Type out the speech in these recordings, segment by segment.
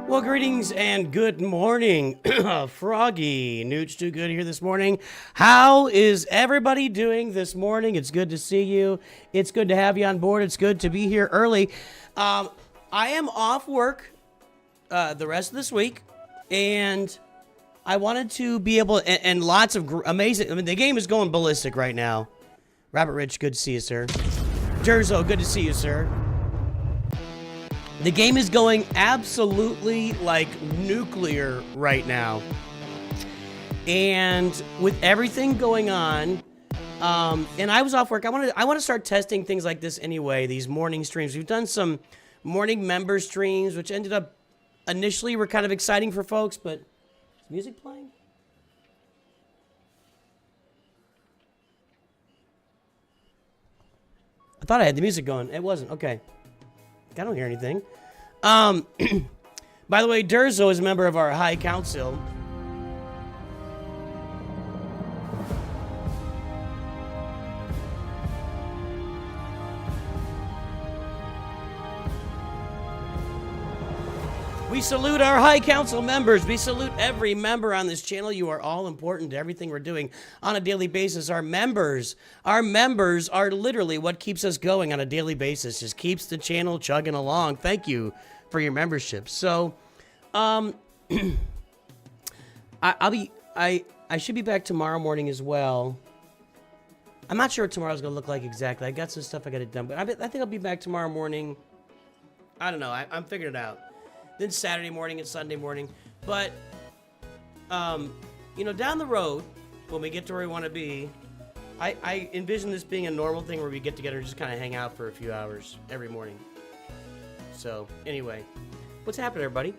Well, greetings and good morning. Froggy, NOOCH2GUD here this morning. How is everybody doing this morning? It's good to see you. It's good to have you on board. It's good to be here early. I am off work the rest of this week, and I wanted to be able, and lots of amazing, I mean, the game is going ballistic right now. Robert Rich, good to see you, sir. Durzo, good to see you, sir. The game is going absolutely like nuclear right now. And with everything going on, and I was off work, I want to start testing things like this anyway, these morning streams. We've done some morning member streams, which ended up initially were kind of exciting for folks, but is music playing? I thought I had the music going. It wasn't. Okay. I don't hear anything. By the way, Durzo is a member of our High Council. We salute our High Council members. We salute every member on this channel. You are all important to everything we're doing on a daily basis. Our members are literally what keeps us going on a daily basis. Just keeps the channel chugging along. Thank you for your membership. So, I should be back tomorrow morning as well. I'm not sure what tomorrow's gonna look like exactly. I got some stuff I gotta done, but I think I'll be back tomorrow morning. I don't know. I'm figuring it out. Then Saturday morning and Sunday morning. But, you know, down the road, when we get to where we want to be, I envision this being a normal thing where we get together and just kind of hang out for a few hours every morning. So, anyway, what's happening, everybody?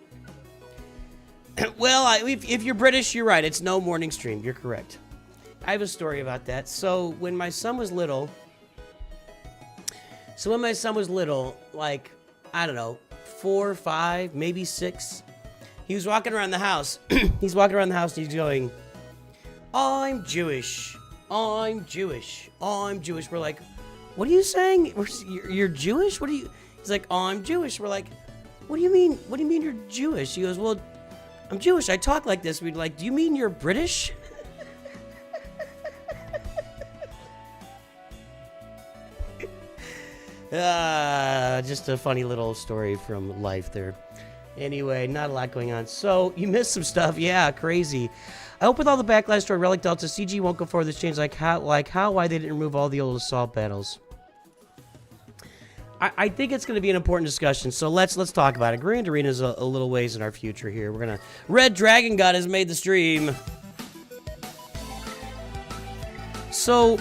Well, if you're British, you're right. It's no morning stream. You're correct. I have a story about that. So, when my son was little, like, I don't know, 4, 5, maybe 6. He was walking around the house. He's walking around the house and he's going, I'm Jewish. I'm Jewish. I'm Jewish. We're like, what are you saying? You're Jewish? What are you? He's like, oh, I'm Jewish. We're like, what do you mean? What do you mean you're Jewish? He goes, well, I'm Jewish. I talk like this. We'd like, do you mean you're British? Just a funny little story from life there. Anyway, not a lot going on. So, you missed some stuff. Yeah, crazy. I hope with all the backlash toward Relic Delta, CG won't go forward this change. Why they didn't remove all the old assault battles. I think it's going to be an important discussion. So let's talk about it. Grand Arena is a little ways in our future here. We're gonna. Red Dragon God has made the stream. So,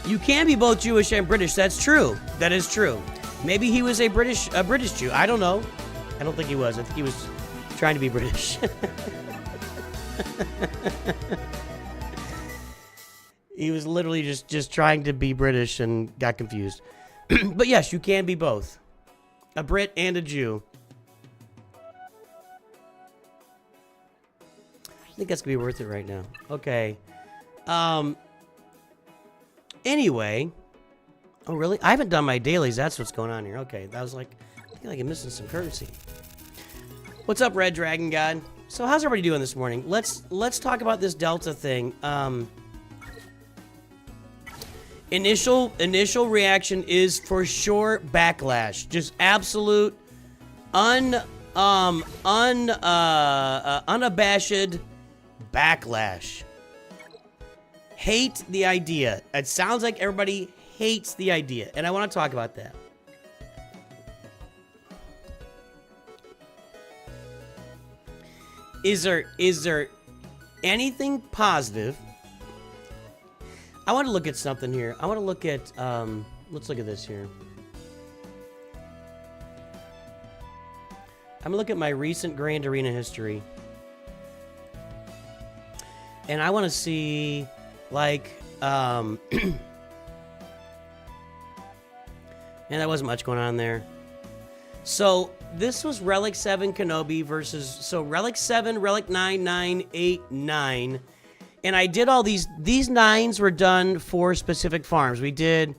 you can be both Jewish and British. That's true. That is true. Maybe he was a British Jew. I don't know. I don't think he was. I think he was trying to be British. He was literally just trying to be British and got confused. But yes, you can be both. A Brit and a Jew. I think that's going to be worth it right now. Okay. Anyway, oh really? I haven't done my dailies. That's what's going on here. Okay, that was like, I feel like I'm missing some currency. What's up, Red Dragon God? So how's everybody doing this morning? Let's talk about this Delta thing. Initial reaction is for sure backlash. Just absolute unabashed backlash. Hate the idea. It sounds like everybody hates the idea, and I want to talk about that. Is there anything positive? I want to look at something here. I want to look at let's look at this here. I'm gonna look at my recent Grand Arena history, and I want to see, like, and there wasn't much going on there. So this was Relic 7 Kenobi versus, so Relic 7, Relic 9, 9, 8, 9. And I did all these 9s were done for specific farms. We did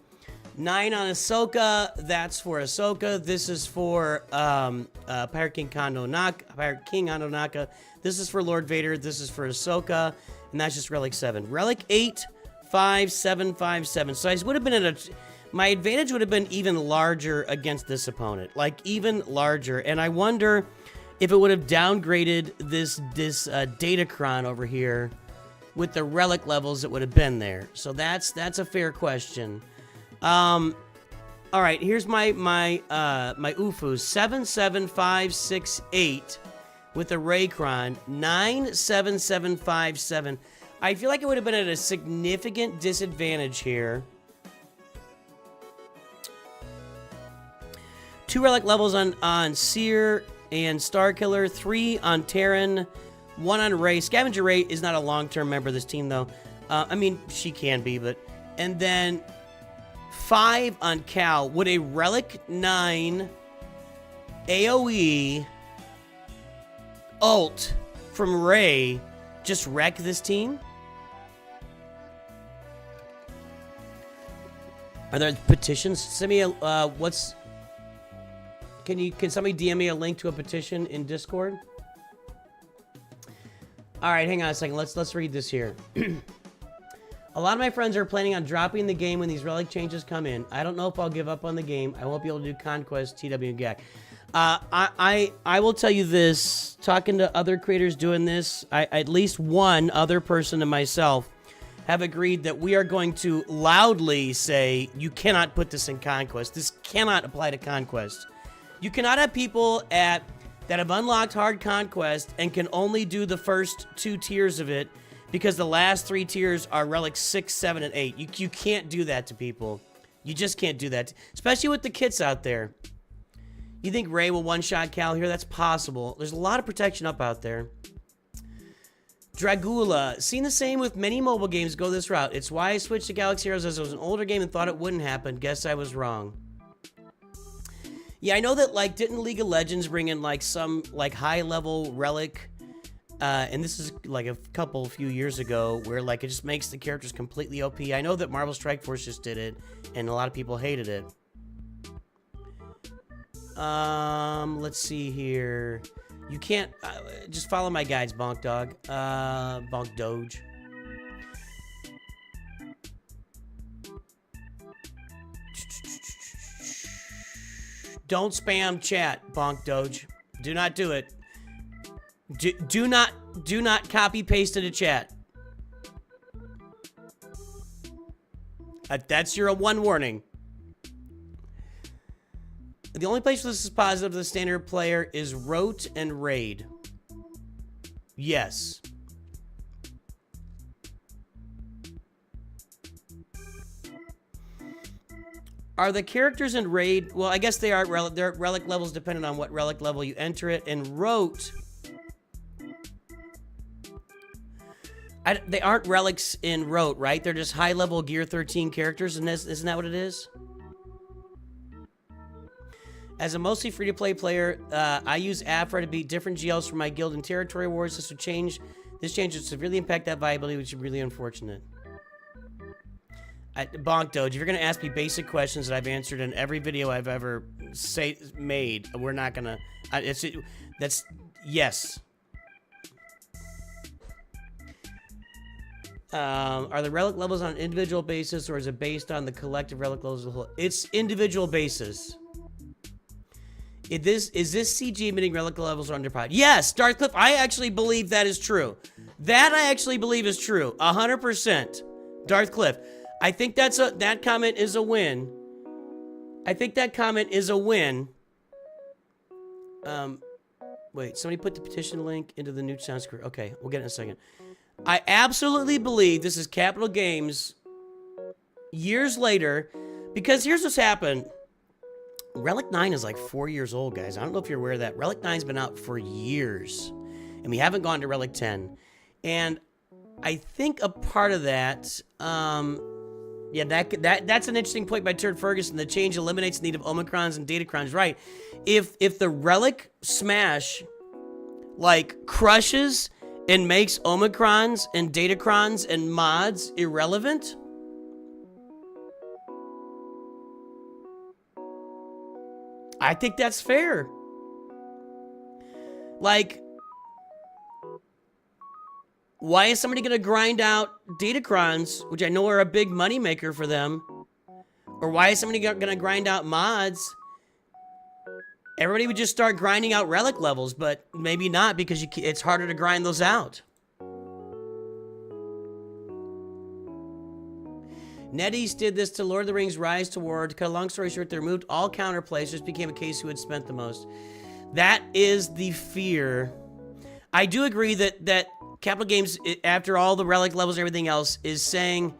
9 on Ahsoka. That's for Ahsoka. This is for Pirate King Andonaka. This is for Lord Vader. This is for Ahsoka. And that's just Relic 7. Relic 8, 5, 7, 5, 7. So I would have been at a... My advantage would have been even larger against this opponent. Like, even larger. And I wonder if it would have downgraded this Datacron over here with the relic levels that would have been there. So that's a fair question. All right, here's my UFUs. 7, 7, 5, 6, 8 with the Raycron. 9, 7, 7, 5, 7. I feel like it would have been at a significant disadvantage here. 2 relic levels on Seer and Starkiller. 3 on Terran. 1 on Rey. Scavenger Rey is not a long-term member of this team, though. I mean, she can be, but... And then 5 on Cal. Would a Relic 9 AoE ult from Rey just wreck this team? Are there petitions? Send me a... what's... Can somebody DM me a link to a petition in Discord? All right, hang on a second. Let's read this here. A lot of my friends are planning on dropping the game when these relic changes come in. I don't know if I'll give up on the game. I won't be able to do Conquest, TW, and GAC. I will tell you this. Talking to other creators doing this, at least one other person and myself have agreed that we are going to loudly say, you cannot put this in Conquest. This cannot apply to Conquest. You cannot have people that have unlocked hard Conquest and can only do the first 2 tiers of it because the last 3 tiers are relics 6, 7, and 8. You can't do that to people. You just can't do that, especially with the kits out there. You think Rey will one-shot Cal here? That's possible. There's a lot of protection up out there. Dragula. Seen the same with many mobile games go this route. It's why I switched to Galaxy Heroes as it was an older game and thought it wouldn't happen. Guess I was wrong. Yeah, I know that, like, didn't League of Legends bring in, like, some, like, high-level relic, and this is, like, a few years ago, where, like, it just makes the characters completely OP. I know that Marvel Strike Force just did it, and a lot of people hated it. Let's see here. You can't, just follow my guides, Bonk Dog. Bonk Doge. Don't spam chat, Bonk Doge. Do not do it. Do not copy paste into chat. That's your one warning. The only place where this is positive to the standard player is Rote and Raid. Yes. Are the characters in Raid... Well, I guess they are. They're relic levels depending on what relic level you enter it. And Rote... they aren't relics in Rote, right? They're just high-level Gear 13 characters, and isn't that what it is? As a mostly free-to-play player, I use Afra to beat different GLs for my guild and territory wars. This change would severely impact that viability, which is really unfortunate. Bonk Doge, if you're going to ask me basic questions that I've answered in every video I've ever made, we're not going to... that's... Yes. Are the relic levels on an individual basis, or is it based on the collective relic levels of the whole? It's individual basis. Is this CG admitting relic levels are underpowered? Yes, Darthcliff, I actually believe that is true. That I actually believe is true. 100%. Darthcliff. I think that comment is a win. I think that comment is a win. Wait, somebody put the petition link into the new sound screen. Okay, we'll get it in a second. I absolutely believe this is Capital Games years later, because here's what's happened. Relic 9 is like 4 years old, guys. I don't know if you're aware of that. Relic 9's been out for years, and we haven't gone to Relic 10. And I think a part of that, yeah, that's an interesting point by Turd Ferguson. The change eliminates the need of Omicrons and Datacrons, right? If the Relic Smash, like, crushes and makes Omicrons and Datacrons and mods irrelevant, I think that's fair. Like, why is somebody going to grind out Datacrons, which I know are a big moneymaker for them? Or why is somebody going to grind out mods? Everybody would just start grinding out relic levels, but maybe not because it's harder to grind those out. NetEase did this to Lord of the Rings Rise to War. To cut a long story short, they removed all counter plays. Just became a case who had spent the most. That is the fear. I do agree that Capital Games, after all the relic levels and everything else, is saying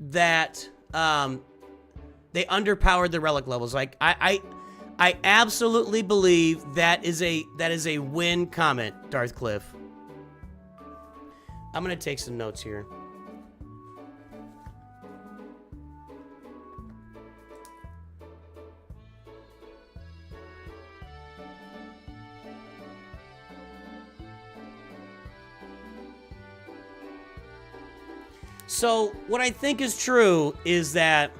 that they underpowered the relic levels. Like I absolutely believe that is a win comment, Darth Cliff. I'm gonna take some notes here. So, what I think is true is that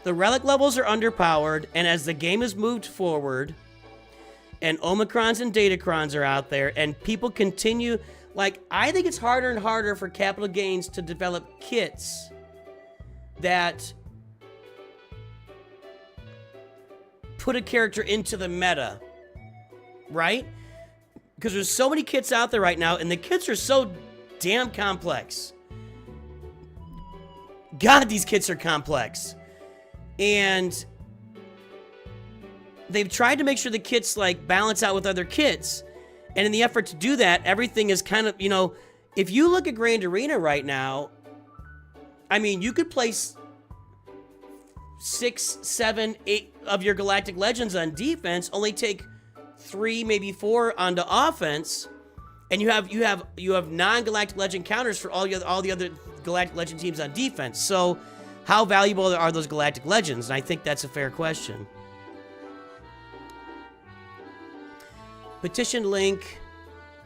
the relic levels are underpowered, and as the game has moved forward, and Omicrons and Datacrons are out there, and people continue, like, I think it's harder and harder for Capital Games to develop kits that put a character into the meta, right? Because there's so many kits out there right now, and the kits are so damn complex. God, these kits are complex. And they've tried to make sure the kits, like, balance out with other kits. And in the effort to do that, everything is kind of, you know, if you look at Grand Arena right now, I mean, you could place 6, 7, 8 of your Galactic Legends on defense, only take 3, maybe 4 onto offense, and you have non-Galactic Legend counters for all the other Galactic Legend teams on defense. So, how valuable are those Galactic Legends? And I think that's a fair question. Petition link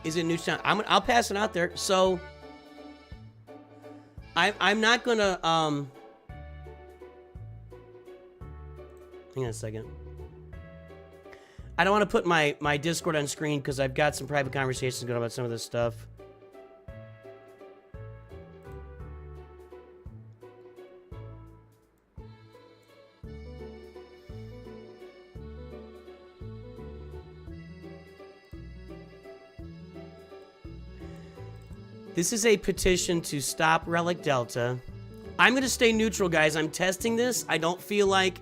is in NOOCH2GUD. I'll pass it out there. So, I'm not gonna hang on a second. I don't want to put my Discord on screen because I've got some private conversations going on about some of this stuff. This is a petition to stop Relic Delta. I'm going to stay neutral, guys. I'm testing this. I don't feel like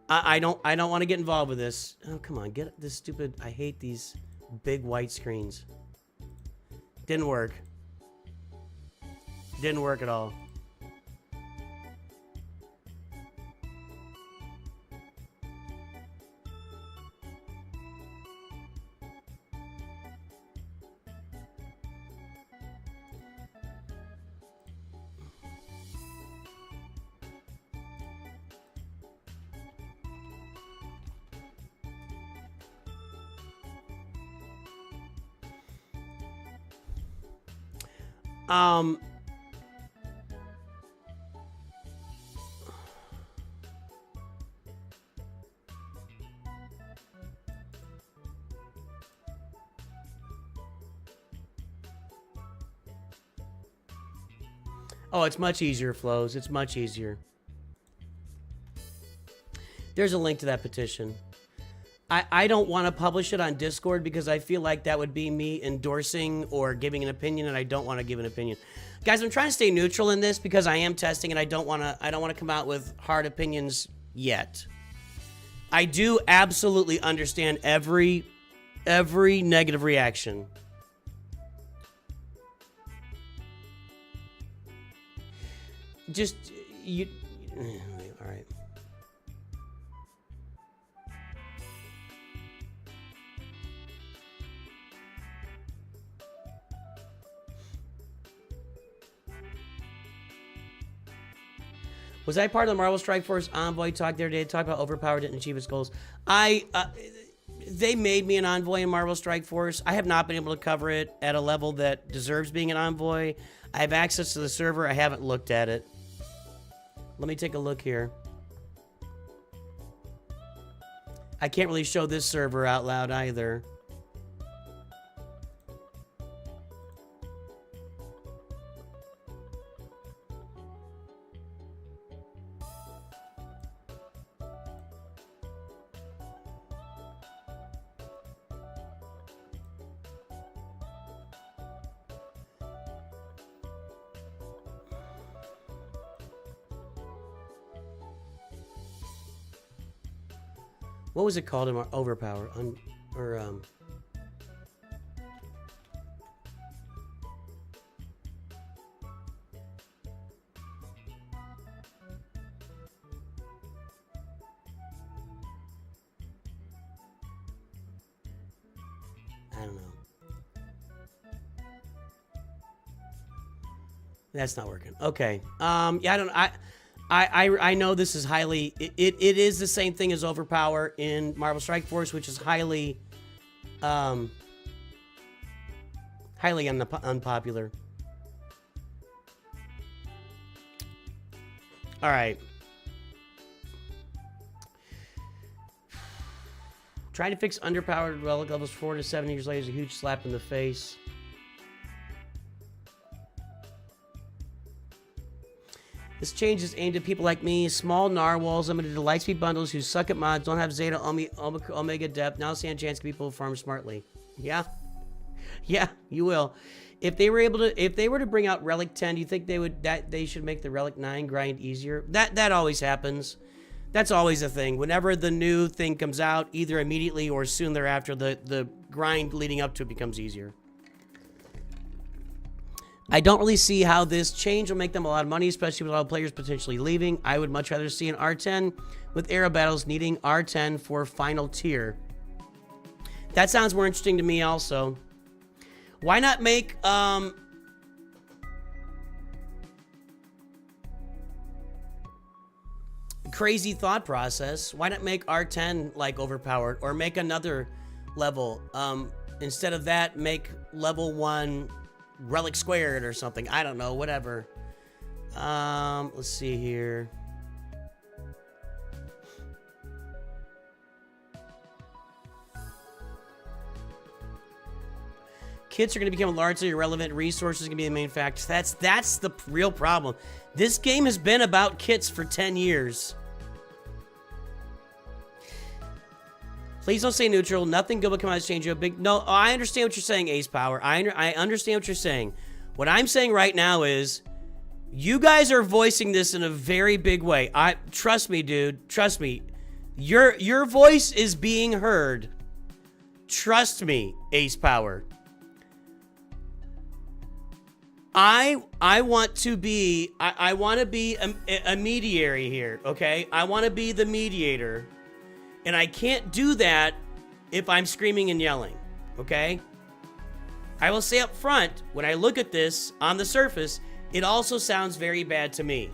I don't want to get involved with this. Oh, come on. Get this stupid. I hate these big white screens. Didn't work. Didn't work at all. Oh, it's much easier, Flows. It's much easier. There's a link to that petition. I don't want to publish it on Discord because I feel like that would be me endorsing or giving an opinion, and I don't want to give an opinion. Guys, I'm trying to stay neutral in this because I am testing, and I don't want to come out with hard opinions yet. I do absolutely understand every negative reaction. Just you all right. Was I part of the Marvel Strike Force envoy talk the other day? Talk about overpowered, didn't achieve its goals. They made me an envoy in Marvel Strike Force. I have not been able to cover it at a level that deserves being an envoy. I have access to the server. I haven't looked at it. Let me take a look here. I can't really show this server out loud either. What was it called in Overpower? I don't know. That's not working. Okay. Yeah, I know this is highly... It is the same thing as Overpower in Marvel Strike Force, which is highly... highly unpopular. Alright. Trying to fix underpowered relic levels 4 to 7 years later is a huge slap in the face. This change is aimed at people like me, small narwhals, limited to lightspeed bundles who suck at mods, don't have Zeta, Omega depth, now stand a chance to people who farm smartly. Yeah. Yeah, you will. If they were to bring out Relic 10, do you think they should make the Relic 9 grind easier? That always happens. That's always a thing. Whenever the new thing comes out, either immediately or soon thereafter, the grind leading up to it becomes easier. I don't really see how this change will make them a lot of money, especially with a lot of players potentially leaving. I would much rather see an R10 with era battles needing R10 for final tier. That sounds more interesting to me also. Why not make, crazy thought process. Why not make R10 like overpowered, or make another level? Instead of that, make level 1 Relic squared or something. I don't know, whatever. Let's see here. Kits are going to become largely irrelevant. Resources are going to be the main factor. That's the real problem. This game has been about kits for 10 years. Please don't say neutral. Nothing good will come out of this change. Big. No, I understand what you're saying, Ace Power. I understand what you're saying. What I'm saying right now is, you guys are voicing this in a very big way. Trust me, dude. Trust me. Your voice is being heard. Trust me, Ace Power. I want to be a mediary here, okay? I want to be the mediator. And I can't do that if I'm screaming and yelling, okay? I will say up front, when I look at this on the surface, it also sounds very bad to me.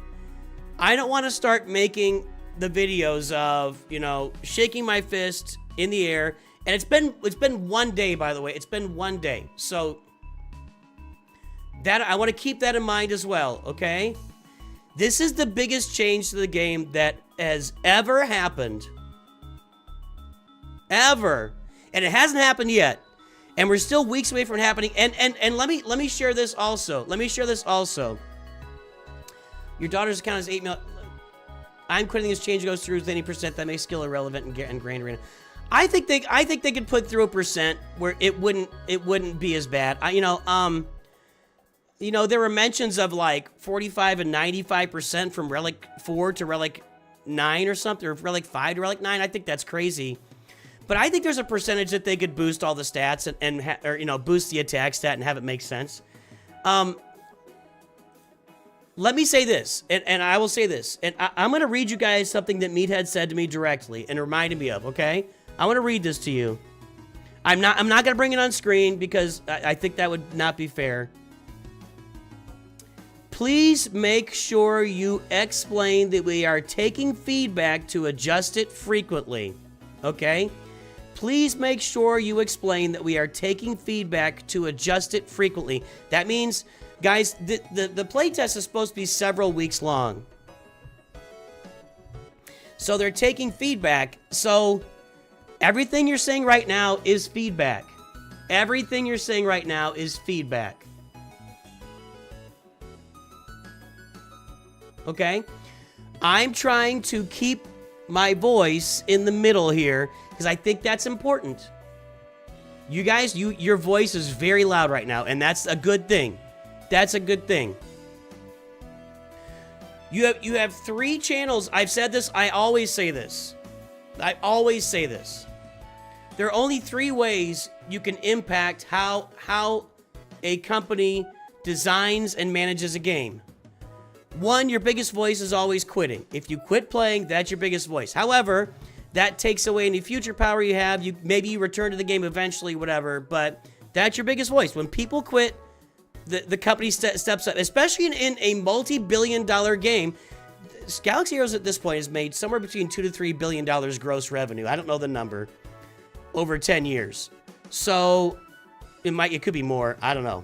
I don't want to start making the videos of, you know, shaking my fist in the air. And it's been 1 day, by the way. It's been 1 day. So that I want to keep that in mind as well, okay? This is the biggest change to the game that has ever happened. Ever. And it hasn't happened yet. And we're still weeks away from it happening. And let me share this also. Let me share this also. Your daughter's account is 8 million. I'm quitting this change goes through with any percent that makes skill irrelevant and grand arena. I think they could put through a percent where it wouldn't be as bad. You know, there were mentions of like 45 and 95% from Relic 4 to Relic 9 or something, or Relic 5 to Relic 9. I think that's crazy. But I think there's a percentage that they could boost all the stats or you know, boost the attack stat and have it make sense. Let me say this, and I will say this, and I'm going to read you guys something that Meathead said to me directly and reminded me of, okay? I want to read this to you. I'm not going to bring it on screen because I think that would not be fair. Please make sure you explain that we are taking feedback to adjust it frequently, okay? Please make sure you explain that we are taking feedback to adjust it frequently. That means, guys, the playtest is supposed to be several weeks long. So they're taking feedback. So Everything you're saying right now is feedback. Everything you're saying right now is feedback. Okay? I'm trying to keep my voice in the middle here because I think that's important. You guys, your voice is very loud right now, and that's a good thing. That's a good thing. You have 3 channels. I've said this. I always say this. I always say this. There are only 3 ways you can impact how a company designs and manages a game. 1, your biggest voice is always quitting. If you quit playing, that's your biggest voice. However, that takes away any future power you have. Maybe you return to the game eventually, whatever, but that's your biggest voice. When people quit, the company steps up, especially in a multi-billion-dollar game. Galaxy Heroes at this point has made somewhere between $2 to $3 billion gross revenue. I don't know the number. Over 10 years. So it could be more. I don't know.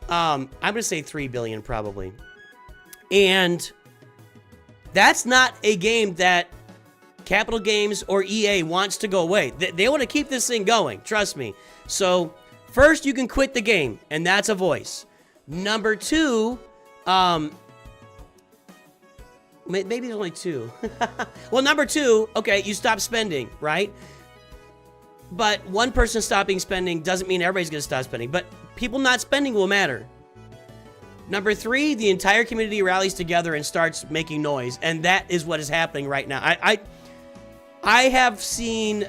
I'm going to say 3 billion probably. And that's not a game that Capital Games or EA wants to go away. They want to keep this thing going. Trust me. So first you can quit the game, and that's a voice. Number 2, maybe there's only 2. Well, number 2, okay, you stop spending, right? But one person stopping spending doesn't mean everybody's going to stop spending. But people not spending will matter. Number 3, the entire community rallies together and starts making noise. And that is what is happening right now. I have seen...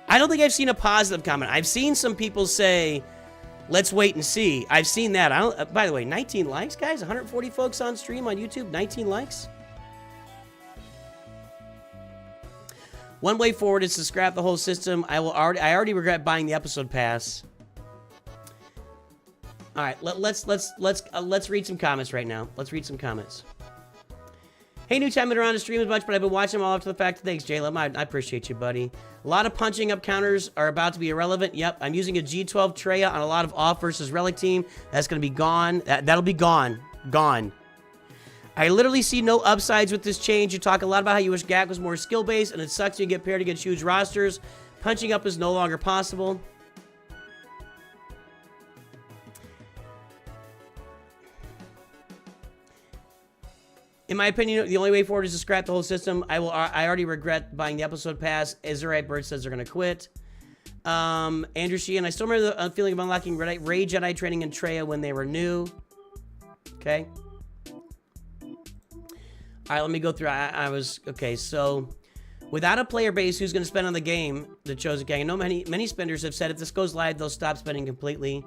I don't think I've seen a positive comment. I've seen some people say, let's wait and see. I've seen that. By the way, 19 likes, guys? 140 folks on stream on YouTube? 19 likes? One way forward is to scrap the whole system. I already regret buying the episode pass. All right, let's read some comments right now. Let's read some comments. Hey, Nooch, I haven't been around to stream as much, but I've been watching them all up to the fact. Thanks, Jalem. I appreciate you, buddy. A lot of punching up counters are about to be irrelevant. Yep, I'm using a G12 Treya on a lot of off versus Relic team. That's going to be gone. That'll be gone. Gone. I literally see no upsides with this change. You talk a lot about how you wish GAC was more skill-based, and it sucks when you get paired against huge rosters. Punching up is no longer possible. In my opinion, the only way forward is to scrap the whole system. I already regret buying the episode pass. Ezra Bird says they're going to quit. Andrew Sheehan, I still remember the feeling of unlocking Ray Jedi training in Treya when they were new. Okay. All right, let me go through. Okay, so without a player base who's going to spend on the game, the Chosen Gang, I know many spenders have said if this goes live, they'll stop spending completely.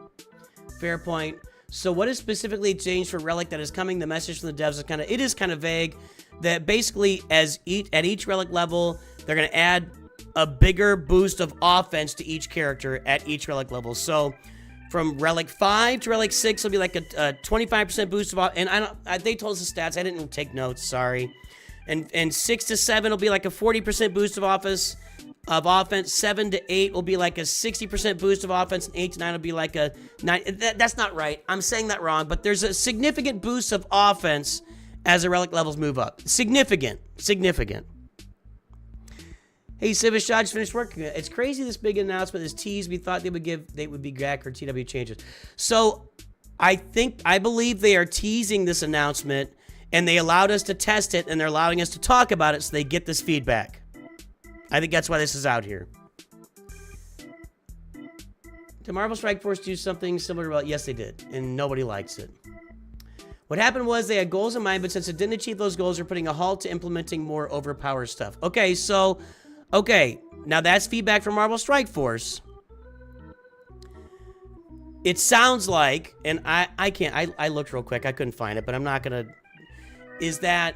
Fair point. So what is specifically changed for Relic that is coming? The message from the devs is kind of vague. That basically, at each Relic level, they're going to add a bigger boost of offense to each character at each Relic level. So from Relic 5 to Relic 6, it'll be like a 25% boost of offense. And they told us the stats. I didn't take notes. Sorry. And 6 to 7 will be like a 40% boost of offense. 7 to 8 will be like a 60% boost of offense, and 8 to 9 will be like a 9. That's not right. I'm saying that wrong, but there's a significant boost of offense as the Relic levels move up. Significant. Hey, Civish, I just finished work. It's crazy this big announcement, this tease. We thought they would be GAC or TW changes. So I believe they are teasing this announcement, and they allowed us to test it, and they're allowing us to talk about it so they get this feedback. I think that's why this is out here. Did Marvel Strike Force do something similar to... Yes, they did. And nobody likes it. What happened was they had goals in mind, but since it didn't achieve those goals, they're putting a halt to implementing more overpowered stuff. Okay, so... Okay, now that's feedback from Marvel Strike Force. It sounds like... And I can't... I looked real quick. I couldn't find it, but I'm not going to... Is that...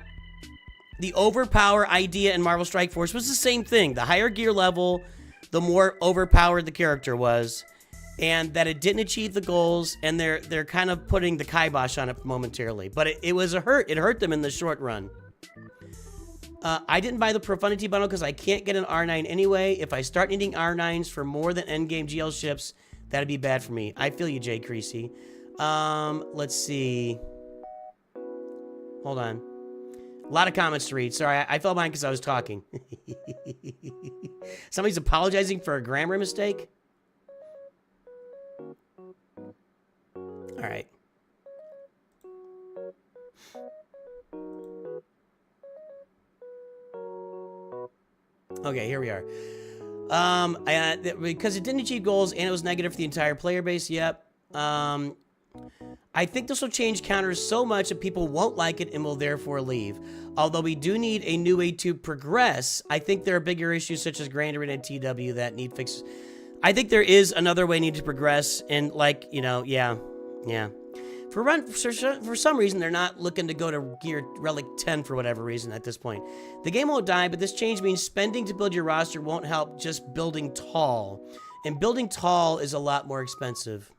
The overpower idea in Marvel Strike Force was the same thing. The higher gear level, the more overpowered the character was. And that it didn't achieve the goals, and they're kind of putting the kibosh on it momentarily. But it was a hurt. It hurt them in the short run. I didn't buy the Profundity bundle because I can't get an R9 anyway. If I start needing R9s for more than endgame GL ships, that'd be bad for me. I feel you, Jay Creasy. Let's see. Hold on. A lot of comments to read. Sorry, I fell behind because I was talking. Somebody's apologizing for a grammar mistake? All right. Okay, here we are. Because it didn't achieve goals and it was negative for the entire player base. Yep. I think this will change counters so much that people won't like it and will therefore leave. Although we do need a new way to progress, I think there are bigger issues such as Grander and TW that need fixes. I think there is another way need to progress, and like, you know, yeah. For some reason, they're not looking to go to Gear Relic 10 for whatever reason at this point. The game won't die, but this change means spending to build your roster won't help just building tall. And building tall is a lot more expensive.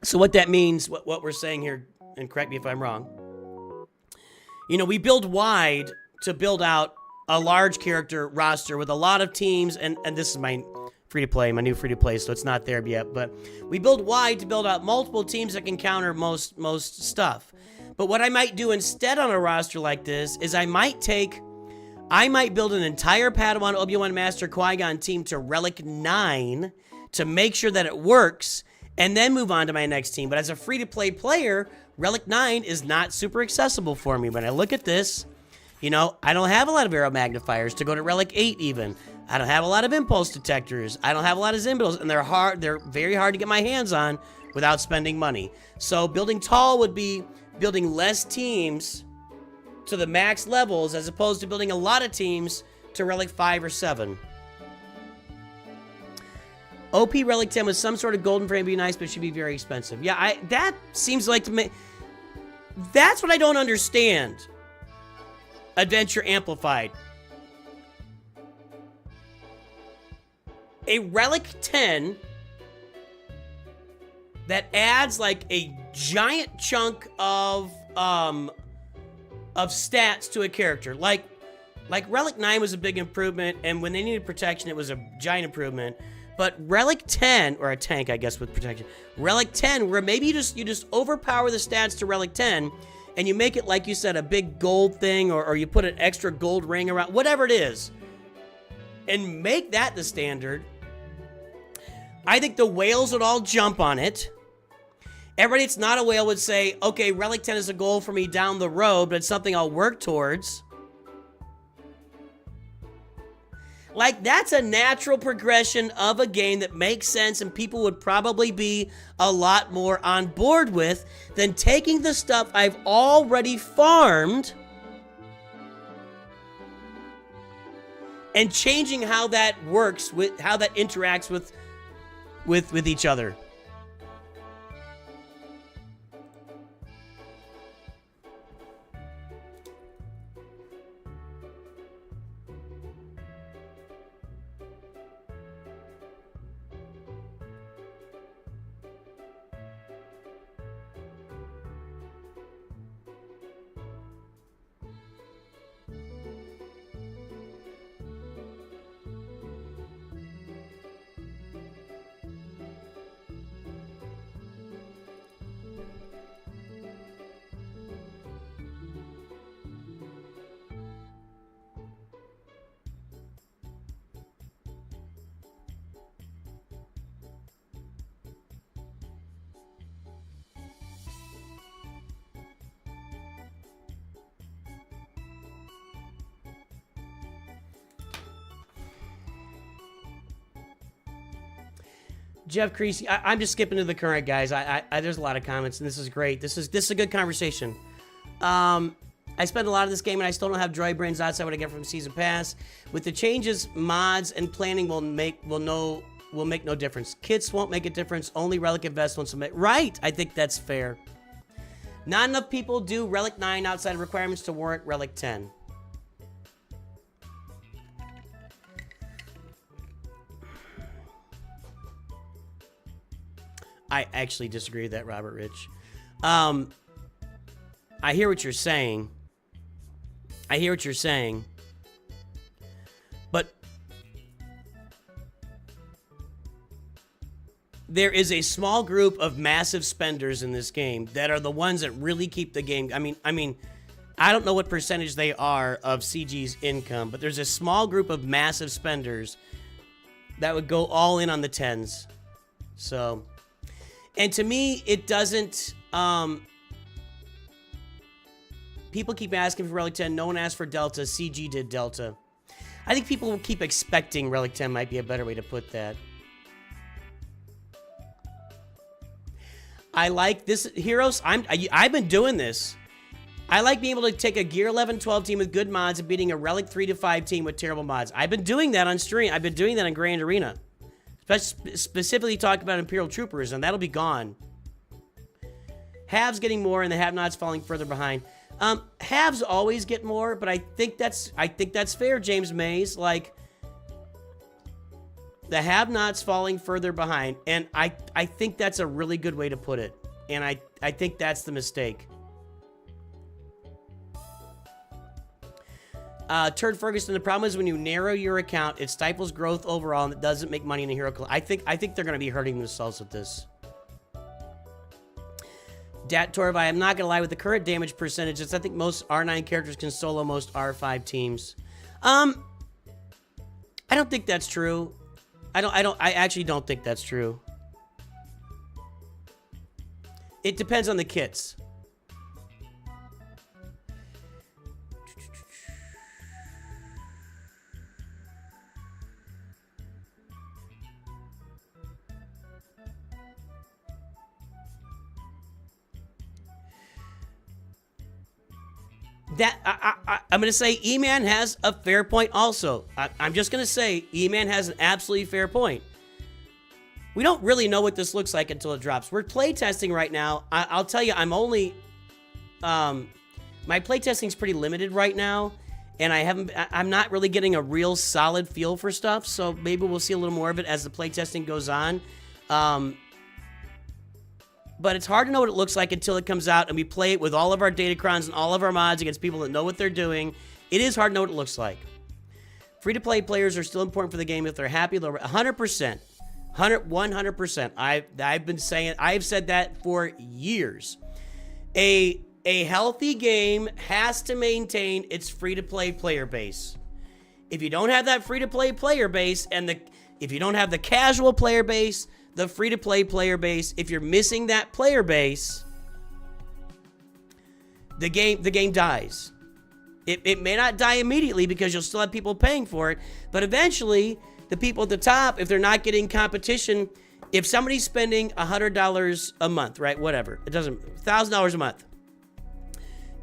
So what that means, what we're saying here, and correct me if I'm wrong, you know, we build wide to build out a large character roster with a lot of teams, and this is my free-to-play, my new free-to-play, so it's not there yet, but we build wide to build out multiple teams that can counter most stuff. But what I might do instead on a roster like this is I might build an entire Padawan Obi-Wan Master Qui-Gon team to Relic 9 to make sure that it works, and then move on to my next team. But as a free-to-play player, Relic 9 is not super accessible for me. When I look at this, you know, I don't have a lot of arrow magnifiers to go to Relic 8 even. I don't have a lot of impulse detectors. I don't have a lot of Zimballs, and they're very hard to get my hands on without spending money. So building tall would be building less teams to the max levels as opposed to building a lot of teams to Relic 5 or 7. OP Relic 10 with some sort of golden frame would be nice, but it should be very expensive. Yeah, that seems like to me... That's what I don't understand. Adventure Amplified. A Relic 10 that adds like a giant chunk of stats to a character. Like Relic 9 was a big improvement, and when they needed protection, it was a giant improvement. But Relic 10, or a tank, I guess, with protection. Relic 10, where maybe you just overpower the stats to Relic 10, and you make it, like you said, a big gold thing, or you put an extra gold ring around, whatever it is, and make that the standard. I think the whales would all jump on it. Everybody that's not a whale would say, okay, Relic 10 is a goal for me down the road, but it's something I'll work towards. Like, that's a natural progression of a game that makes sense and people would probably be a lot more on board with than taking the stuff I've already farmed and changing how that works, with how that interacts with each other. Jeff Creasy, I'm just skipping to the current, guys. There's a lot of comments, and this is great. This is a good conversation. I spent a lot of this game, and I still don't have droid brains outside what I get from Season Pass. With the changes, mods and planning will make no difference. Kits won't make a difference. Only Relic investments will make. Right, I think that's fair. Not enough people do Relic 9 outside of requirements to warrant Relic 10. I actually disagree with that, Robert Rich. I hear what you're saying. But there is a small group of massive spenders in this game that are the ones that really keep the game. I mean, I don't know what percentage they are of CG's income, but there's a small group of massive spenders that would go all in on the 10s. So, and to me, it doesn't, people keep asking for Relic 10. No one asked for Delta. CG did Delta. I think people will keep expecting Relic 10 might be a better way to put that. I like this. Heroes, I've been doing this. I like being able to take a Gear 11, 12 team with good mods and beating a Relic 3 to 5 team with terrible mods. I've been doing that on stream. I've been doing that in Grand Arena. Specifically talk about Imperial Troopers, and that'll be gone. Haves getting more and the have-nots falling further behind. Haves always get more, but I think that's fair, James Mays. Like, the have-nots falling further behind, and I think that's a really good way to put it. And I think that's the mistake. Turd Ferguson, the problem is when you narrow your account, it stifles growth overall and it doesn't make money in a hero class. I think they're going to be hurting themselves with this. Dat Torvi, I'm not going to lie, with the current damage percentages, I think most R9 characters can solo most R5 teams. I don't think that's true. I actually don't think that's true. It depends on the kits. I'm going to say E-Man has a fair point also. I'm just going to say E-Man has an absolutely fair point. We don't really know what this looks like until it drops. We're playtesting right now. I'll tell you, I'm only... my playtesting is pretty limited right now, and I'm not really getting a real solid feel for stuff, so maybe we'll see a little more of it as the playtesting goes on. But it's hard to know what it looks like until it comes out and we play it with all of our Datacrons and all of our mods against people that know what they're doing. It is hard to know what it looks like. Free-to-play players are still important for the game if they're happy. 100%. 100%. I've been saying, I've said that for years. A healthy game has to maintain its free-to-play player base. If you don't have that free-to-play player base and if you don't have the casual player base, the free-to-play player base, if you're missing that player base, the game dies. It may not die immediately because you'll still have people paying for it, but eventually, the people at the top, if they're not getting competition, if somebody's spending $100 a month, right, whatever, it doesn't, $1,000 a month,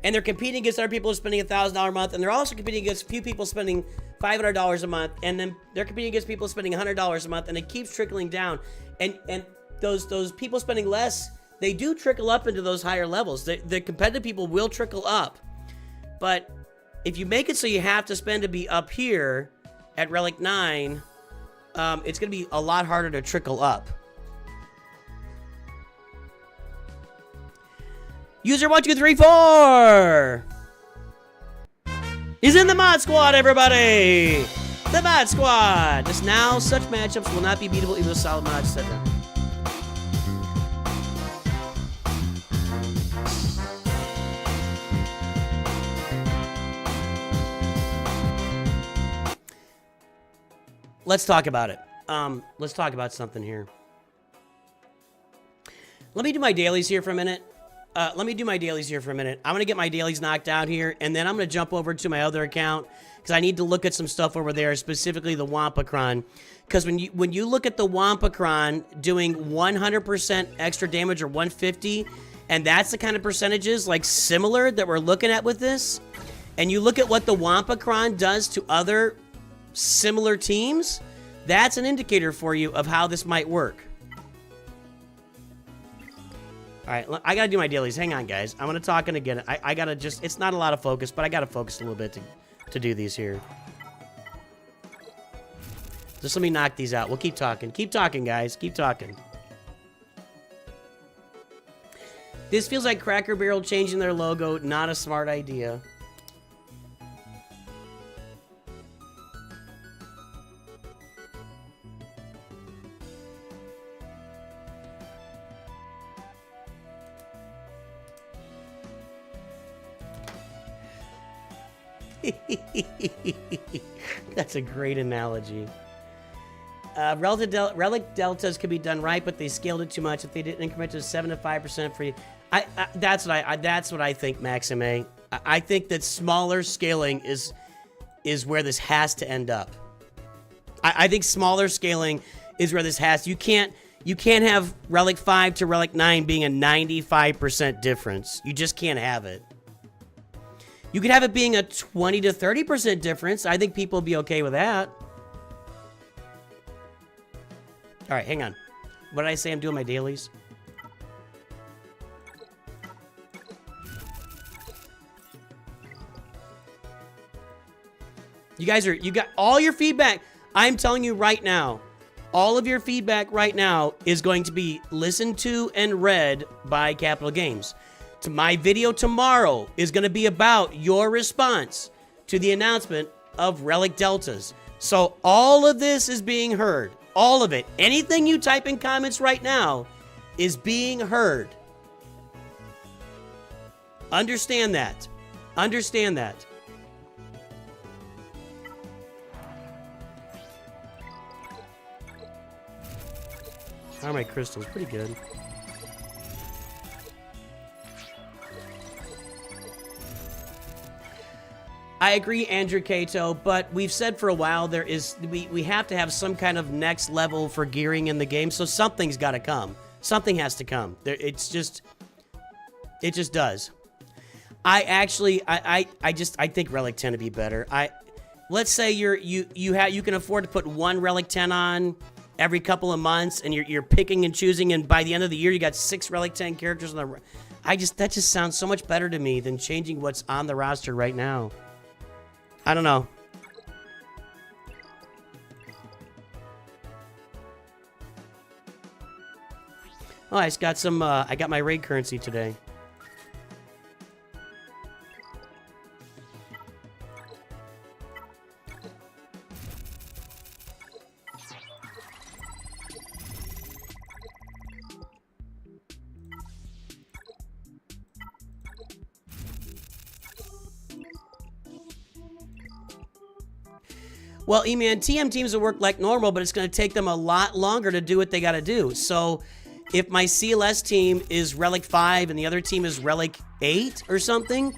and they're competing against other people who are spending $1,000 a month, and they're also competing against a few people spending $500 a month, and then they're competing against people spending $100 a month, and it keeps trickling down. And those people spending less, they do trickle up into those higher levels. The competitive people will trickle up. But if you make it so you have to spend to be up here at Relic 9, it's going to be a lot harder to trickle up. User 1234 is in the mod squad, everybody! The mod squad! Just now, such matchups will not be beatable even with solid mods, etc. Let's talk about it. Let's talk about something here. Let me do my dailies here for a minute. I'm going to get my dailies knocked out here, and then I'm going to jump over to my other account because I need to look at some stuff over there, specifically the Wampacron. Because when you look at the Wampacron doing 100% extra damage or 150, and that's the kind of percentages like similar that we're looking at with this, and you look at what the Wampacron does to other similar teams, that's an indicator for you of how this might work. All right, I gotta do my dailies. Hang on, guys. I'm gonna talk and again. I gotta just, it's not a lot of focus, but I gotta focus a little bit to do these here. Just let me knock these out. We'll keep talking. Keep talking, guys. Keep talking. This feels like Cracker Barrel changing their logo. Not a smart idea. That's a great analogy. Relic Deltas could be done right, but they scaled it too much. If they didn't increment to 7 to 5% free, that's what I think, Maxime. I think that smaller scaling is where this has to end up. I think smaller scaling is where this has. You can't have Relic 5 to Relic 9 being a 95% difference. You just can't have it. You could have it being a 20 to 30% difference. I think people would be okay with that. All right, hang on. What did I say? I'm doing my dailies. You got all your feedback. I'm telling you right now, all of your feedback right now is going to be listened to and read by Capital Games. My video tomorrow is going to be about your response to the announcement of Relic Deltas. So all of this is being heard. All of it. Anything you type in comments right now is being heard. Understand that. Understand that. How are my crystals? Pretty good. I agree, Andrew Cato, but we've said for a while we have to have some kind of next level for gearing in the game, so something's got to come. Something has to come. It just does. I think Relic 10 would be better. Let's say you can afford to put one Relic 10 on every couple of months, and you're picking and choosing, and by the end of the year you got 6 Relic 10 characters on the. That just sounds so much better to me than changing what's on the roster right now. I don't know. Oh, I just got some, I got my raid currency today. Well, E-Man, TM teams will work like normal, but it's going to take them a lot longer to do what they got to do. So if my CLS team is Relic 5 and the other team is Relic 8 or something,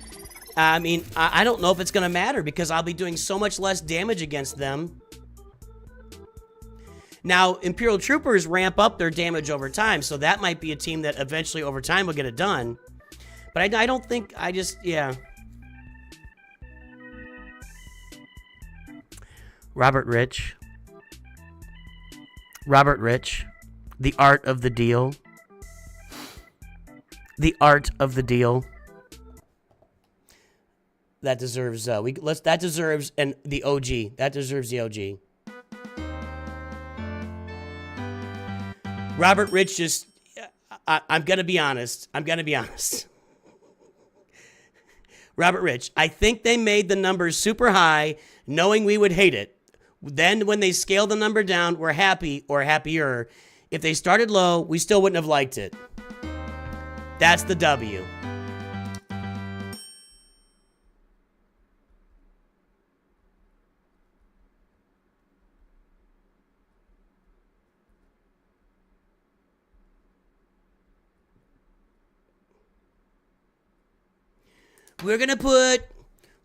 I mean, I don't know if it's going to matter because I'll be doing so much less damage against them. Now, Imperial Troopers ramp up their damage over time, so that might be a team that eventually over time will get it done. But I don't think, yeah. Robert Rich, the art of the deal. The art of the deal. That deserves that deserves the OG. That deserves the OG. Robert Rich just I'm gonna be honest. Robert Rich, I think they made the numbers super high, knowing we would hate it. Then when they scaled the number down, we're happy or happier. If they started low, we still wouldn't have liked it. That's the W. We're gonna put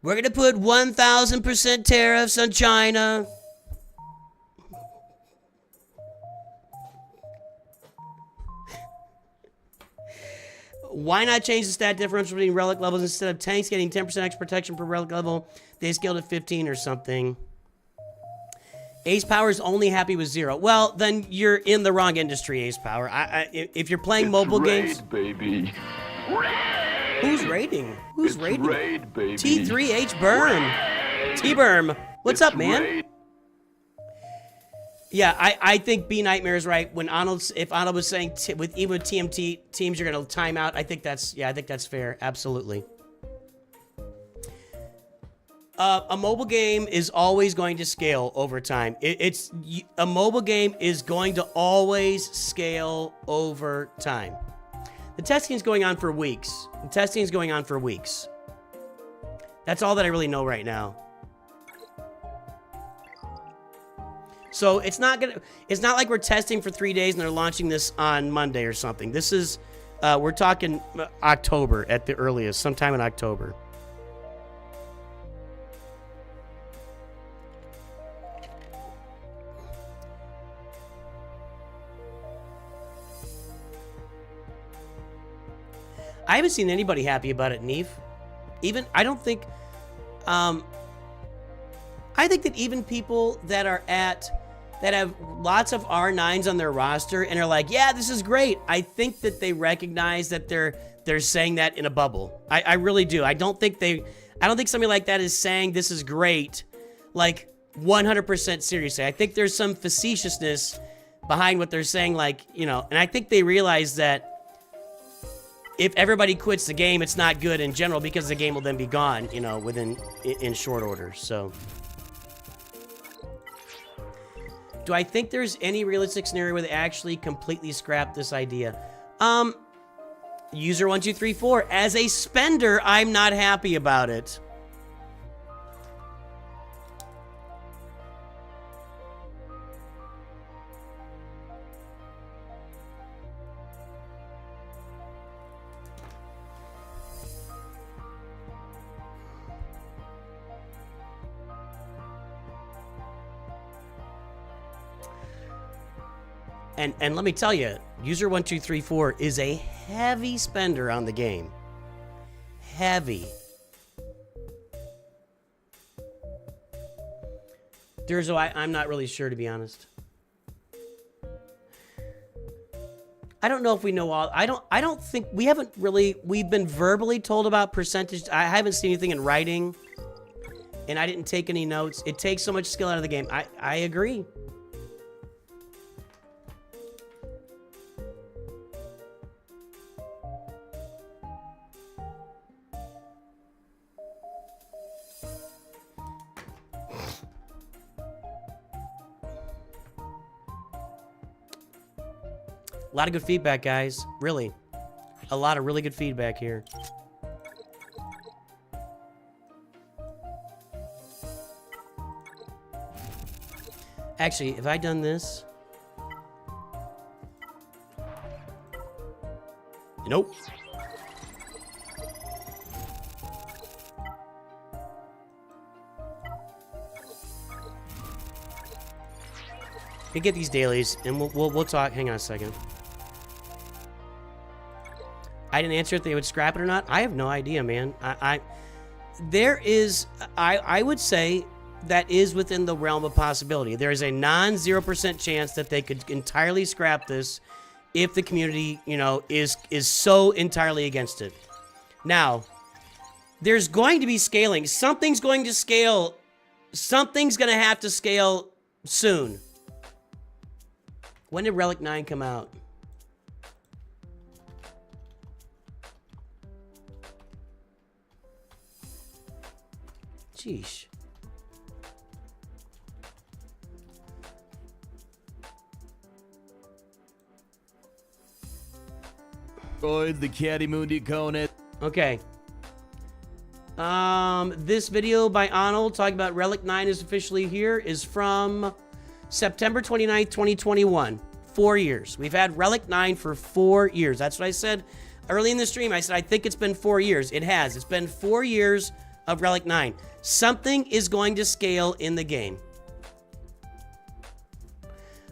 1,000% tariffs on China. Why not change the stat differential between relic levels instead of tanks getting 10% extra protection per relic level? They scaled to 15 or something. Ace Power's only happy with 0. Well, then you're in the wrong industry, Ace Power. If you're playing mobile games, baby. Who's raiding? Who's raiding? Raid, baby. T3H Berm. T-Berm. What's up, man? Raid. Yeah, I think B Nightmare is right. If Arnold was saying even with TMT teams you're gonna time out, I think that's fair. Absolutely. A mobile game is always going to scale over time. A mobile game is going to always scale over time. The testing is going on for weeks. That's That's all that I really know right now. So it's not like we're testing for 3 days and they're launching this on Monday or something. This is, we're talking October at the earliest, sometime in October. I haven't seen anybody happy about it, Neef. Even, I don't think, I think that even people that are that have lots of R9s on their roster and are like, yeah, this is great. I think that they recognize that they're saying that in a bubble. I really do. I don't think somebody like that is saying this is great, like 100% seriously. I think there's some facetiousness behind what they're saying, like, you know, and I think they realize that if everybody quits the game, it's not good in general because the game will then be gone, you know, in short order. So, do I think there's any realistic scenario where they actually completely scrap this idea? User 1234, as a spender, I'm not happy about it. And let me tell you, user 1234 is a heavy spender on the game. Heavy. Durzo, I'm not really sure, to be honest. I don't know if we know all. I don't think we haven't really. We've been verbally told about percentage. I haven't seen anything in writing, and I didn't take any notes. It takes so much skill out of the game. I agree. A lot of good feedback, guys. Really. A lot of really good feedback here. Actually, have I done this? Nope. We get these dailies, and we'll talk. Hang on a second. I didn't answer if they would scrap it or not. I have no idea, man. I would say that is within the realm of possibility. There is a non-0% chance that they could entirely scrap this if the community, you know, is so entirely against it. Now, there's going to be scaling. Something's going to scale. Something's going to have to scale soon. When did Relic 9 come out? Sheesh. Droid, the Caddy Mundi Cone. Okay. This video by Arnold talking about Relic 9 is officially here is from September 29th, 2021. 4 years. We've had Relic 9 for 4 years. That's what I said early in the stream. I said, I think it's been 4 years. It has. It's been 4 years of Relic 9. Something is going to scale in the game.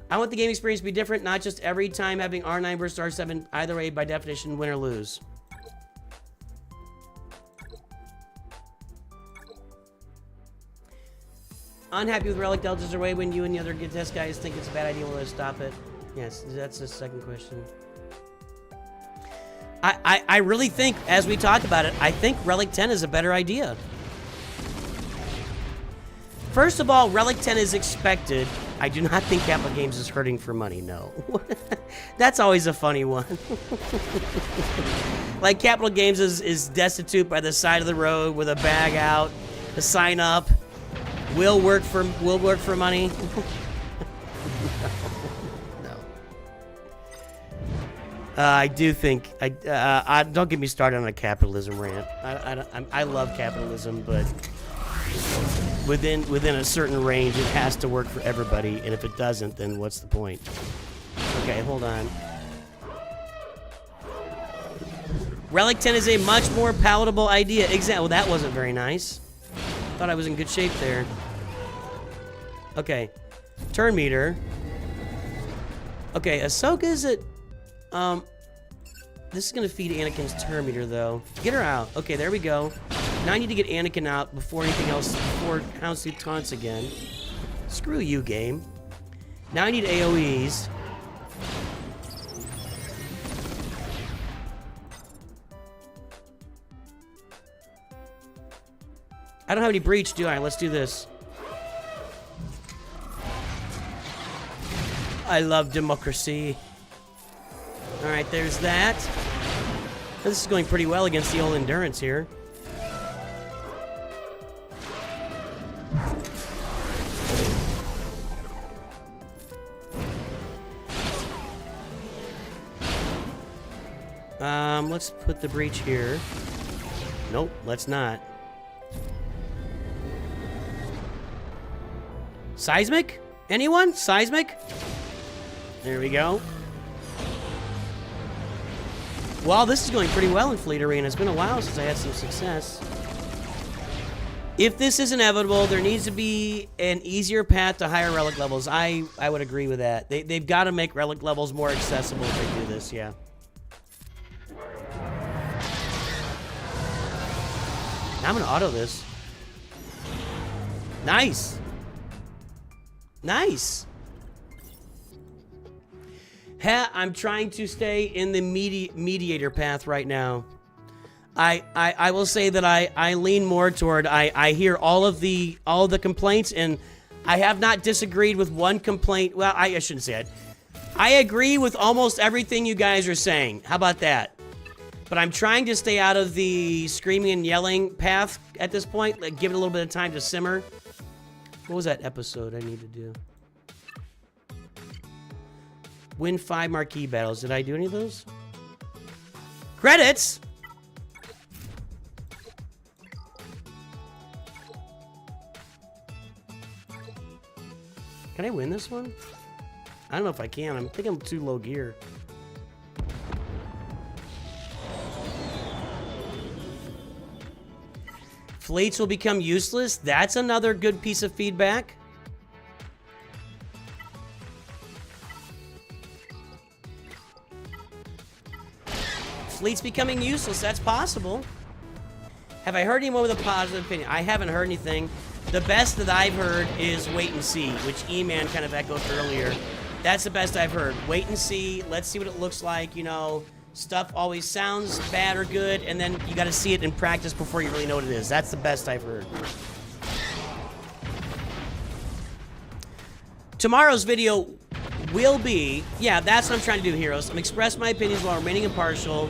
I want the game experience to be different, not just every time having R9 versus R7. Either way, by definition, win or lose. Unhappy with Relic Delta's away when you and the other good test guys think it's a bad idea. Will it stop it? Yes, that's the second question. I really think, as we talk about it, I think Relic 10 is a better idea. First of all, Relic 10 is expected. I do not think Capital Games is hurting for money, no. That's always a funny one. Like Capital Games is destitute by the side of the road with a bag out, a sign up. Will work for money. No. I do think don't get me started on a capitalism rant. I love capitalism, but within a certain range, it has to work for everybody. And if it doesn't, then what's the point? Okay, hold on. Relic 10 is a much more palatable idea. Exactly. Well, that wasn't very nice. Thought I was in good shape there. Okay, turn meter. Okay, Ahsoka is at. This is gonna feed Anakin's turn meter though. Get her out. Okay, there we go. Now I need to get Anakin out before anything else, before Houndstooth taunts again. Screw you, game. Now I need AoEs. I don't have any breach, do I? Let's do this. I love democracy. Alright, there's that. This is going pretty well against the old endurance here. Let's put the breach here. Nope, let's not. Seismic? Anyone? Seismic? There we go. Well, this is going pretty well in Fleet Arena. It's been a while since I had some success. If this is inevitable, there needs to be an easier path to higher relic levels. I would agree with that. They've got to make relic levels more accessible if they do this, yeah. Now I'm going to auto this. Nice. Nice. I'm trying to stay in the mediator path right now. I will say that I lean more toward I hear all of the complaints, and I have not disagreed with one complaint. Well, I shouldn't say it. I agree with almost everything you guys are saying. How about that? But I'm trying to stay out of the screaming and yelling path at this point. Like, give it a little bit of time to simmer. What was that episode I need to do? Win 5 marquee battles. Did I do any of those? Credits? Can I win this one? I don't know if I can. I think I'm too low gear. Fleets will become useless. That's another good piece of feedback. Fleets becoming useless. That's possible. Have I heard anyone with a positive opinion? I haven't heard anything. The best that I've heard is wait and see, which E-Man kind of echoed earlier. That's the best I've heard. Wait and see. Let's see what it looks like. You know, stuff always sounds bad or good, and then you got to see it in practice before you really know what it is. That's the best I've heard. Tomorrow's video will be, yeah, that's what I'm trying to do, heroes. I'm expressing my opinions while remaining impartial.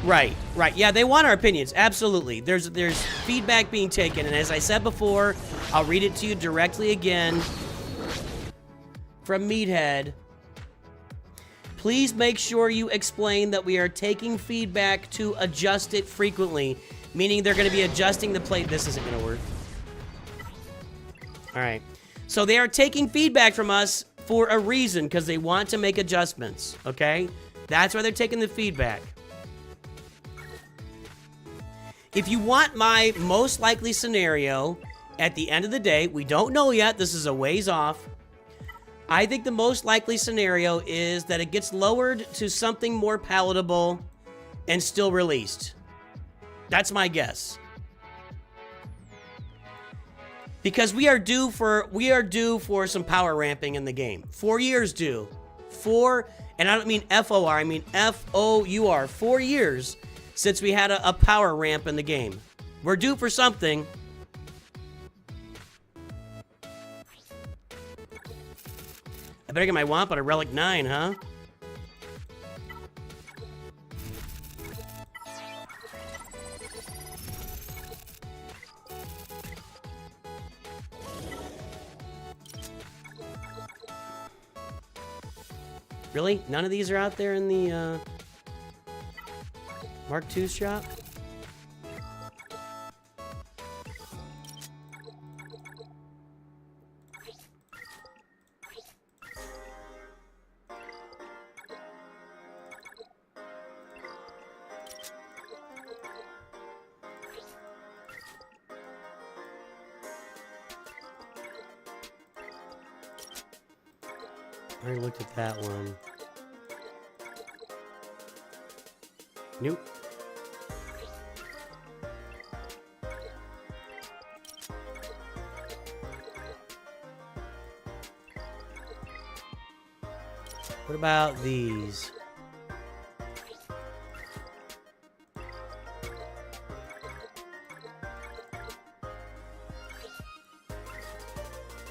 Right, right. Yeah, they want our opinions. Absolutely. There's feedback being taken, and as I said before, I'll read it to you directly again from Meathead. Please make sure you explain that we are taking feedback to adjust it frequently, meaning they're going to be adjusting the plate. This isn't going to work. All right. So they are taking feedback from us for a reason, because they want to make adjustments, okay? That's why they're taking the feedback. If you want my most likely scenario, at the end of the day, we don't know yet, this is a ways off. I think the most likely scenario is that it gets lowered to something more palatable and still released. That's my guess. Because we are due for some power ramping in the game. 4 years due. And I don't mean F-O-R, I mean F-O-U-R. 4 years since we had a power ramp in the game. We're due for something. I better get my womp on a Relic 9, huh? Really? None of these are out there in the Mark II shop? I already looked at that one. Nope. What about these?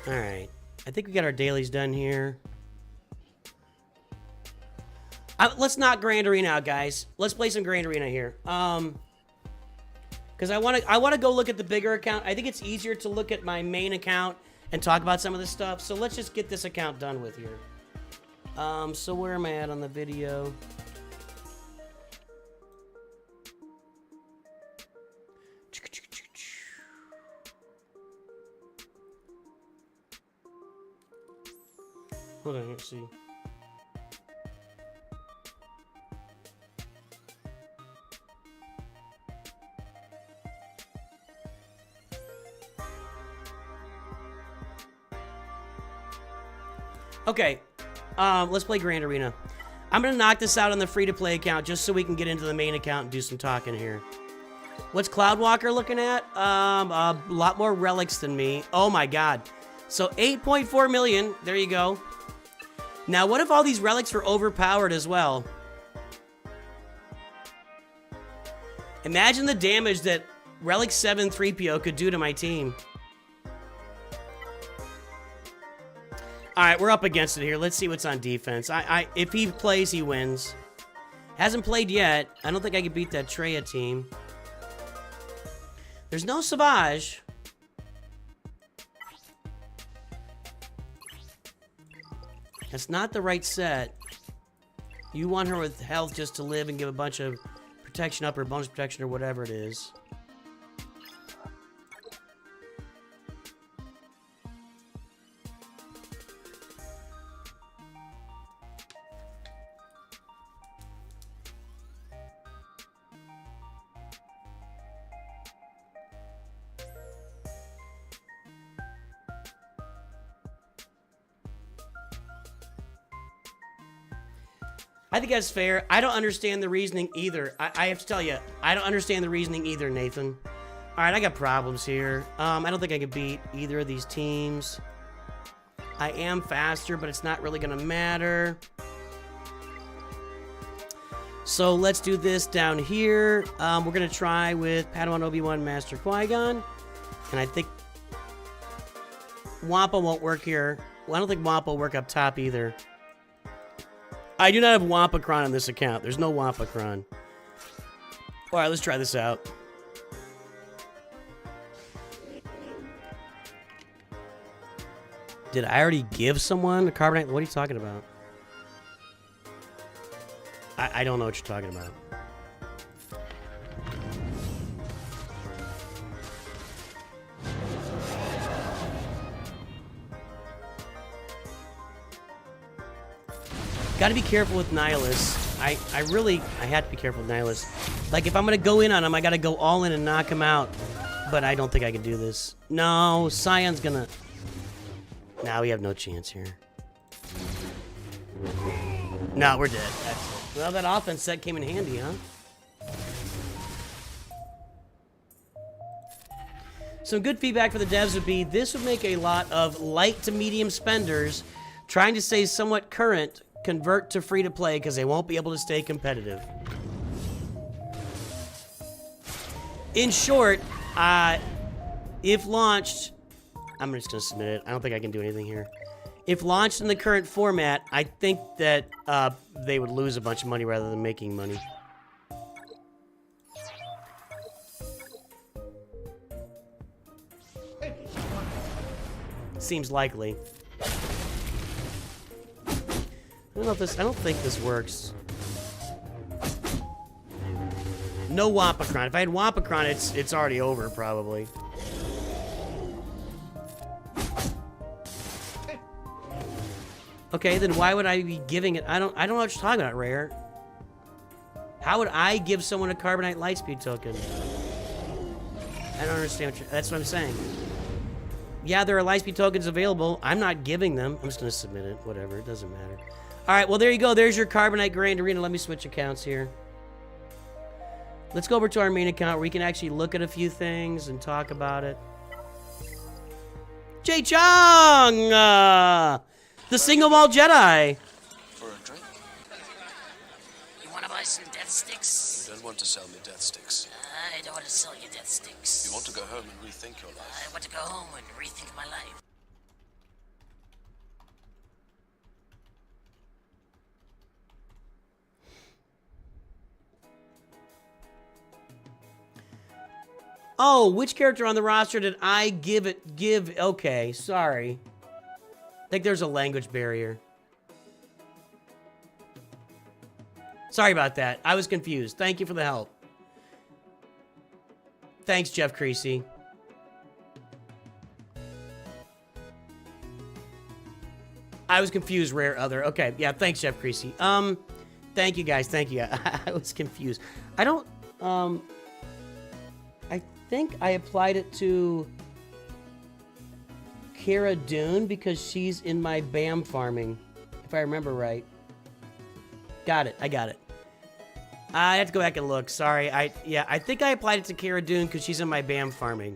All right. I think we got our dailies done here. Let's knock Grand Arena out, guys. Let's play some Grand Arena here. Because I want to go look at the bigger account. I think it's easier to look at my main account and talk about some of this stuff. So let's just get this account done with here. So where am I at on the video? Hold on, let's see. Okay, let's play Grand Arena. I'm gonna knock this out on the free-to-play account just so we can get into the main account and do some talking here. What's Cloudwalker looking at? A lot more relics than me. Oh my god. So 8.4 million, there you go. Now what if all these relics were overpowered as well? Imagine the damage that Relic 7 3PO could do to my team. Alright, we're up against it here. Let's see what's on defense. If he plays, he wins. Hasn't played yet. I don't think I could beat that Treya team. There's no Savage. That's not the right set. You want her with health just to live and give a bunch of protection up or bonus protection or whatever it is. I think that's fair. I don't understand the reasoning either. I have to tell you, I don't understand the reasoning either, Nathan. All right, I got problems here. I don't think I can beat either of these teams. I am faster, but it's not really going to matter. So let's do this down here. We're going to try with Padawan Obi-Wan Master Qui-Gon. And I think Wampa won't work here. Well, I don't think Wampa will work up top either. I do not have Wampacron on this account. There's no Wampacron. All right, let's try this out. Did I already give someone a Carbonite? What are you talking about? I don't know what you're talking about. Got to be careful with Nihilus. I have to be careful with Nihilus. Like, if I'm going to go in on him, I got to go all in and knock him out. But I don't think I can do this. No, Scion's going to... Nah, we have no chance here. No, we're dead. That's it. Well, that offense set came in handy, huh? Some good feedback for the devs would be, this would make a lot of light to medium spenders trying to stay somewhat current convert to free-to-play because they won't be able to stay competitive. In short, if launched... I'm just going to submit it. I don't think I can do anything here. If launched in the current format, I think that they would lose a bunch of money rather than making money. Seems likely. I don't think this works. No Wampacron. If I had Wampacron, it's already over, probably. Okay, then why would I be giving it? I don't know what you're talking about, Rare. How would I give someone a Carbonite Lightspeed token? I don't understand that's what I'm saying. Yeah, there are Lightspeed tokens available. I'm not giving them. I'm just gonna submit it. Whatever, it doesn't matter. All right, well, there you go. There's your Carbonite Grand Arena. Let me switch accounts here. Let's go over to our main account where we can actually look at a few things and talk about it. Jay Chong! The Single Ball Jedi! For a drink? You want to buy some death sticks? You don't want to sell me death sticks. I don't want to sell you death sticks. You want to go home and rethink your life. I want to go home and rethink my life. Oh, which character on the roster did I give? Okay, sorry. I think there's a language barrier. Sorry about that. I was confused. Thank you for the help. Thanks, Jeff Creasy. I was confused, Rare Other. Okay, yeah, thanks, Jeff Creasy. Thank you, guys. Thank you. I was confused. I don't, I think I applied it to Cara Dune because she's in my BAM farming, if I remember right. Got it. I got it. I have to go back and look. Sorry. I think I applied it to Cara Dune because she's in my BAM farming.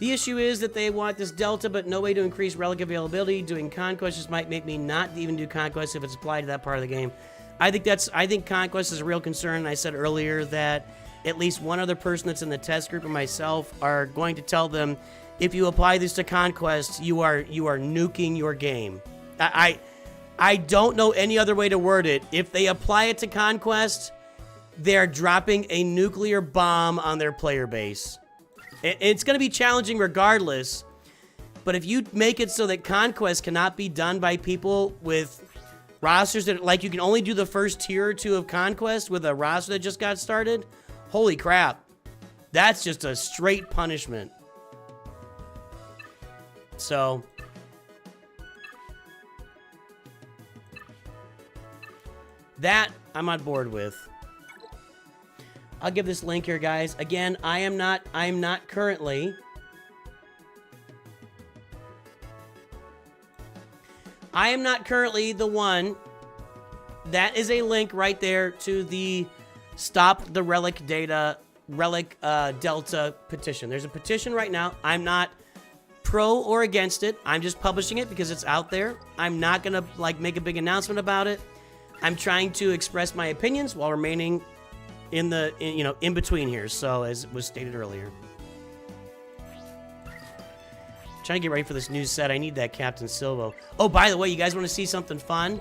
The issue is that they want this Delta, but no way to increase relic availability. Doing Conquest just might make me not even do Conquest if it's applied to that part of the game. I think Conquest is a real concern. And I said earlier that at least one other person that's in the test group and myself are going to tell them, if you apply this to Conquest, you are nuking your game. I don't know any other way to word it. If they apply it to Conquest, they're dropping a nuclear bomb on their player base. It's going to be challenging regardless, but if you make it so that Conquest cannot be done by people with rosters that, like, you can only do the first tier or two of Conquest with a roster that just got started, holy crap. That's just a straight punishment. So, that I'm on board with. I'll give this link here, guys. Again, I am not currently the one. That is a link right there to the Stop the Relic Delta petition. There's a petition right now. I'm not pro or against it. I'm just publishing it because it's out there. I'm not gonna make a big announcement about it. I'm trying to express my opinions while remaining in between here, so as was stated earlier. Trying to get ready for this new set. I need that Captain Silvo. Oh, by the way, you guys want to see something fun?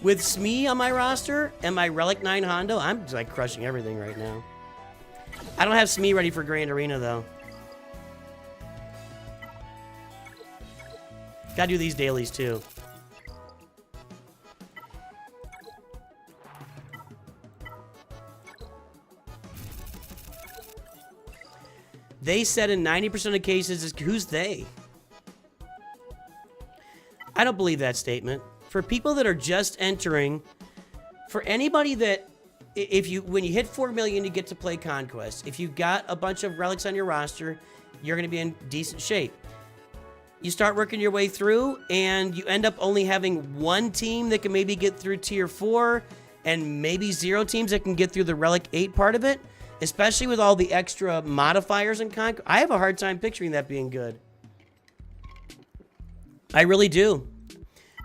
With Smee on my roster and my Relic 9 Hondo, I'm like crushing everything right now. I don't have Smee ready for Grand Arena though. Gotta do these dailies too. They said in 90% of cases, who's they? I don't believe that statement. For people that are just entering, for anybody that, when you hit 4 million, you get to play Conquest. If you've got a bunch of relics on your roster, you're going to be in decent shape. You start working your way through, and you end up only having one team that can maybe get through Tier 4, and maybe 0 teams that can get through the Relic 8 part of it. Especially with all the extra modifiers in Conquest. I have a hard time picturing that being good. I really do.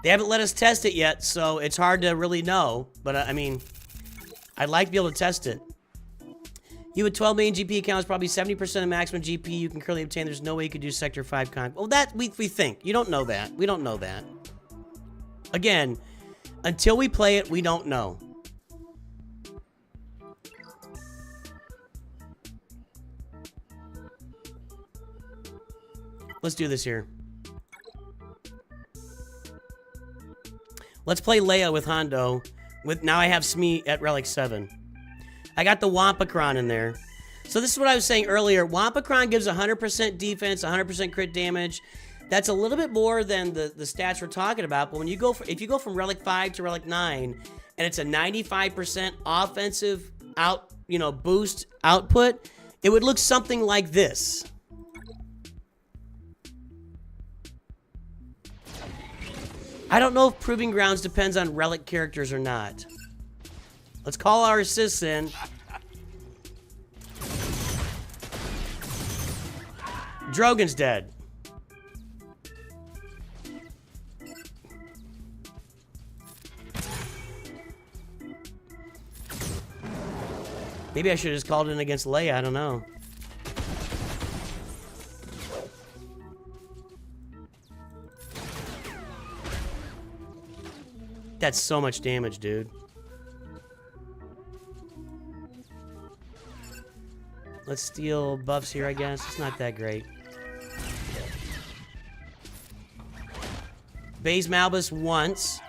They haven't let us test it yet, so it's hard to really know. But, I mean, I'd like to be able to test it. You with 12 million GP accounts, probably 70% of maximum GP you can currently obtain. There's no way you could do Sector 5 Conquest. Well, that we think. You don't know that. We don't know that. Again, until we play it, we don't know. Let's do this here. Let's play Leia with Hondo. Now I have Smee at Relic 7. I got the Wampacron in there. So this is what I was saying earlier. Wampacron gives 100% defense, 100% crit damage. That's a little bit more than the stats we're talking about. But when you go if you go from Relic 5 to Relic 9, and it's a 95% offensive boost output, it would look something like this. I don't know if Proving Grounds depends on Relic characters or not. Let's call our assists in. Drogon's dead. Maybe I should have just called in against Leia, I don't know. That's so much damage, dude. Let's steal buffs here, I guess. It's not that great. Baze Malbus once.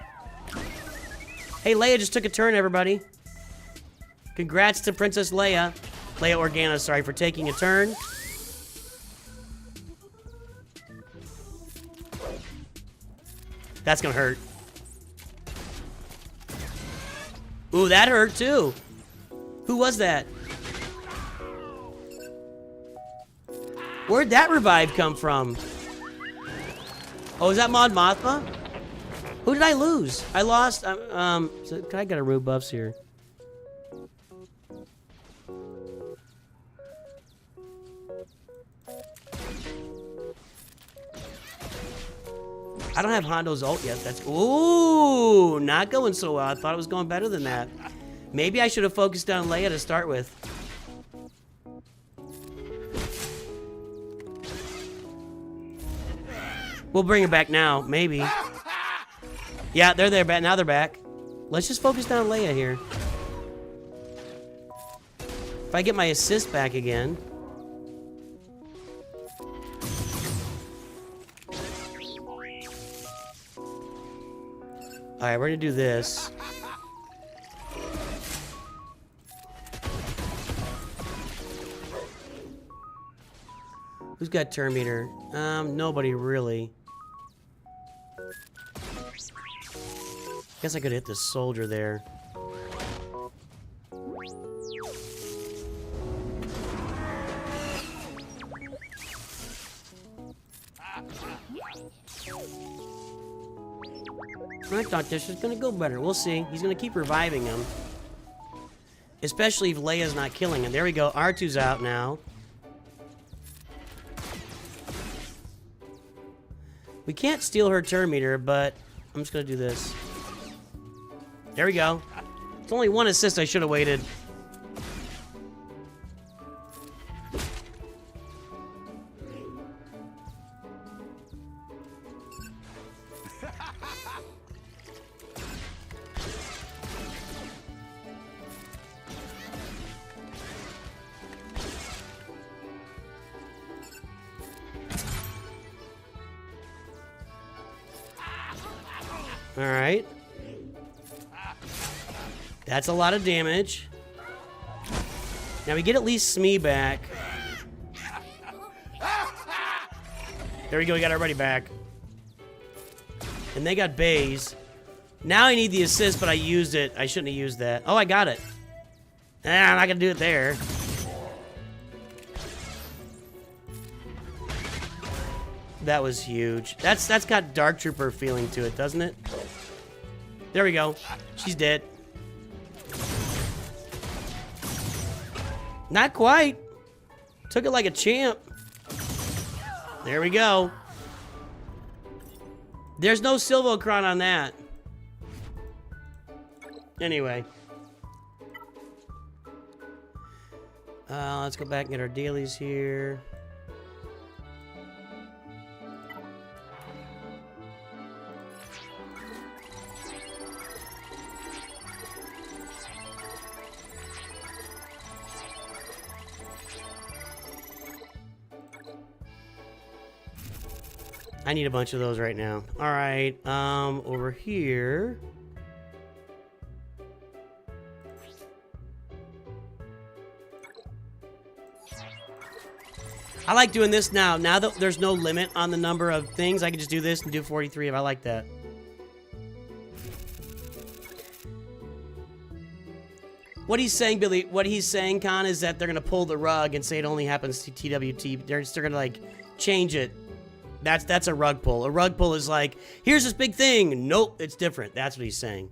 Hey, Leia just took a turn, everybody. Congrats to Princess Leia. Leia Organa, sorry, for taking a turn. That's gonna hurt. Ooh, that hurt too. Who was that? Where'd that revive come from? Oh, is that Mon Mothma? Who did I lose? I lost. So I gotta remove buffs here. I don't have Hondo's ult yet. That's ooh, not going so well. I thought it was going better than that. Maybe I should have focused on Leia to start with. We'll bring it back now, maybe. Yeah, they're there. Now they're back. Let's just focus down Leia here. If I get my assist back again. Alright, we're gonna do this. Who's got turn meter? Nobody really. Guess I could hit the soldier there. I thought this was gonna go better. We'll see. He's gonna keep reviving him. Especially if Leia's not killing him. There we go. R2's out now. We can't steal her turn meter, but I'm just gonna do this. There we go. It's only one assist. I should have waited. All right. That's a lot of damage. Now we get at least Smee back. There we go, we got everybody back. And they got Baze. Now I need the assist, but I used it. I shouldn't have used that. Oh, I got it. I'm not gonna do it there. That was huge. That's got Dark Trooper feeling to it, doesn't it? There we go. She's dead. Not quite. Took it like a champ. There we go. There's no Silvocron on that. Anyway. Let's go back and get our dailies here. I need a bunch of those right now. All right, over here. I like doing this now. Now that there's no limit on the number of things, I can just do this and do 43 if I like that. What he's saying, Billy, what he's saying, Con, is that they're going to pull the rug and say it only happens to TWT. They're going to, like, change it. That's a rug pull. A rug pull is like, here's this big thing. Nope, it's different. That's what he's saying.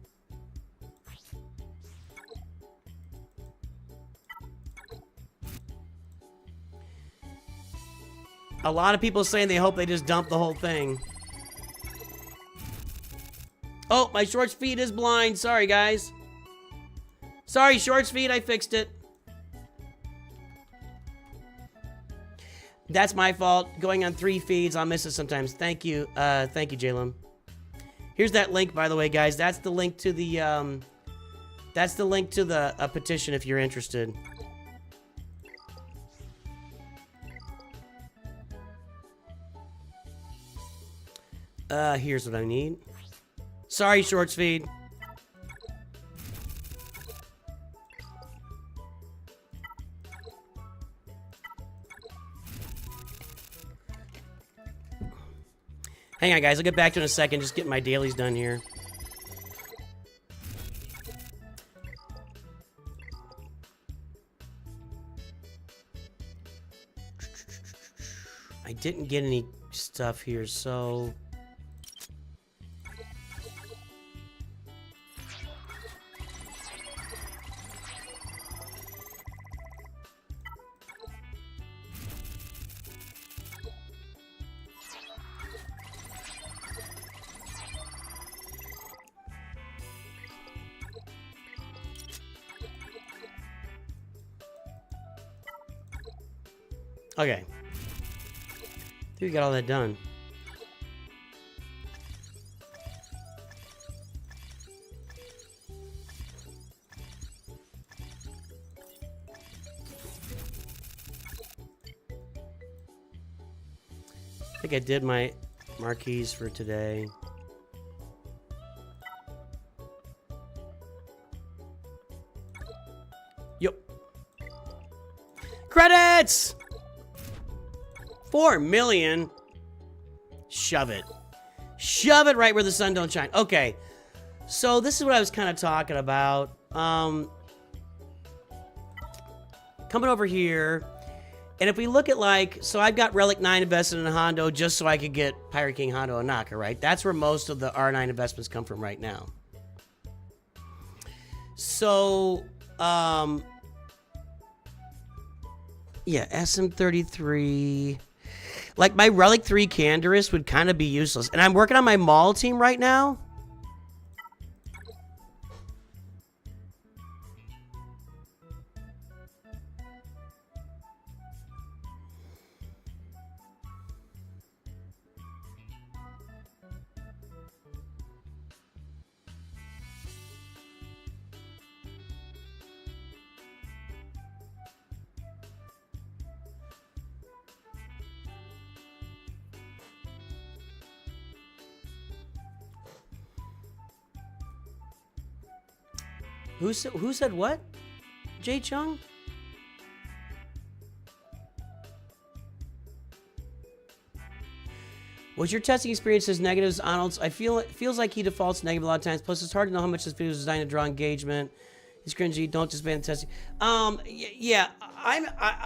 A lot of people saying they hope they just dump the whole thing. Oh, my shorts feed is blind. Sorry, guys. Sorry, shorts feed. I fixed it. That's my fault. Going on 3 feeds, I'll miss it sometimes. Thank you. Thank you, Jalem. Here's that link, by the way, guys. That's the link to the petition if you're interested. Here's what I need. Sorry, shorts feed. Hang on, guys. I'll get back to it in a second. Just getting my dailies done here. I didn't get any stuff here, so... Okay. I think we got all that done. I think I did my marquees for today. Yep. Credits! 4 million. Shove it. Shove it right where the sun don't shine. Okay. So this is what I was kind of talking about. Coming over here. And if we look at like, so I've got Relic 9 invested in Hondo just so I could get Pirate King Hondo and Naka, right? That's where most of the R9 investments come from right now. So, yeah, SM33. Like, my Relic 3 Candorus would kind of be useless. And I'm working on my Maul team right now. Who said what? Jay Chung? Was your testing experience as negative as Arnold's? I feel it feels like he defaults negative a lot of times. Plus, it's hard to know how much this video is designed to draw engagement. He's cringy. Don't just ban the testing. Yeah.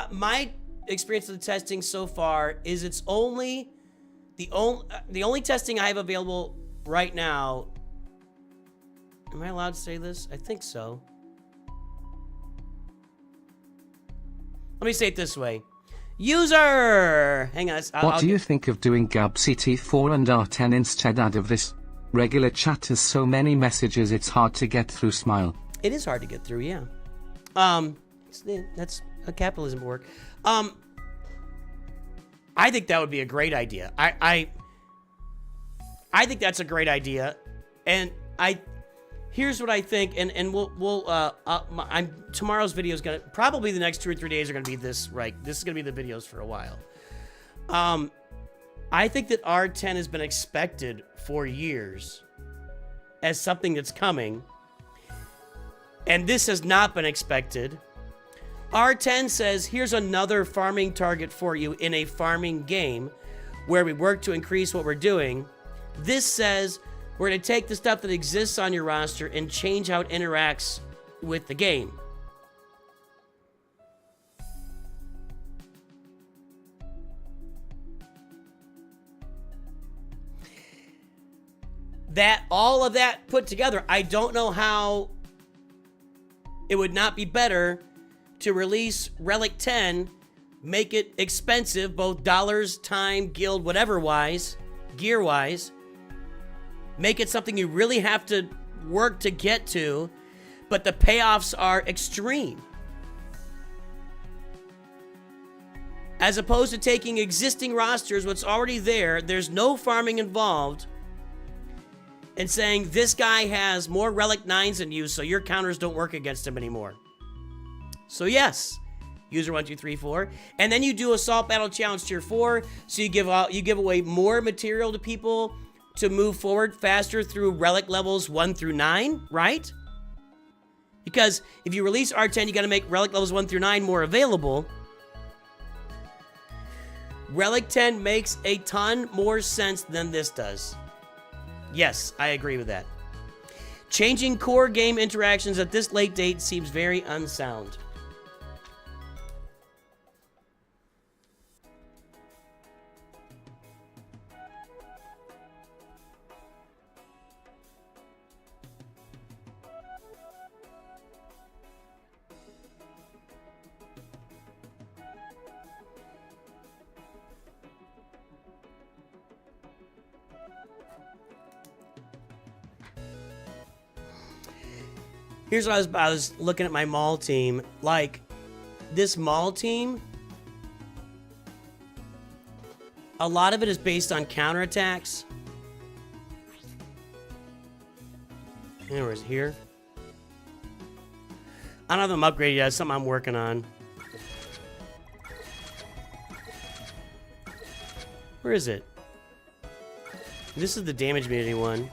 My experience of the testing so far is it's only the only testing I have available right now. Am I allowed to say this? I think so. Let me say it this way. User! Hang on. What do you think of doing Gab CT4 and R10 instead of this? Regular chat has so many messages it's hard to get through, smile. It is hard to get through, yeah. That's a capitalism work. I think that would be a great idea. I think that's a great idea. And here's what I think, and tomorrow's video is gonna, probably the next 2 or 3 days are gonna be this, right? This is gonna be the videos for a while. I think that R10 has been expected for years as something that's coming, and this has not been expected. R10 says, here's another farming target for you in a farming game where we work to increase what we're doing. This says, we're going to take the stuff that exists on your roster and change how it interacts with the game. All of that put together, I don't know how it would not be better to release Relic 10, make it expensive, both dollars, time, guild, whatever wise, gear wise. Make it something you really have to work to get to, but the payoffs are extreme. As opposed to taking existing rosters, what's already there, there's no farming involved, and saying this guy has more Relic 9s than you, so your counters don't work against him anymore. So yes, user 1234, and then you do Assault Battle Challenge Tier 4, so you give away more material to people to move forward faster through Relic levels 1 through 9, right? Because if you release R10, you got to make Relic levels 1 through 9 more available. Relic 10 makes a ton more sense than this does. Yes, I agree with that. Changing core game interactions at this late date seems very unsound. Here's what I was looking at my mall team. Like, this mall team, a lot of it is based on counterattacks. Where is it here? I don't have them upgraded yet. It's something I'm working on. Where is it? This is the damage immunity one.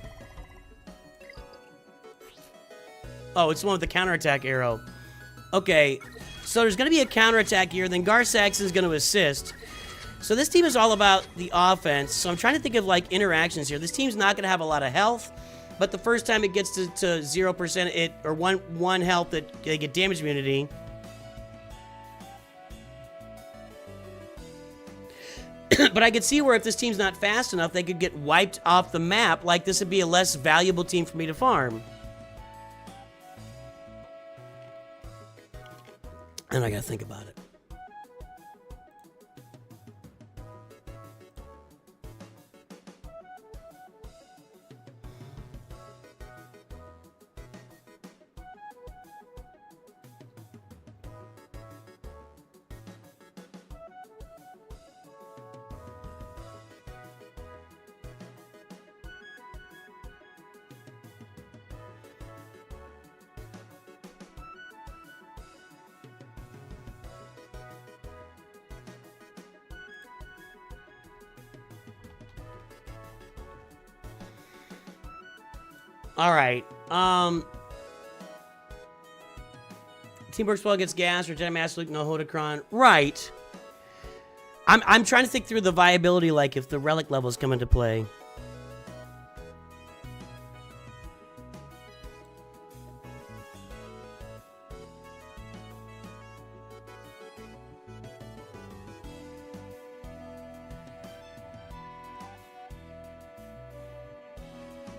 Oh, it's the one with the counterattack arrow. Okay, so there's going to be a counterattack here, then Garsaxon's going to assist. So this team is all about the offense, so I'm trying to think of, like, interactions here. This team's not going to have a lot of health, but the first time it gets to 0%, or one health, they get damage immunity. But I could see where if this team's not fast enough, they could get wiped off the map. Like, this would be a less valuable team for me to farm. And I gotta think about it. All right. Team works well against gas or Jedi Master Luke, no Hodocron. Right. I'm trying to think through the viability, like if the relic levels come into play.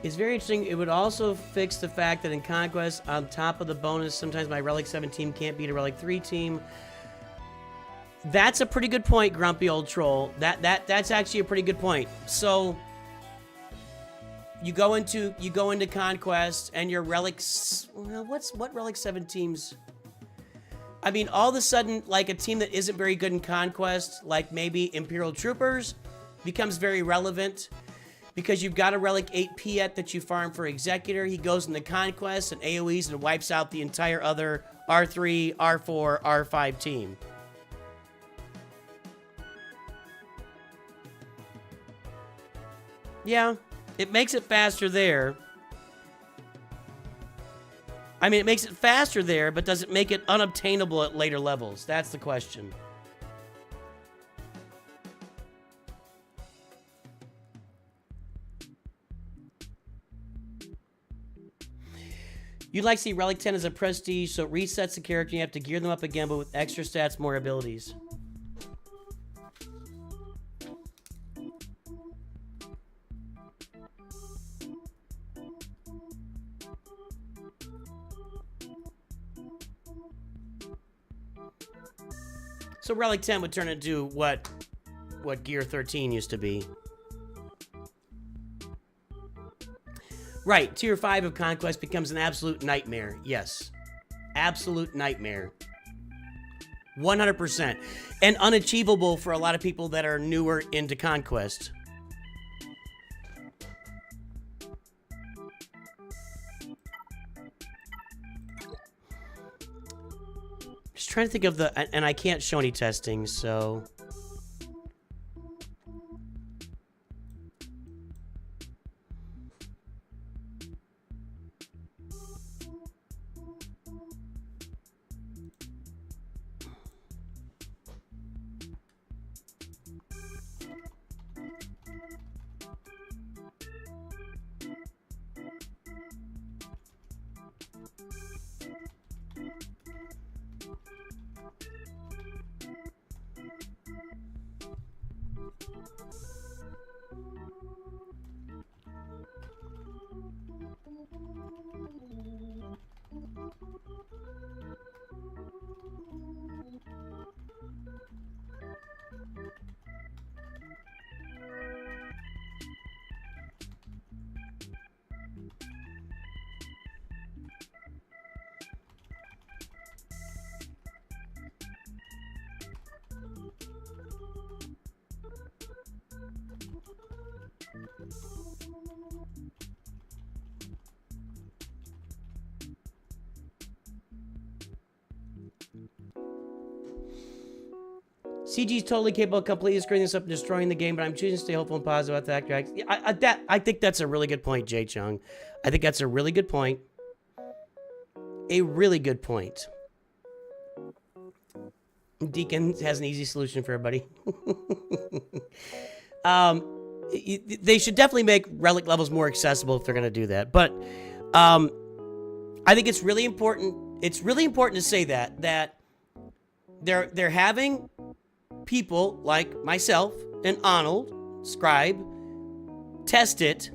It's very interesting. It would also fix the fact that in Conquest, on top of the bonus, sometimes my Relic 7 team can't beat a Relic 3 team. That's a pretty good point, Grumpy Old Troll. That's actually a pretty good point. So you go into Conquest and your Relics. Well, what Relic 7 teams? I mean, all of a sudden, like a team that isn't very good in Conquest, like maybe Imperial Troopers, becomes very relevant. Because you've got a Relic 8 Piet that you farm for Executor. He goes into Conquest and AoEs and wipes out the entire other R3, R4, R5 team. Yeah, it makes it faster there. I mean, it makes it faster there, but does it make it unobtainable at later levels? That's the question. You'd like to see Relic 10 as a prestige, so it resets the character. You have to gear them up again, but with extra stats, more abilities. So Relic 10 would turn into what Gear 13 used to be. Right, Tier 5 of Conquest becomes an absolute nightmare. Yes. Absolute nightmare. 100%. And unachievable for a lot of people that are newer into Conquest. Just trying to think of the... And I can't show any testing, so... CG's totally capable of completely screwing this up and destroying the game, but I'm choosing to stay hopeful and positive about that. I think that's a really good point, Jay Chung. I think that's a really good point. A really good point. Deacon has an easy solution for everybody. They should definitely make relic levels more accessible if they're going to do that. But I think it's really important. It's really important to say that they're having people like myself and Arnold, Scribe, test it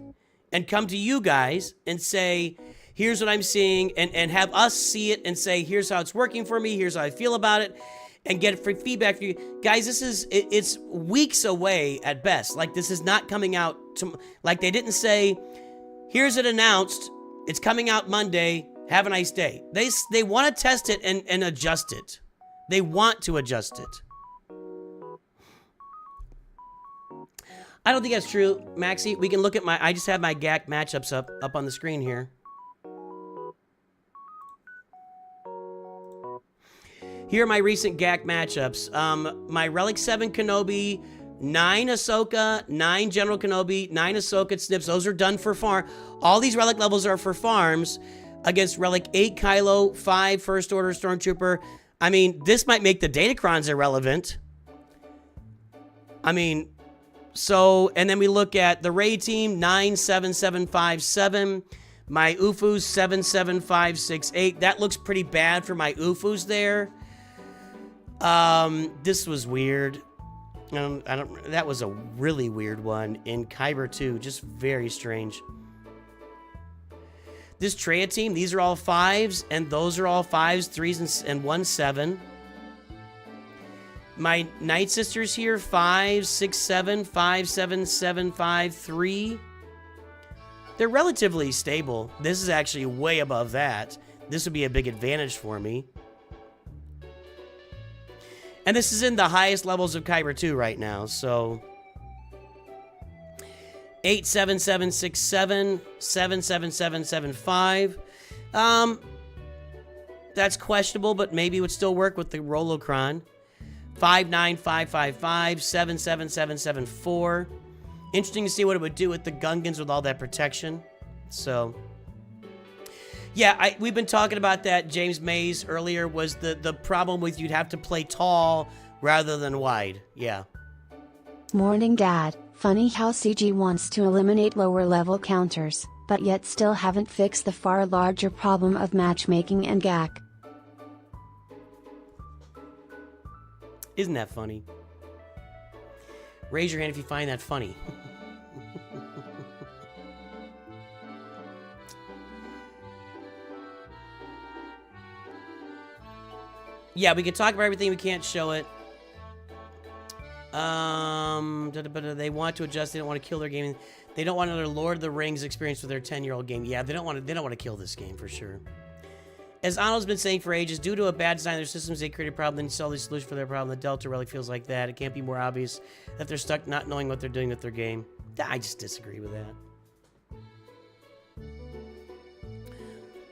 and come to you guys and say, here's what I'm seeing, and have us see it and say, here's how it's working for me, here's how I feel about it, and get feedback from you. Guys, it's weeks away at best. Like, this is not coming out, like they didn't say, here's it announced, it's coming out Monday, have a nice day. They want to test it and adjust it. They want to adjust it. I don't think that's true, Maxie. We can look at I just have my GAC matchups up on the screen here. Here are my recent GAC matchups. My Relic 7 Kenobi, 9 Ahsoka, 9 General Kenobi, 9 Ahsoka Snips. Those are done for farm. All these Relic levels are for farms against Relic 8 Kylo, 5 First Order Stormtrooper. I mean, this might make the Datacrons irrelevant. I mean... So, and then we look at the Ray team, 97757. My UFUs, 77568. That looks pretty bad for my UFUs there. This was weird. That was a really weird one. In Kyber 2, just very strange. This Treya team, these are all 5s, and those are all 5s, 3s, and 1 7. My Night Sisters here, 5, 6, 7, 5, 7, 7, 5, 3. They're relatively stable. This is actually way above that. This would be a big advantage for me. And this is in the highest levels of Kyber 2 right now, so... 8, 7, 7, 6, 7, 7, 7, 7, 7, 5. That's questionable, but maybe would still work with the Rolocron. 59555, 77774. Interesting to see what it would do with the Gungans with all that protection. So, yeah, we've been talking about that. James Mays earlier was the problem with you'd have to play tall rather than wide. Yeah. Morning, Dad. Funny how CG wants to eliminate lower level counters, but yet still haven't fixed the far larger problem of matchmaking and GAC. Isn't that funny? Raise your hand if you find that funny. Yeah, we can talk about everything. We can't show it. They want to adjust. They don't want to kill their game. They don't want another Lord of the Rings experience with their 10-year-old game. Yeah, they don't want to kill this game for sure. As Arnold's been saying for ages, due to a bad design of their systems, they created a problem and sell the solution for their problem. The Delta Relic feels like that. It can't be more obvious that they're stuck not knowing what they're doing with their game. I just disagree with that.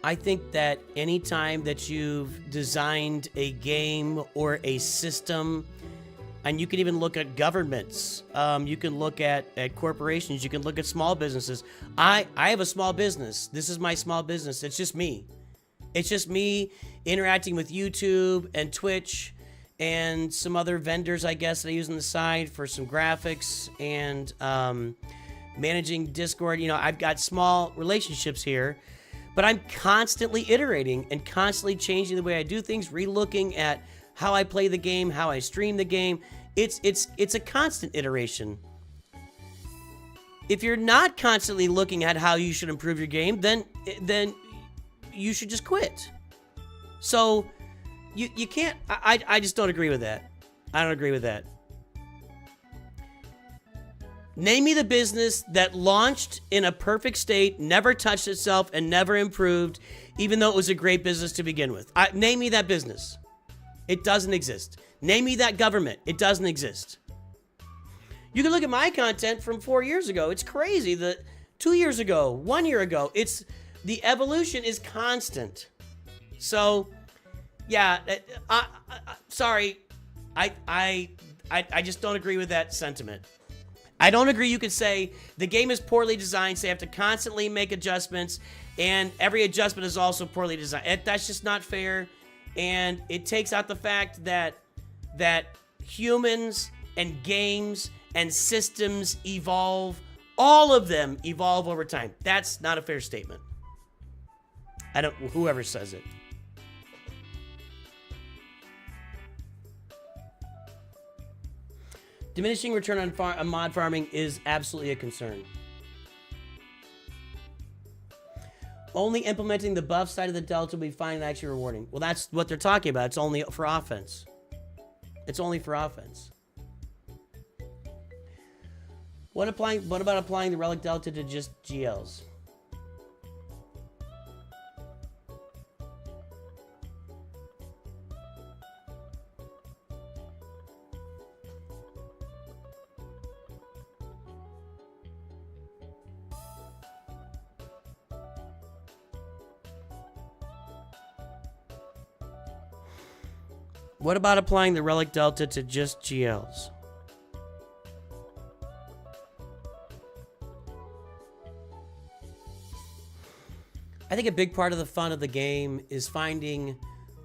I think that anytime that you've designed a game or a system, and you can even look at governments, you can look at corporations, you can look at small businesses. I have a small business. This is my small business. It's just me. It's just me interacting with YouTube and Twitch and some other vendors, I guess, that I use on the side for some graphics and managing Discord. You know, I've got small relationships here, but I'm constantly iterating and constantly changing the way I do things, relooking at how I play the game, how I stream the game. It's a constant iteration. If you're not constantly looking at how you should improve your game, then you should just quit. So you can't. I just don't agree with that. I don't agree with that. Name me the business that launched in a perfect state, never touched itself, and never improved, even though it was a great business to begin with. Name me that business. It doesn't exist. Name me that government. It doesn't exist. You can look at my content from 4 years ago. It's crazy. 2 years ago, 1 year ago, the evolution is constant. So, yeah, sorry. I just don't agree with that sentiment. I don't agree you could say the game is poorly designed, so you have to constantly make adjustments, and every adjustment is also poorly designed. That's just not fair, and it takes out the fact that humans and games and systems evolve. All of them evolve over time. That's not a fair statement. Whoever says it. Diminishing return on mod farming is absolutely a concern. Only implementing the buff side of the Delta will be fine and actually rewarding. Well, that's what they're talking about. It's only for offense. It's only for offense. What about applying the Relic Delta to just GLs? What about applying the Relic Delta to just GLs? I think a big part of the fun of the game is finding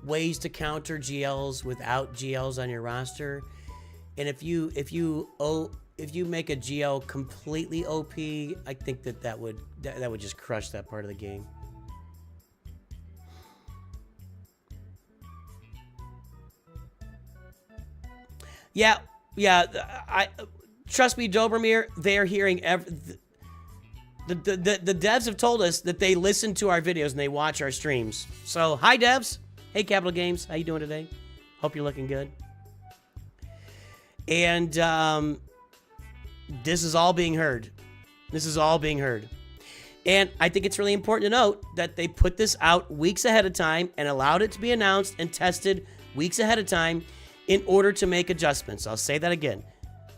ways to counter GLs without GLs on your roster. And if you make a GL completely OP, I think that would just crush that part of the game. Yeah. I trust me, Dobromir. They're hearing the devs have told us that they listen to our videos and they watch our streams. So hi, devs. Hey, Capital Games. How you doing today? Hope you're looking good. And this is all being heard. This is all being heard. And I think it's really important to note that they put this out weeks ahead of time and allowed it to be announced and tested weeks ahead of time in order to make adjustments. I'll say that again.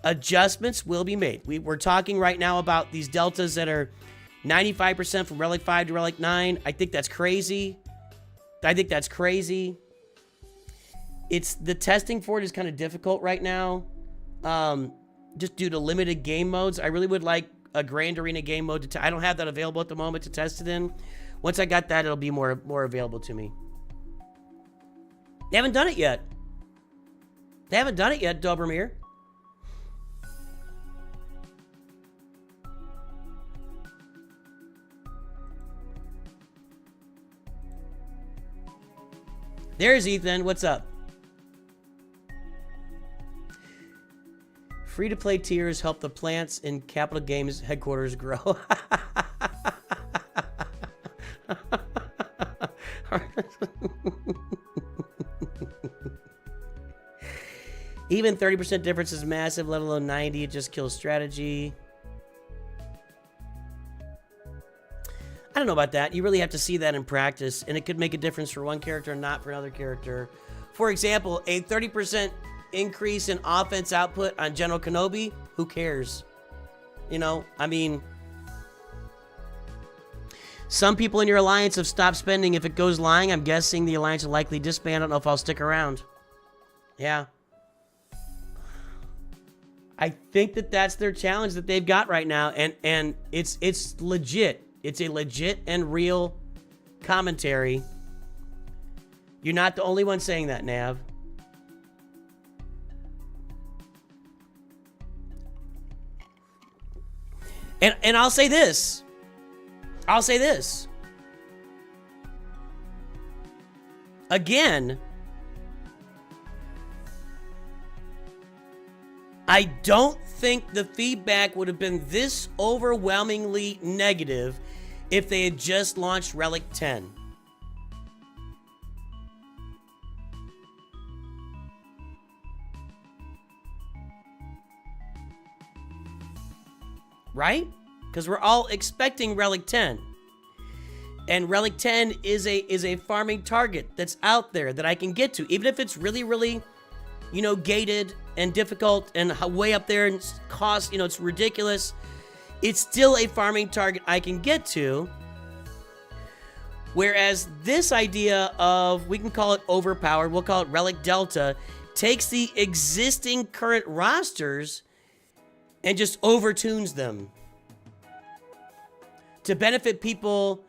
Adjustments will be made. We're talking right now about these deltas that are 95% from Relic 5 to Relic 9. I think that's crazy. It's the testing for it is kind of difficult right now. just due to limited game modes. I really would like a Grand Arena game mode to I don't have that available at the moment to test it in. Once I got that, it'll be more available to me. They haven't done it yet. They haven't done it yet, Dobromir. There's Ethan. What's up? Free-to-play tiers help the plants in Capital Games headquarters grow. Even 30% difference is massive, let alone 90. It just kills strategy. I don't know about that. You really have to see that in practice, and it could make a difference for one character and not for another character. For example, a 30% increase in offense output on General Kenobi, who cares? You know, I mean, some people in your alliance have stopped spending. If it goes lying, I'm guessing the alliance will likely disband. I don't know if I'll stick around. Yeah. I think that that's their challenge that they've got right now, and it's legit. It's a legit and real commentary. You're not the only one saying that, Nav. And I'll say this. I'll say this. Again, I don't think the feedback would have been this overwhelmingly negative if they had just launched Relic 10. Right? Because we're all expecting Relic 10. And Relic 10 is a farming target that's out there that I can get to. Even if it's really, really, you know, gated and difficult and way up there and cost, you know, it's ridiculous. It's still a farming target I can get to. Whereas this idea of, we can call it overpowered, we'll call it Relic Delta, takes the existing current rosters and just overtunes them to benefit people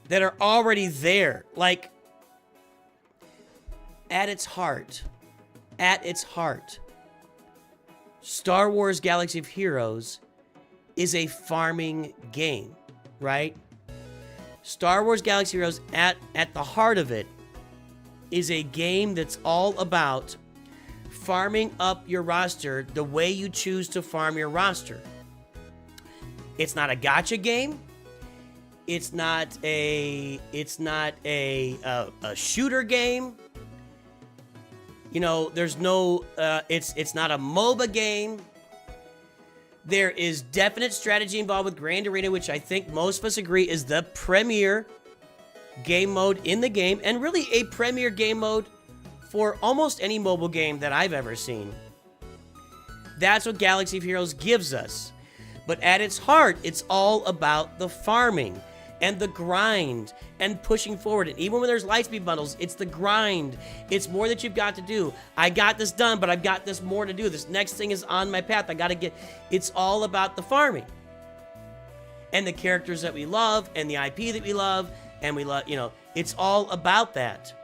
that are already there. Like, at its heart, Star Wars Galaxy of Heroes is a farming game, right? Star Wars Galaxy of Heroes, at the heart of it, is a game that's all about farming up your roster the way you choose to farm your roster. It's not a gacha game. It's not a shooter game. You know, there's no it's not a MOBA game. There is definite strategy involved with Grand Arena, which I think most of us agree is the premier game mode in the game, and really a premier game mode for almost any mobile game that I've ever seen. That's what Galaxy of Heroes gives us. But at its heart, it's all about the farming and the grind and pushing forward. And even when there's Lightspeed bundles, it's the grind. It's more that you've got to do. I got this done, but I've got this more to do. This next thing is on my path. I got to get... It's all about the farming. And the characters that we love and the IP that we love. And we love, you know, it's all about that.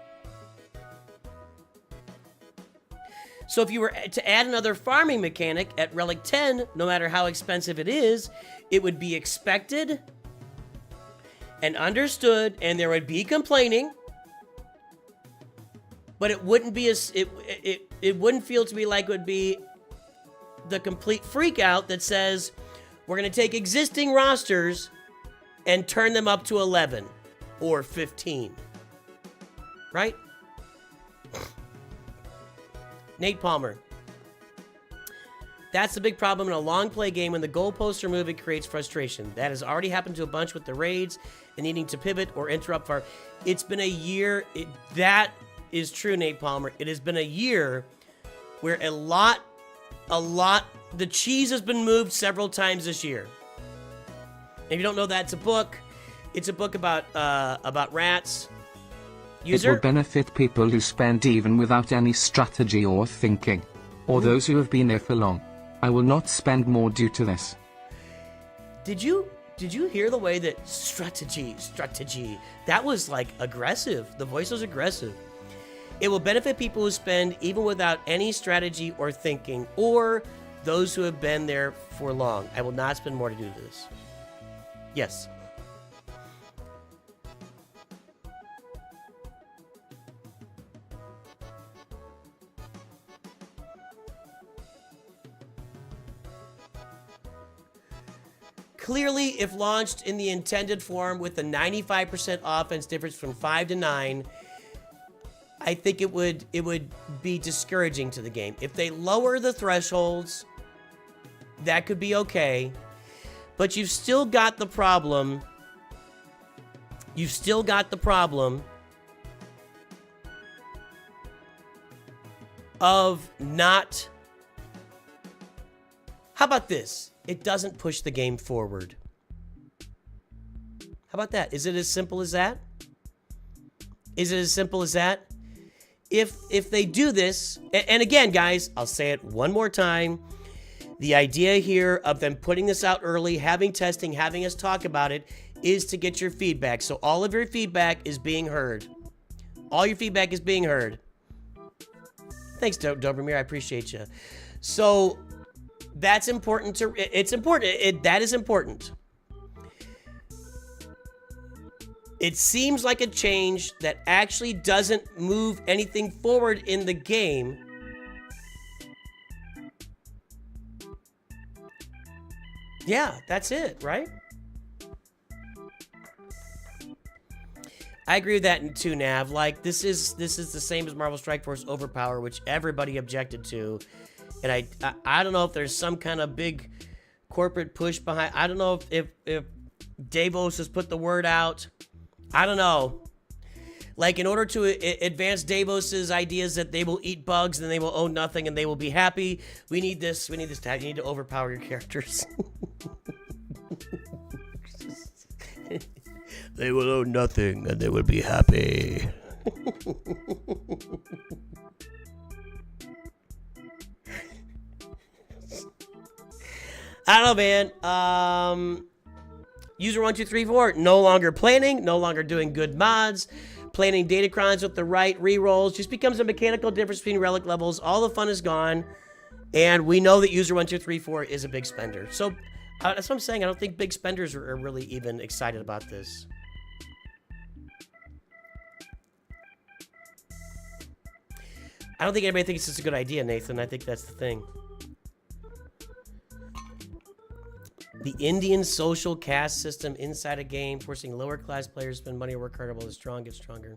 So if you were to add another farming mechanic at Relic 10, no matter how expensive it is, it would be expected and understood, and there would be complaining, but it wouldn't be it wouldn't feel to me like it would be the complete freak out that says we're going to take existing rosters and turn them up to 11 or 15. Right? Nate Palmer. That's the big problem in a long play game. When the goalposts are moved, it creates frustration. That has already happened to a bunch with the raids and needing to pivot or interrupt far. It's been a year. That is true, Nate Palmer. It has been a year where a lot, the cheese has been moved several times this year. If you don't know that, it's a book. It's a book about rats. User? It will benefit people who spend even without any strategy or thinking. or those who have been there for long. I will not spend more due to this. Did you hear the way that strategy, that was like aggressive. The voice was aggressive. It will benefit people who spend even without any strategy or thinking, or those who have been there for long. I will not spend more to do this. Yes. Clearly, if launched in the intended form with a 95% offense difference from 5 to 9, I think it would be discouraging to the game. If they lower the thresholds, that could be okay. But you've still got the problem. You've still got the problem of not... How about this? It doesn't push the game forward. How about that? Is it as simple as that? Is it as simple as that? If they do this, and again, guys, I'll say it one more time. The idea here of them putting this out early, having testing, having us talk about it, is to get your feedback. So all of your feedback is being heard. All your feedback is being heard. Thanks, Dobromir. I appreciate you. So that's important to... It's important. That is important. It seems like a change that actually doesn't move anything forward in the game. Yeah, that's it, right? I agree with that too, Nav. Like, this is the same as Marvel Strike Force Overpower, which everybody objected to. And I don't know if there's some kind of big corporate push behind. I don't know if Davos has put the word out. I don't know. Like, in order to advance Davos's ideas that they will eat bugs and they will own nothing and they will be happy, we need this. We need this tag. You need to overpower your characters. They will own nothing and they will be happy. I don't know, man. User 1234, no longer planning, no longer doing good mods, planning datacrons with the right rerolls, just becomes a mechanical difference between relic levels. All the fun is gone, and we know that user 1234 is a big spender. So that's what I'm saying. I don't think big spenders are really even excited about this. I don't think anybody thinks it's a good idea, Nathan. I think that's the thing. The Indian social caste system inside a game, forcing lower class players to spend money or work harder while the strong get stronger.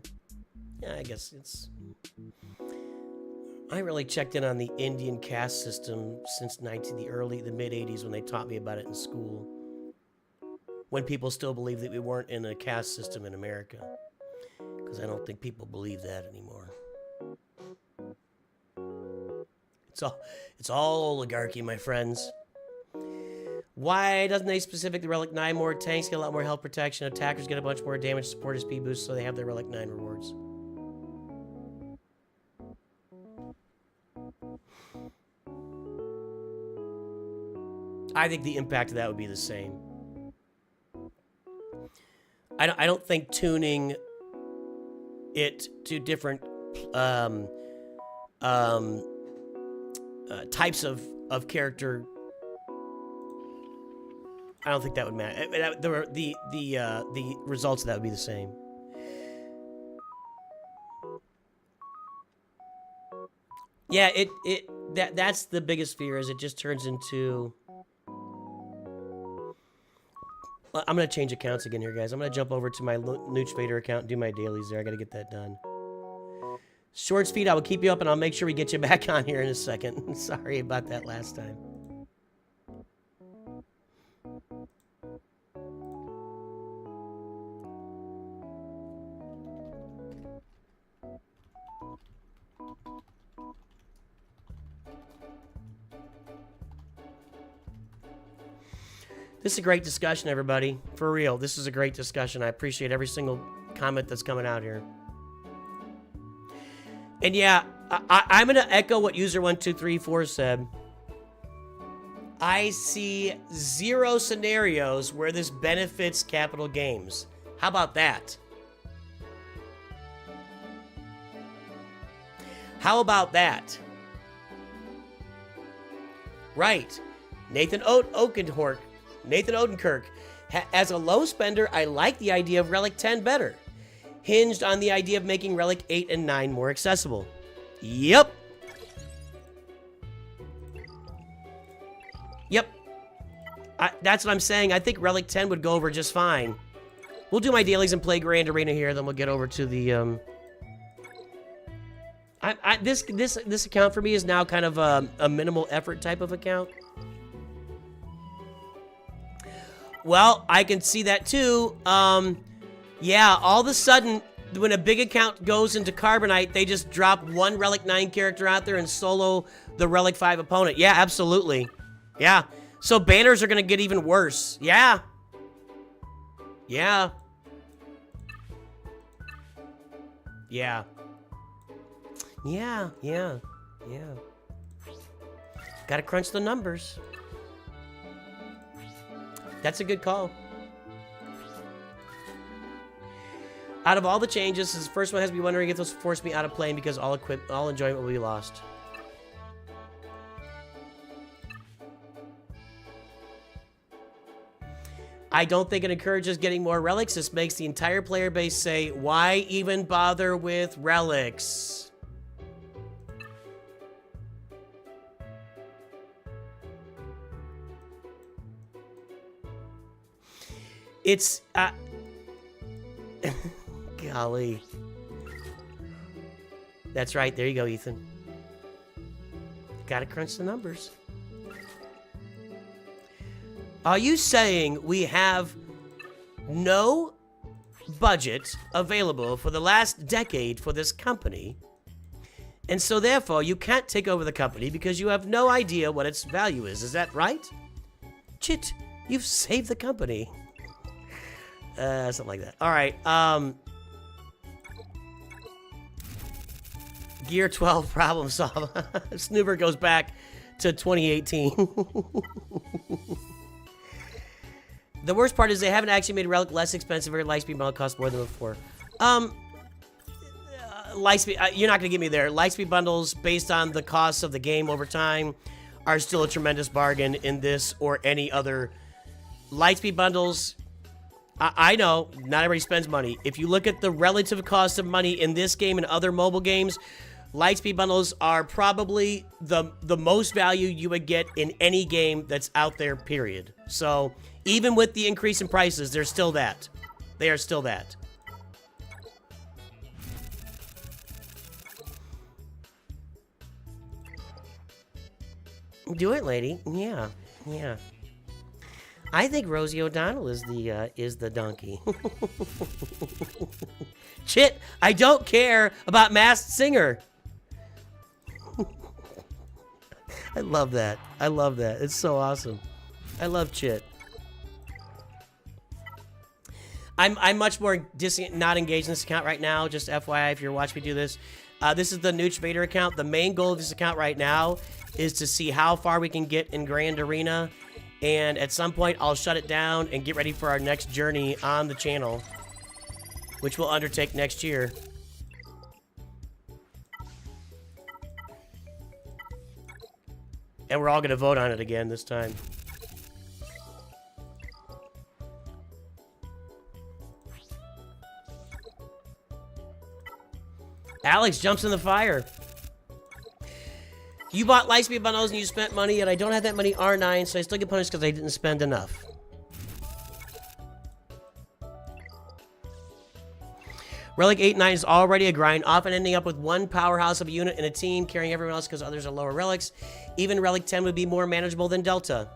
Yeah, I guess it's... I really checked in on the Indian caste system since the mid-80s when they taught me about it in school. When people still believed that we weren't in a caste system in America. Because I don't think people believe that anymore. It's all oligarchy, my friends. Why doesn't they specifically Relic 9 more? Tanks get a lot more health protection. Attackers get a bunch more damage, support speed boost, so they have their Relic 9 rewards. I think the impact of that would be the same. I don't think tuning it to different types of character, I don't think that would matter. The results of that would be the same. Yeah, that's the biggest fear, is it just turns into... I'm going to change accounts again here, guys. I'm going to jump over to my Nooch Vader account and do my dailies there. I got to get that done. Short speed, I will keep you up and I'll make sure we get you back on here in a second. Sorry about that last time. This is a great discussion, everybody. For real, this is a great discussion. I appreciate every single comment that's coming out here. And yeah, I'm going to echo what user1234 said. I see 0 scenarios where this benefits Capital Games. How about that? How about that? Right. Nathan Odenkirk. As a low spender, I like the idea of Relic 10 better. Hinged on the idea of making Relic 8 and 9 more accessible. Yep. Yep. That's what I'm saying. I think Relic 10 would go over just fine. We'll do my dailies and play Grand Arena here, then we'll get over to the, this account for me is now kind of a minimal effort type of account. Well, I can see that too. Yeah, all of a sudden, when a big account goes into Carbonite, they just drop one Relic 9 character out there and solo the Relic 5 opponent. Yeah, absolutely. Yeah. So banners are going to get even worse. Yeah. Yeah. Yeah. Yeah, yeah, yeah. Gotta crunch the numbers. That's a good call. Out of all the changes, this first one has me wondering if this will force me out of playing because all enjoyment will be lost. I don't think it encourages getting more relics. This makes the entire player base say, why even bother with relics? It's, golly. That's right. There you go, Ethan. Gotta crunch the numbers. Are you saying we have no budget available for the last decade for this company, and so therefore you can't take over the company because you have no idea what its value is? Is that right? Chit, you've saved the company. Something like that. All right. Gear 12 problem solve. Snoober goes back to 2018. The worst part is they haven't actually made Relic less expensive or Lightspeed bundle costs more than before. Lightspeed, you're not going to get me there. Lightspeed bundles, based on the costs of the game over time, are still a tremendous bargain in this or any other. Lightspeed bundles, I know, not everybody spends money. If you look at the relative cost of money in this game and other mobile games, Lightspeed bundles are probably the most value you would get in any game that's out there, period. So, even with the increase in prices, they're still that. They are still that. Do it, lady. Yeah, yeah. I think Rosie O'Donnell is the donkey. Chit, I don't care about Masked Singer. I love that. I love that. It's so awesome. I love Chit. I'm much more not engaged in this account right now. Just FYI, if you're watching me do this. This is the Nooch Vader account. The main goal of this account right now is to see how far we can get in Grand Arena. And at some point, I'll shut it down and get ready for our next journey on the channel, which we'll undertake next year. And we're all going to vote on it again this time. Alex jumps in the fire. You bought Lightspeed bundles and you spent money, and I don't have that many R9, so I still get punished because I didn't spend enough. Relic 8 and 9 is already a grind, often ending up with one powerhouse of a unit in a team, carrying everyone else because others are lower relics. Even Relic 10 would be more manageable than Delta.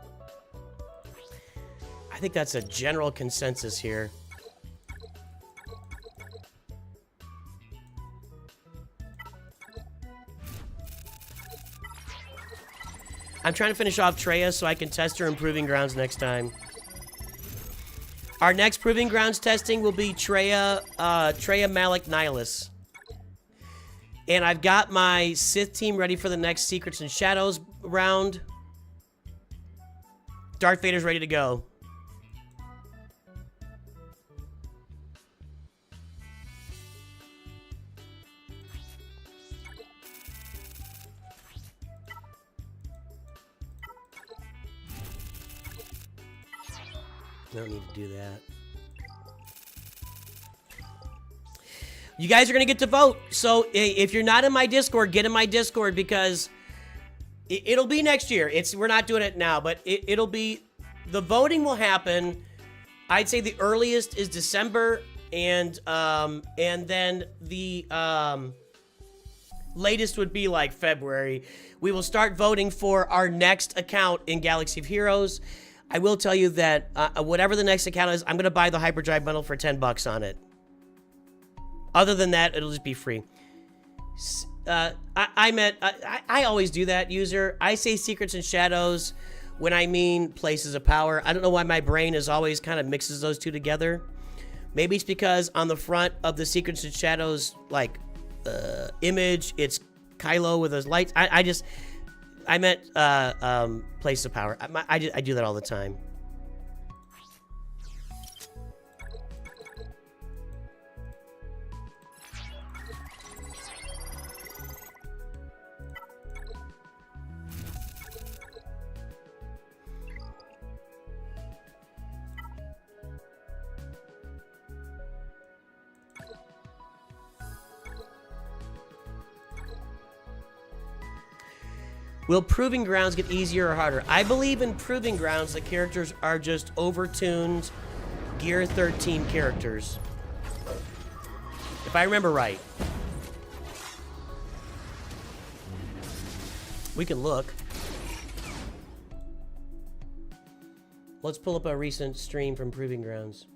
I think that's a general consensus here. I'm trying to finish off Treya so I can test her in Proving Grounds next time. Our next Proving Grounds testing will be Treya Malik Nihilus. And I've got my Sith team ready for the next Secrets and Shadows round. Darth Vader's ready to go. Don't need to do that. You guys are going to get to vote. So if you're not in my Discord, get in my Discord because it'll be next year. We're not doing it now, but it'll be, the voting will happen. I'd say the earliest is December, and then the latest would be like February. We will start voting for our next account in Galaxy of Heroes. I will tell you that whatever the next account is, I'm going to buy the Hyperdrive bundle for $10 on it. Other than that, it'll just be free. I always do that, user. I say Secrets and Shadows when I mean Places of Power. I don't know why my brain is always kind of mixes those two together. Maybe it's because on the front of the Secrets and Shadows, like, image, it's Kylo with his lights. I meant Places of Power. I do that all the time. Will Proving Grounds get easier or harder? I believe in Proving Grounds, the characters are just overtuned Gear 13 characters. If I remember right. We can look. Let's pull up a recent stream from Proving Grounds.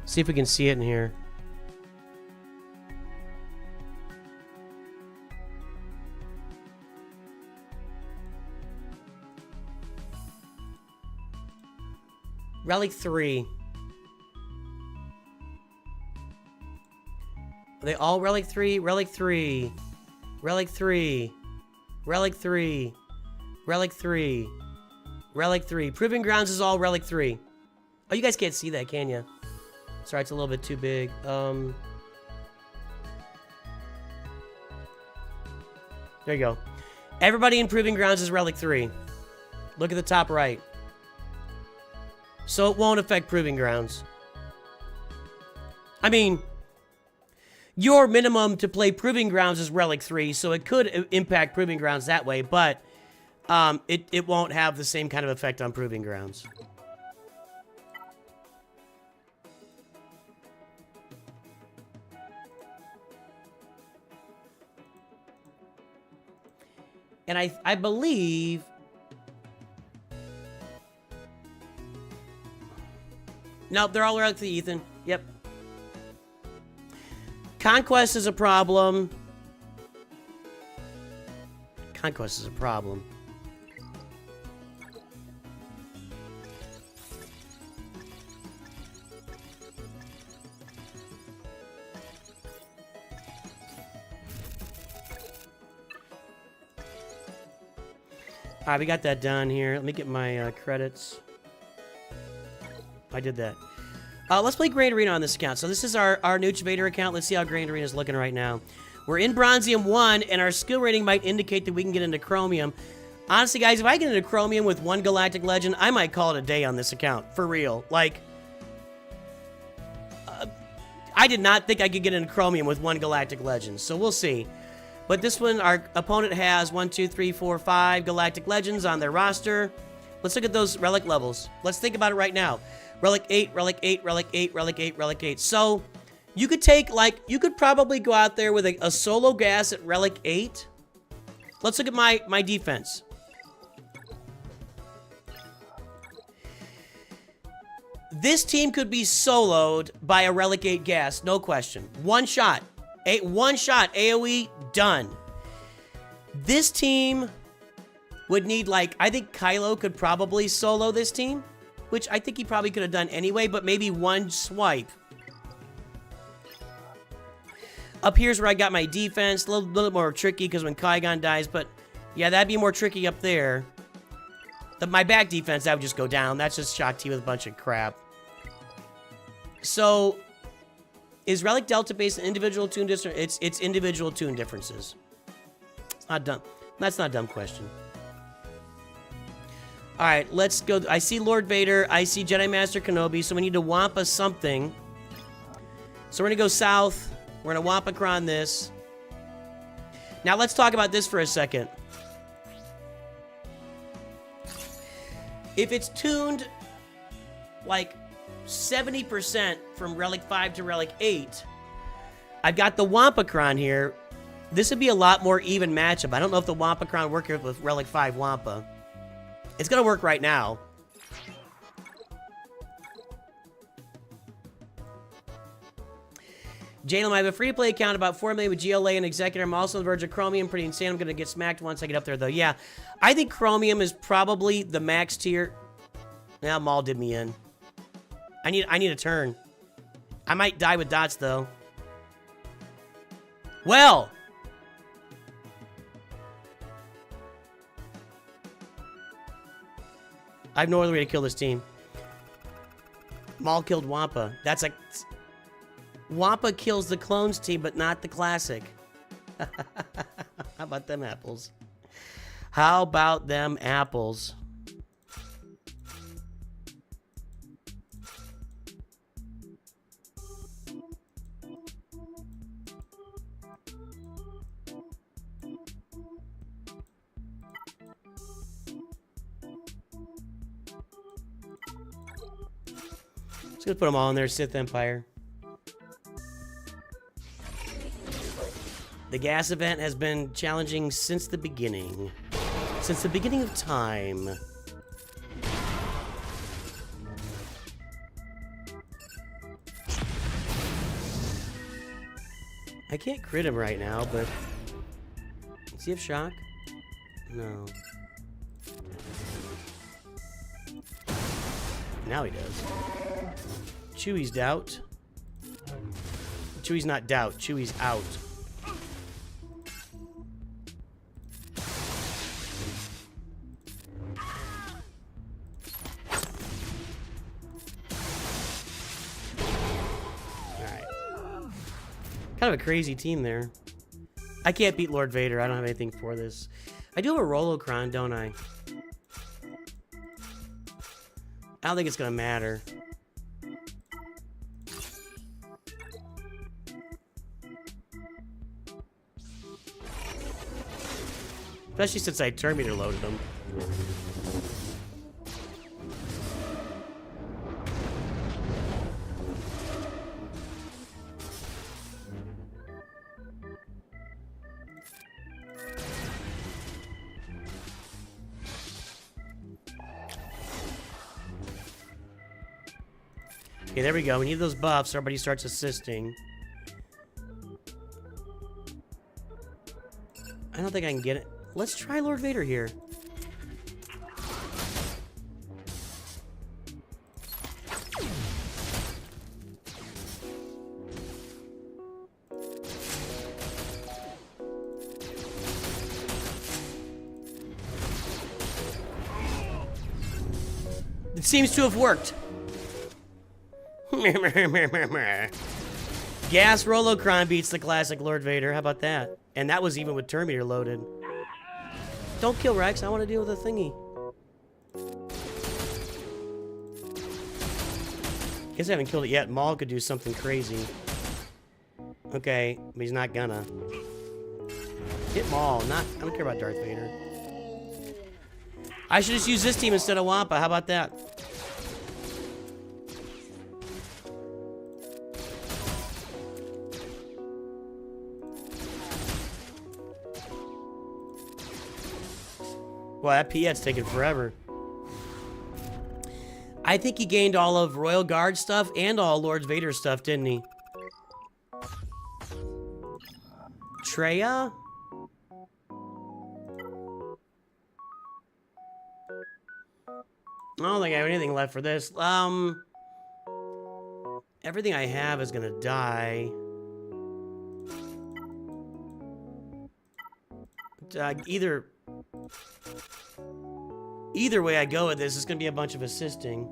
See if we can see it in here. Relic 3. Are they all Relic 3? Relic 3. Relic 3. Relic 3. Relic 3. Relic 3. Proving Grounds is all Relic 3. Oh, you guys can't see that, can you? Sorry, it's a little bit too big. There you go. Everybody in Proving Grounds is Relic 3. Look at the top right. So it won't affect Proving Grounds. I mean, your minimum to play Proving Grounds is Relic 3, so it could impact Proving Grounds that way, but it won't have the same kind of effect on Proving Grounds. And I believe... Nope, they're all Relic 3, Ethan. Yep. Conquest is a problem. Conquest is a problem. Alright, we got that done here. Let me get my credits. I did that. Let's play Grand Arena on this account. So this is our Nooch Vader account. Let's see how Grand Arena is looking right now. We're in Bronzium 1, and our skill rating might indicate that we can get into Chromium. Honestly, guys, if I get into Chromium with one Galactic Legend, I might call it a day on this account. For real. Like, I did not think I could get into Chromium with one Galactic Legend. So we'll see. But this one, our opponent has 1, 2, 3, 4, 5 Galactic Legends on their roster. Let's look at those Relic levels. Let's think about it right now. Relic 8, Relic 8, Relic 8, Relic 8, Relic 8. So, you could take, like, you could probably go out there with a solo gas at Relic 8. Let's look at my defense. This team could be soloed by a Relic 8 gas, no question. One shot. One shot. AoE, done. This team would need, like, I think Kylo could probably solo this team, which I think he probably could have done anyway, but maybe one swipe. Up here's where I got my defense. A little more tricky because when Qui-Gon dies, but yeah, that'd be more tricky up there. My back defense, that would just go down. That's just Shock T with a bunch of crap. So, is Relic Delta based on individual tune differences? It's individual tune differences. It's not dumb. That's not a dumb question. Alright, let's go. I see Lord Vader. I see Jedi Master Kenobi. So we need to Wampa something. So we're going to go south. We're going to Wampacron this. Now let's talk about this for a second. If it's tuned like 70% from Relic 5 to Relic 8, I've got the Wampacron here. This would be a lot more even matchup. I don't know if the Wampacron works with Relic 5 Wampa. It's going to work right now. Jalen, I have a free-to-play account, about 4 million with GLA and Executor. I'm also on the verge of Chromium. Pretty insane. I'm going to get smacked once I get up there, though. Yeah, I think Chromium is probably the max tier. Now, Maul did me in. I need a turn. I might die with dots, though. Well. I have no other way to kill this team. Maul killed Wampa. That's like... Wampa kills the clones team, but not the classic. How about them apples? How about them apples? Just gonna put them all in there, Sith Empire. The gas event has been challenging since the beginning. Since the beginning of time. I can't crit him right now, but... Does he have shock? No. Now he does. Chewie's doubt. Chewie's not doubt. Chewie's out. Kind of a crazy team there. I can't beat Lord Vader. I don't have anything for this. I do have a Rolocron, don't I? I don't think it's gonna matter. Especially since I Terminator loaded them. Okay, there we go. We need those buffs so everybody starts assisting. I don't think I can get it. Let's try Lord Vader here. It seems to have worked. Gas Rolocron beats the classic Lord Vader. How about that? And that was even with Terminator loaded. Don't kill Rex. I want to deal with a thingy. Guess I haven't killed it yet. Maul could do something crazy. Okay, but he's not gonna. Hit Maul. I don't care about Darth Vader. I should just use this team instead of Wampa. How about that? Well, that Piet's taking forever. I think he gained all of Royal Guard stuff and all Lord Vader stuff, didn't he? Treya? I don't think I have anything left for this. Everything I have is gonna die. Either way I go with this, it's gonna be a bunch of assisting.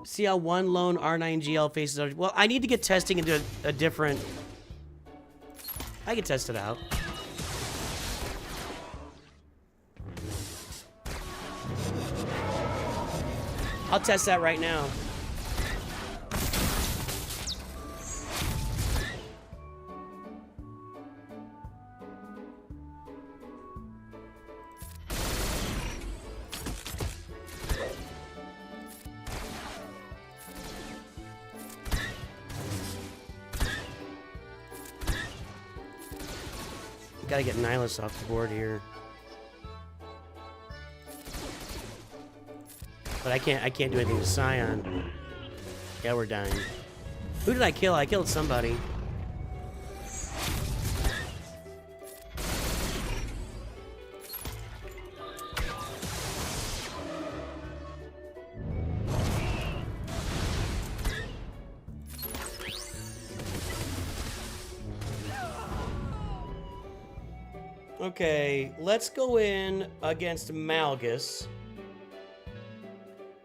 See how one lone R9GL faces... Well, I need to get testing into a different... I can test it out. I'll test that right now. Gotta get Nihilus off the board here. But I can't do anything to Scion. Yeah, we're dying. Who did I kill? I killed somebody. Okay, let's go in against Malgus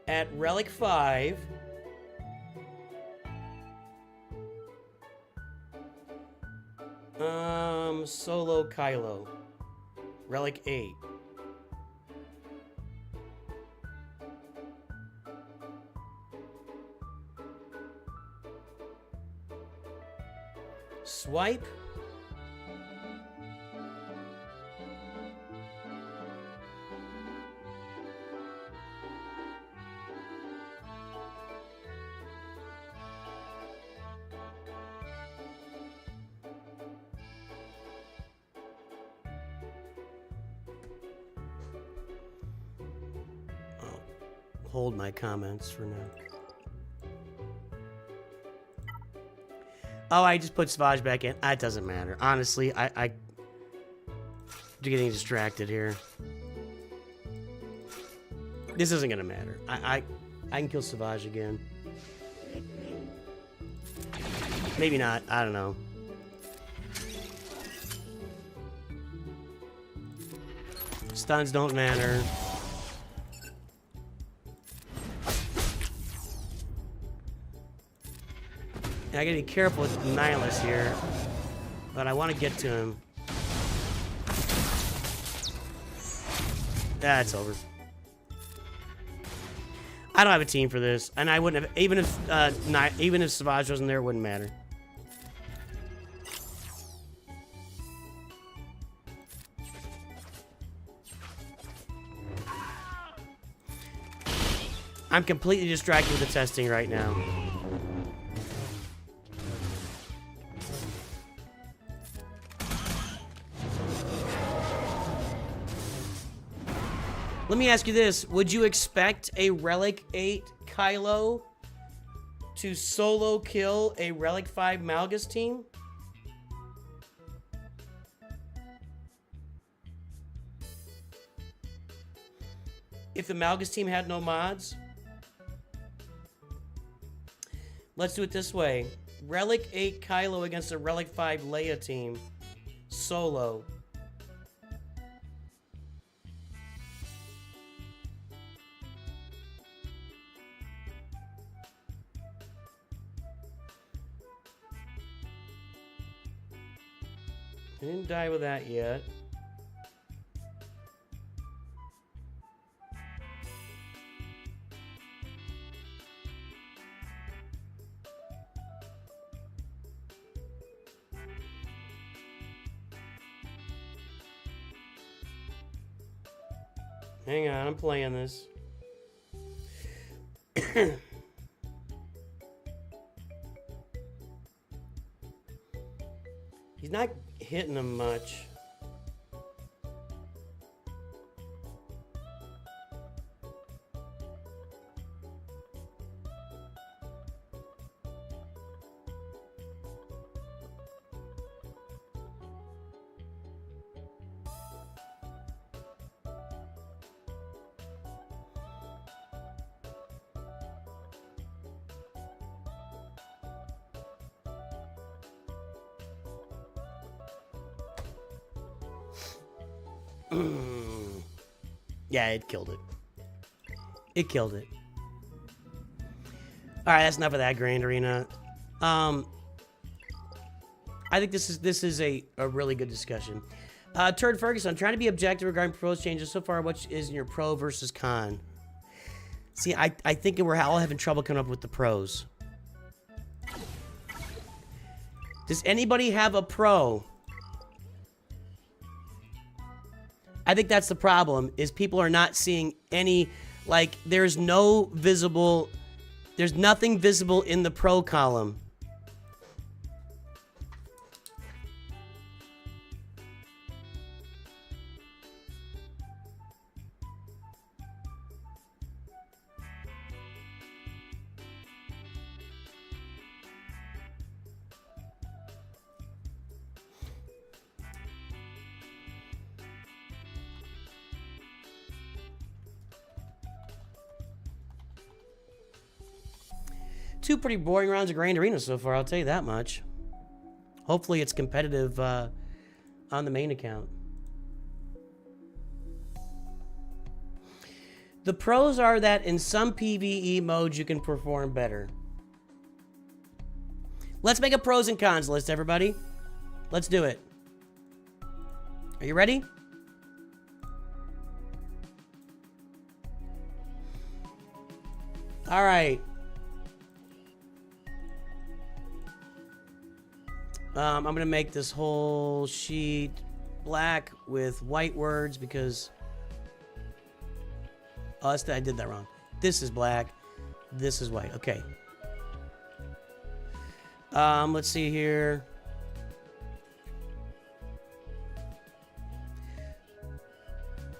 at Relic 5. Solo Kylo. Relic 8. Swipe. Hold my comments for now. Oh, I just put Savage back in. It doesn't matter. Honestly, I'm getting distracted here. This isn't gonna matter. I can kill Savage again. Maybe not. I don't know. Stuns don't matter. I gotta be careful with Nihilus here, but I want to get to him. It's over. I don't have a team for this, and I wouldn't have even if Savage wasn't there, it wouldn't matter. I'm completely distracted with the testing right now. Let me ask you this. Would you expect a Relic 8 Kylo to solo kill a Relic 5 Malgus team? If the Malgus team had no mods? Let's do it this way. Relic 8 Kylo against a Relic 5 Leia team. Solo. I didn't die with that yet. Hang on, I'm playing this. He's not hitting him much. Yeah, it killed it. It killed it. All right, that's enough of that, Grand Arena. I think this is a really good discussion. Turd Ferguson, I'm trying to be objective regarding proposed changes. So far, what is in your pro versus con? See, I think we're all having trouble coming up with the pros. Does anybody have a pro? I think that's the problem, is people are not seeing any, like, there's nothing visible in the pro column. Two pretty boring rounds of Grand Arena so far, I'll tell you that much. Hopefully it's competitive on the main account. The pros are that in some PvE modes you can perform better. Let's make a pros and cons list, everybody. Let's do it. Are you ready? All right. I'm going to make this whole sheet black with white words because... Oh, I did that wrong. This is black. This is white. Okay. Let's see here.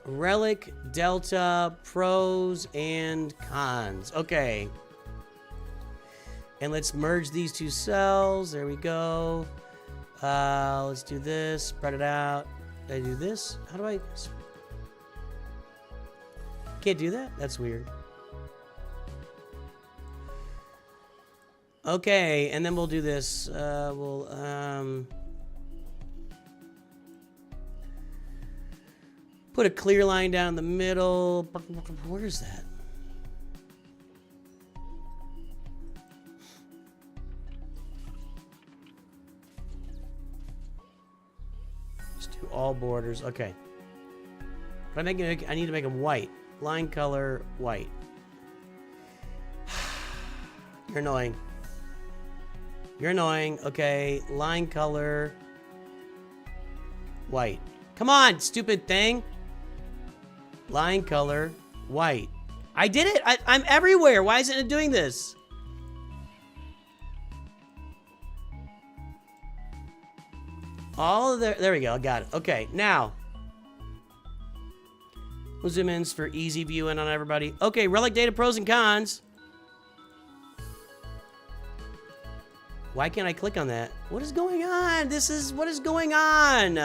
Relic Delta pros and cons. Okay. And let's merge these two cells. There we go. Let's do this. Spread it out. Did I do this? How do I... Can't do that? That's weird. Okay, and then we'll do this. We'll put a clear line down the middle. Where's that? Just do all borders. Okay. But I need to make them white. Line color white. You're annoying. You're annoying. Okay, line color white. Come on, stupid thing. Line color white. I did it. I'm everywhere. Why isn't it doing this? All of there we go. Got it. Okay, now we'll zoom in for easy viewing on everybody. Okay, Relic Data pros and cons. Why can't I click on that? What is going on? What is going on?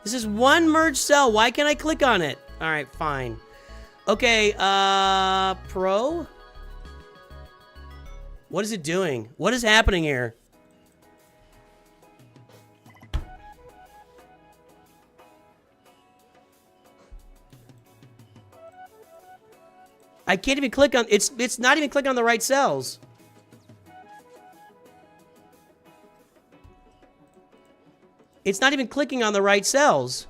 This is one merge cell. Why can't I click on it? All right, fine. Okay, pro. What is it doing? What is happening here? I can't even click on it's not even clicking on the right cells. It's not even clicking on the right cells.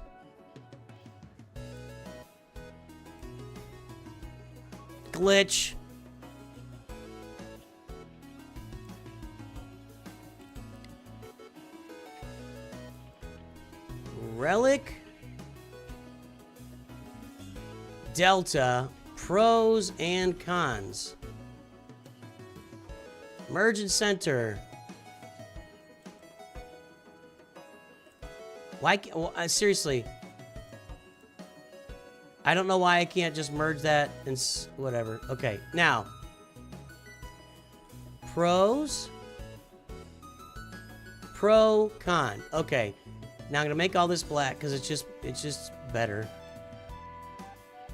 Glitch. Relic Delta pros and cons. Merge and center. Why? Well, seriously, I don't know why I can't just merge that and whatever. Okay, now pros, pro, con. Okay, now I'm gonna make all this black because it's just better.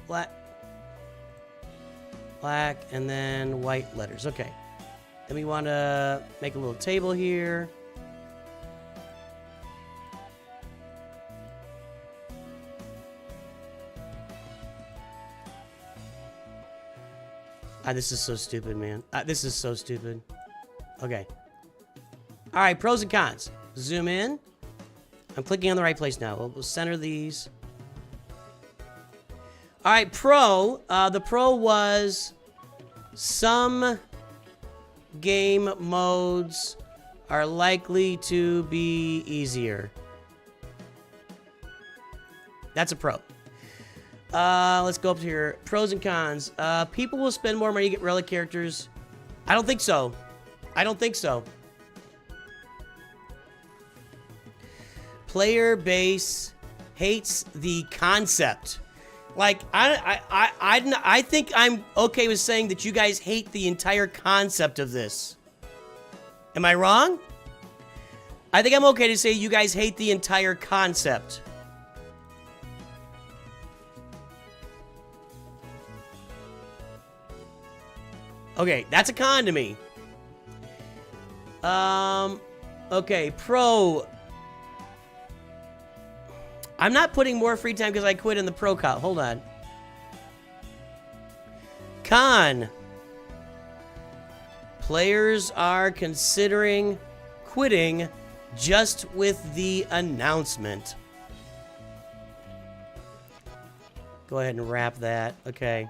Black, and then white letters. Okay, then we want to make a little table here. This is so stupid, man. This is so stupid. Okay. All right, pros and cons. Zoom in. I'm clicking on the right place now. We'll center these. All right, pro. The pro was some game modes are likely to be easier. That's a pro. Let's go up here. Pros and cons. People will spend more money to get relic characters. I don't think so. I don't think so. Player base hates the concept. Like, I think I'm okay with saying that you guys hate the entire concept of this. Am I wrong? I think I'm okay to say you guys hate the entire concept. Okay, that's a con to me. Okay, pro. I'm not putting more free time because I quit in the pro cop. Hold on. Con. Players are considering quitting just with the announcement. Go ahead and wrap that. Okay.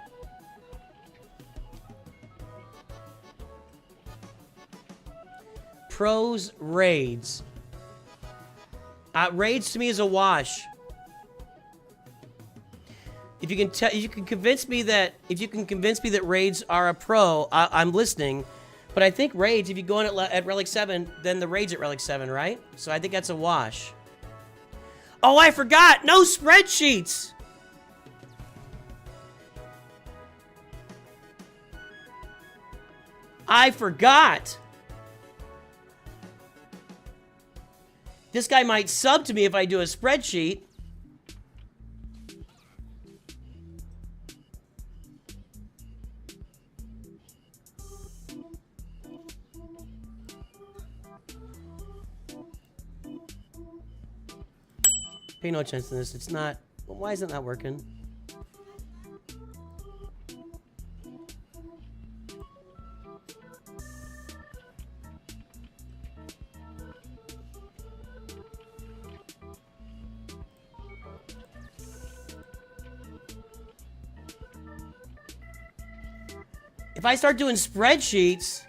Pros, raids. Raids to me is a wash. If you can convince me that raids are a pro, I'm listening. But I think raids, if you go in at Relic 7, then the raids at Relic 7, right? So I think that's a wash. Oh, I forgot! No spreadsheets! I forgot! This guy might sub to me if I do a spreadsheet. Pay no attention to this. It's not... Well, why is it not working? If I start doing spreadsheets,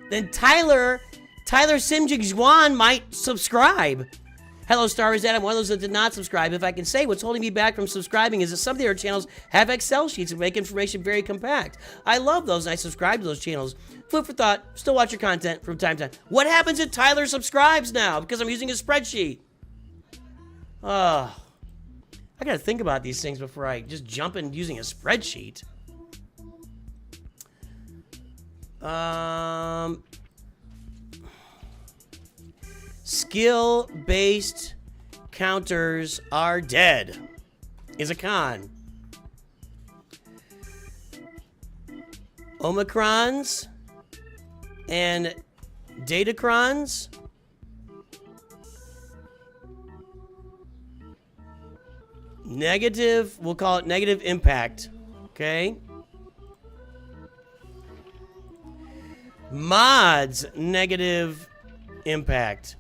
then Tyler Simjigjuan might subscribe. Hello, Star Is That. I'm one of those that did not subscribe. If I can say, what's holding me back from subscribing is that some of their channels have Excel sheets and make information very compact. I love those, and I subscribe to those channels. Food for thought. Still watch your content from time to time. What happens if Tyler subscribes now? Because I'm using a spreadsheet. I gotta think about these things before I just jump in using a spreadsheet. Skill-based counters are dead is a con. Omicrons and Datacrons negative, we'll call it negative impact, okay? Mods, negative impact.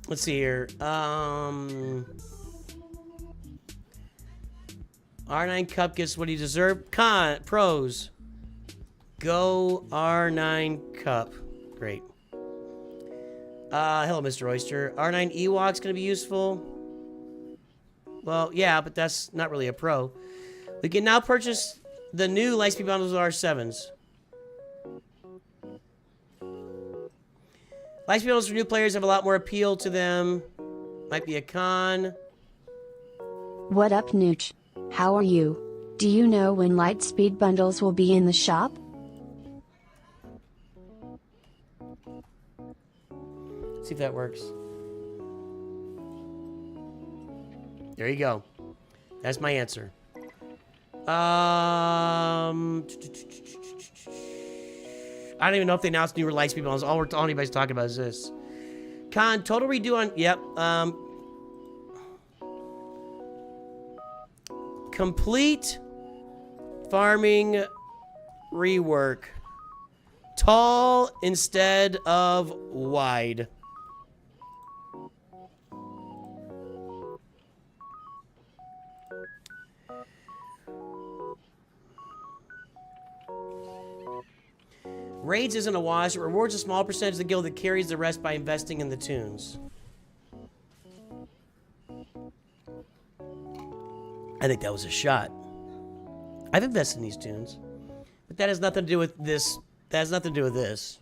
Let's see here. R9 Cup gets what he deserved. Pros. Go R9 Cup. Great. Hello, Mr. Oyster. R9 Ewok's gonna be useful. Well, yeah, but that's not really a pro. We can now purchase the new Lightspeed bundles with R7s. Lightspeed bundles for new players have a lot more appeal to them. Might be a con. What up, Nooch? How are you? Do you know when Lightspeed bundles will be in the shop? See if that works. There you go. That's my answer. I don't even know if they announced new light speed models. All anybody's talking about is this. Con, total redo on, yep. Complete farming rework. Tall instead of wide. Raids isn't a wash. It rewards a small percentage of the guild that carries the rest by investing in the tunes. I think that was a shot. I've invested in these tunes. But that has nothing to do with this. That has nothing to do with this.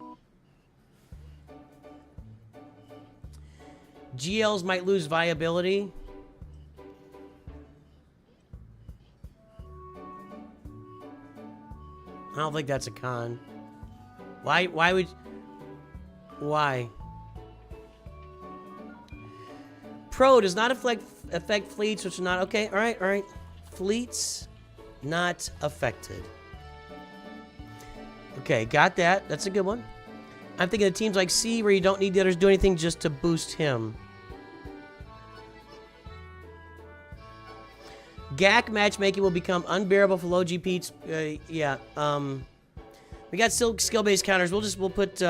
GLs might lose viability. I don't think that's a con. Why would... Why? Pro does not affect fleets, which are not... Okay, alright. Fleets not affected. Okay, got that. That's a good one. I'm thinking of teams like C, where you don't need the others to do anything just to boost him. GAC matchmaking will become unbearable for low GPs. Yeah, we got still skill-based counters. We'll put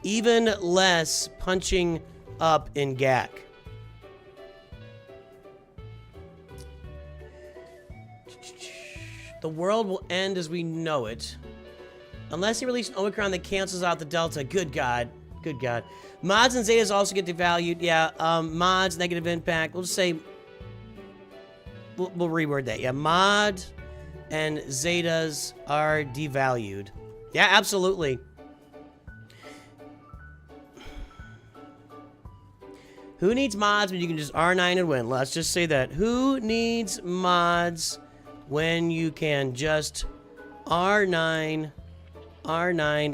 even less punching up in GAC. The world will end as we know it. Unless he releases an Omicron that cancels out the Delta. Good God. Good God. Mods and Zetas also get devalued. Yeah, mods, negative impact. We'll just say... We'll reword that. Yeah, mod and Zetas are devalued. Yeah, absolutely. Who needs mods when you can just R9 and win? Let's just say that. Who needs mods when you can just R9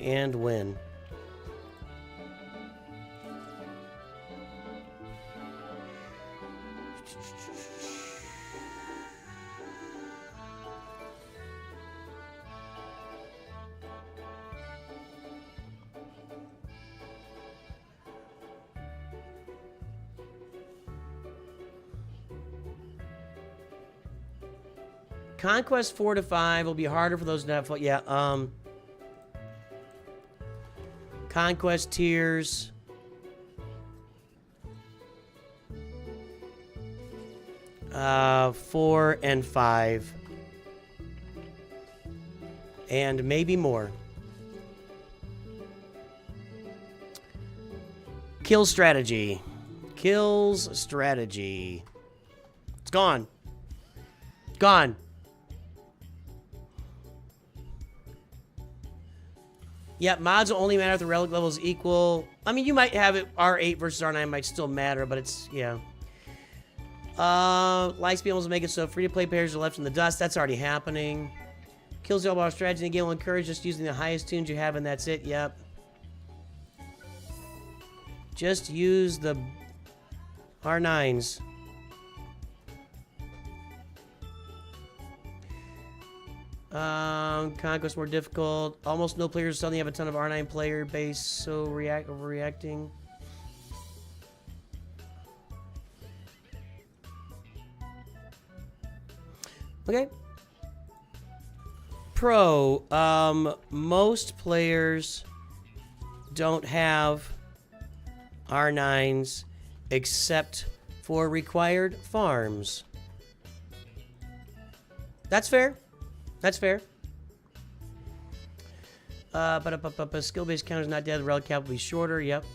and win? Conquest 4 to 5 will be harder for those that have, yeah, Conquest tiers. Uh, 4 and 5. And maybe more. Kill strategy. Kills strategy. It's gone. Gone. Yeah, mods will only matter if the relic level is equal. I mean, you might have it R8 versus R9 might still matter, but it's, yeah. Lightspeed will make it so free-to-play players are left in the dust. That's already happening. Kills the all-bar strategy in the game will encourage just using the highest tunes you have, and that's it. Yep. Just use the R9s. Conquest more difficult. Almost no players suddenly have a ton of R9 player base, so overreacting. Okay. Pro. Most players don't have R9s except for required farms. That's fair. That's fair. But skill-based counter is not dead. The relic cap will be shorter. Yep.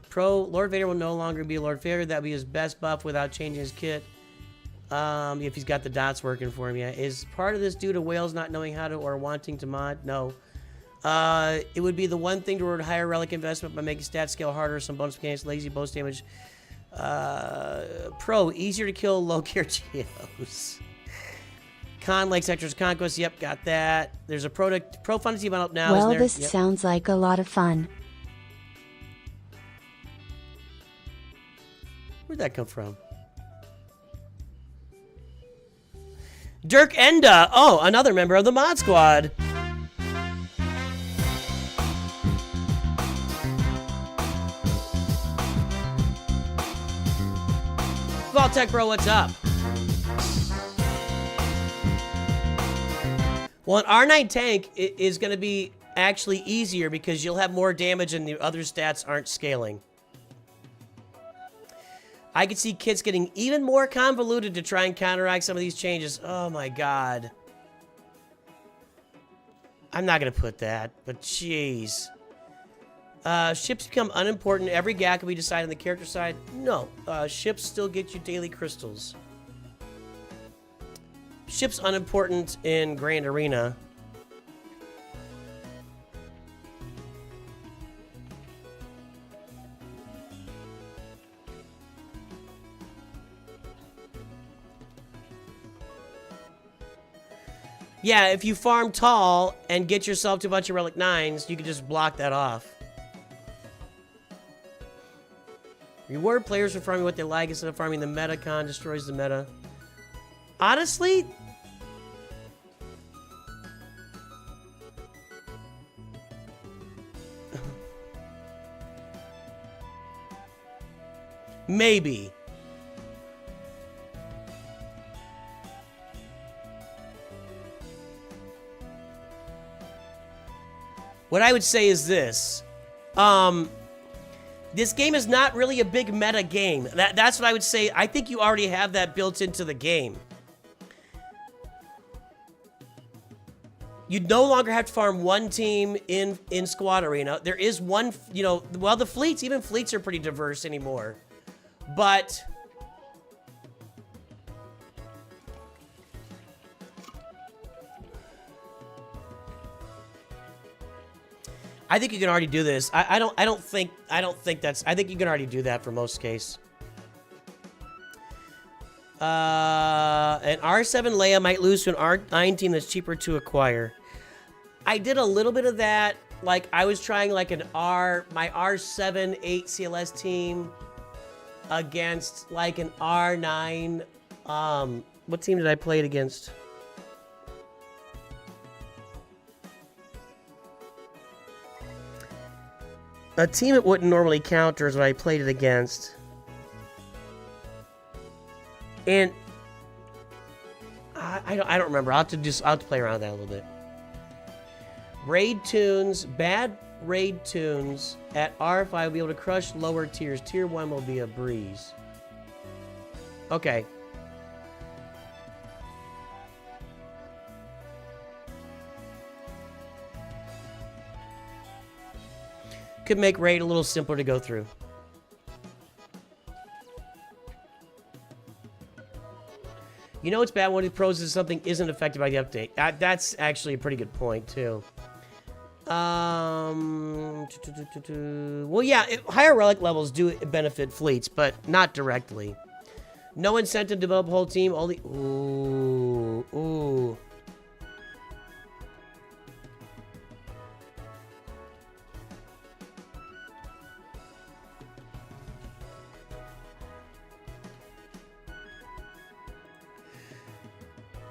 Pro, Lord Vader will no longer be Lord Vader. That'll be his best buff without changing his kit. If he's got the dots working for him, yeah. Is part of this due to whales not knowing how to or wanting to mod? No. It would be the one thing to reward higher relic investment by making stat scale harder, some bonus mechanics, lazy boast damage. Pro, easier to kill low gear GOs. Con, like Sectors Conquest, yep, got that. There's a pro fantasy one up now. Well, isn't there? this Yep. sounds like a lot of fun. Where'd that come from? Dirk Enda. Oh, another member of the Mod Squad. Vault-Tec Bro, what's up? Well, an R9 tank is going to be actually easier because you'll have more damage and the other stats aren't scaling. I could see kits getting even more convoluted to try and counteract some of these changes. Oh my god. I'm not going to put that, but jeez. Ships become unimportant. Every gap can be decided on the character side. No, ships still get you daily crystals. Ships unimportant in Grand Arena. Yeah, if you farm tall and get yourself to a bunch of Relic 9s, you can just block that off. Reward players for farming what they like instead of farming the meta. Con destroys the meta. Honestly, maybe. What I would say is this. This game is not really a big meta game. That's what I would say. I think you already have that built into the game. You no longer have to farm one team in Squad Arena. There is one, you know, well, the fleets, even fleets are pretty diverse anymore. But I think you can already do this. I don't think that's, I think you can already do that for most case. An R7 Leia might lose to an R9 team that's cheaper to acquire. I did a little bit of that. Like, I was trying like my R7 8 CLS team against like an R9, what team did I play it against? A team it wouldn't normally counter is what I played it against. And I don't remember. I'll have to play around with that a little bit. Raid tunes, bad raid tunes at R5 will be able to crush lower tiers. Tier 1 will be a breeze. Okay. Could make raid a little simpler to go through. You know it's bad when it poses something isn't affected by the update. That's actually a pretty good point too. Well, yeah, higher relic levels do benefit fleets, but not directly. No incentive to develop a whole team. Only ooh.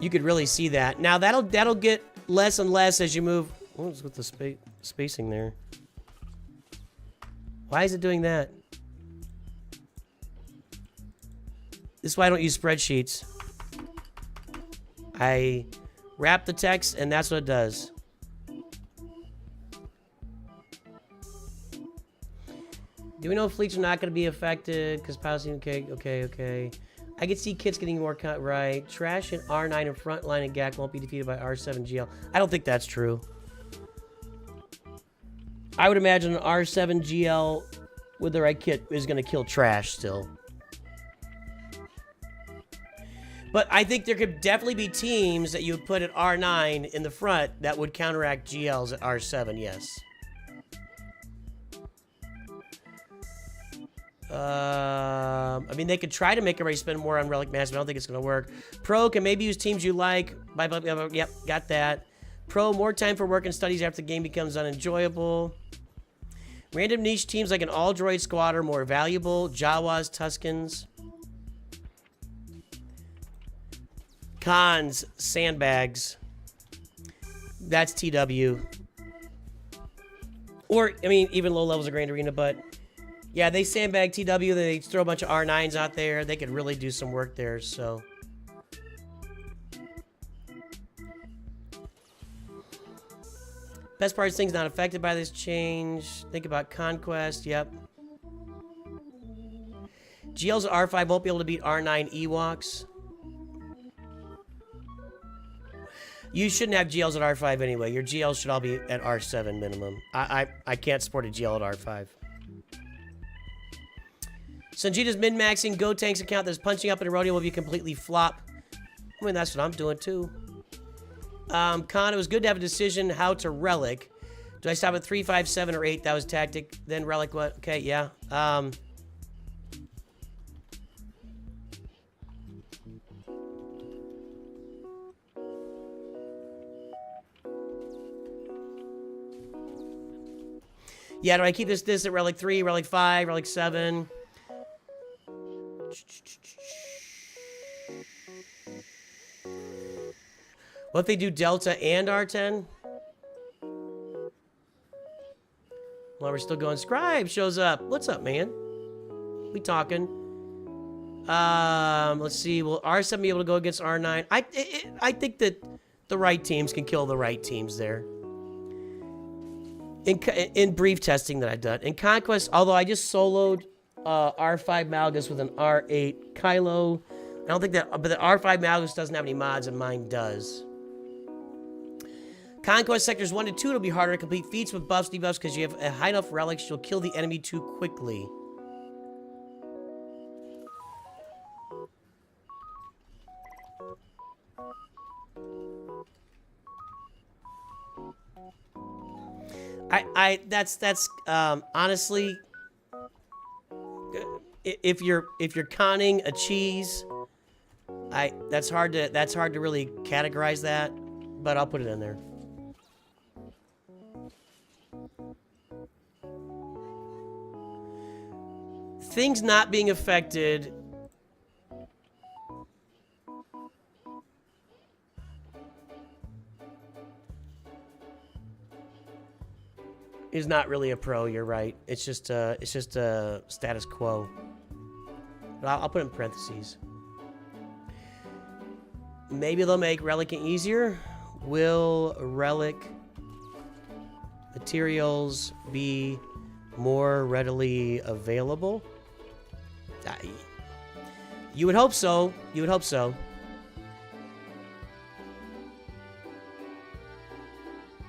You could really see that. Now that'll get less and less as you move. What's with the spacing there? Why is it doing that? This is why I don't use spreadsheets. I wrap the text and that's what it does. Do we know if fleets are not going to be affected? Because policy, okay. I can see kits getting more cut right. Trash and R9 in front line and GAC won't be defeated by R7 GL. I don't think that's true. I would imagine an R7 GL with the right kit is going to kill Trash still. But I think there could definitely be teams that you would put at R9 in the front that would counteract GLs at R7, yes. I mean, they could try to make everybody spend more on Relic Mass, but I don't think it's going to work. Pro can maybe use teams you like. Yep, got that. Pro, more time for work and studies after the game becomes unenjoyable. Random niche teams like an all-droid squad are more valuable. Jawas, Tuscans. Cons, sandbags. That's TW. Or, I mean, even low levels of Grand Arena, but yeah, they sandbag TW. They throw a bunch of R9s out there. They could really do some work there, so. Best part is things not affected by this change. Think about Conquest, yep. GLs at R5 won't be able to beat R9 Ewoks. You shouldn't have GLs at R5 anyway. Your GLs should all be at R7 minimum. I can't support a GL at R5. Sanjita's min-maxing Go Tank's account that's punching up in a rodeo will be completely flop. I mean, that's what I'm doing too. Con, it was good to have a decision how to Relic. Do I stop at 3, 5, 7, or 8? That was tactic. Then Relic what? Okay, yeah. Yeah, do I keep this at Relic 3, Relic 5, Relic 7? What if they do Delta and R10? Well, we're still going. Scribe shows up. What's up, man? We talking. Let's see. Will R7 be able to go against R9? I think that the right teams can kill the right teams there. In brief testing that I've done. In Conquest, although I just soloed R5 Malgus with an R8 Kylo. I don't think that, but the R5 Malgus doesn't have any mods and mine does. Conquest sectors 1 to 2, it'll be harder to complete feats with buffs, debuffs, because you have high enough relics, you'll kill the enemy too quickly. That's honestly, if you're conning a cheese, that's hard to really categorize that, but I'll put it in there. Things not being affected is not really a pro. You're right. It's just a status quo. But I'll put it in parentheses. Maybe they'll make Relicing easier. Will Relic materials be more readily available? You would hope so. You would hope so.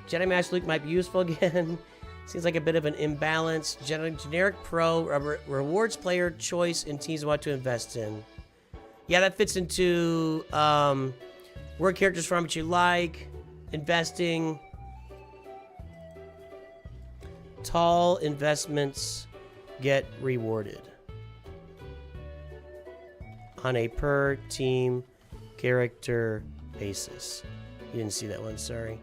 Jedi Master Luke might be useful again. Seems like a bit of an imbalance. Generic pro rewards player choice in teams what to invest in. Yeah, that fits into where characters from what you like, investing. Tall investments get rewarded on a per team character basis. You didn't see that one, sorry.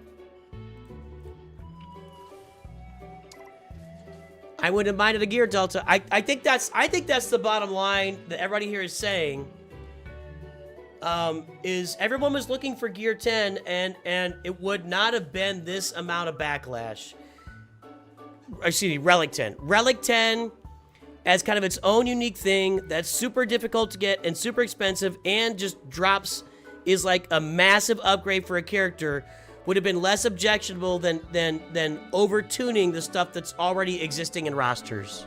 I wouldn't have minded a gear delta. I think that's the bottom line that everybody here is saying. Is everyone was looking for gear 10 and it would not have been this amount of backlash. Excuse me, Relic 10. Relic 10 as kind of its own unique thing that's super difficult to get and super expensive and just drops is like a massive upgrade for a character would have been less objectionable than over-tuning the stuff that's already existing in rosters.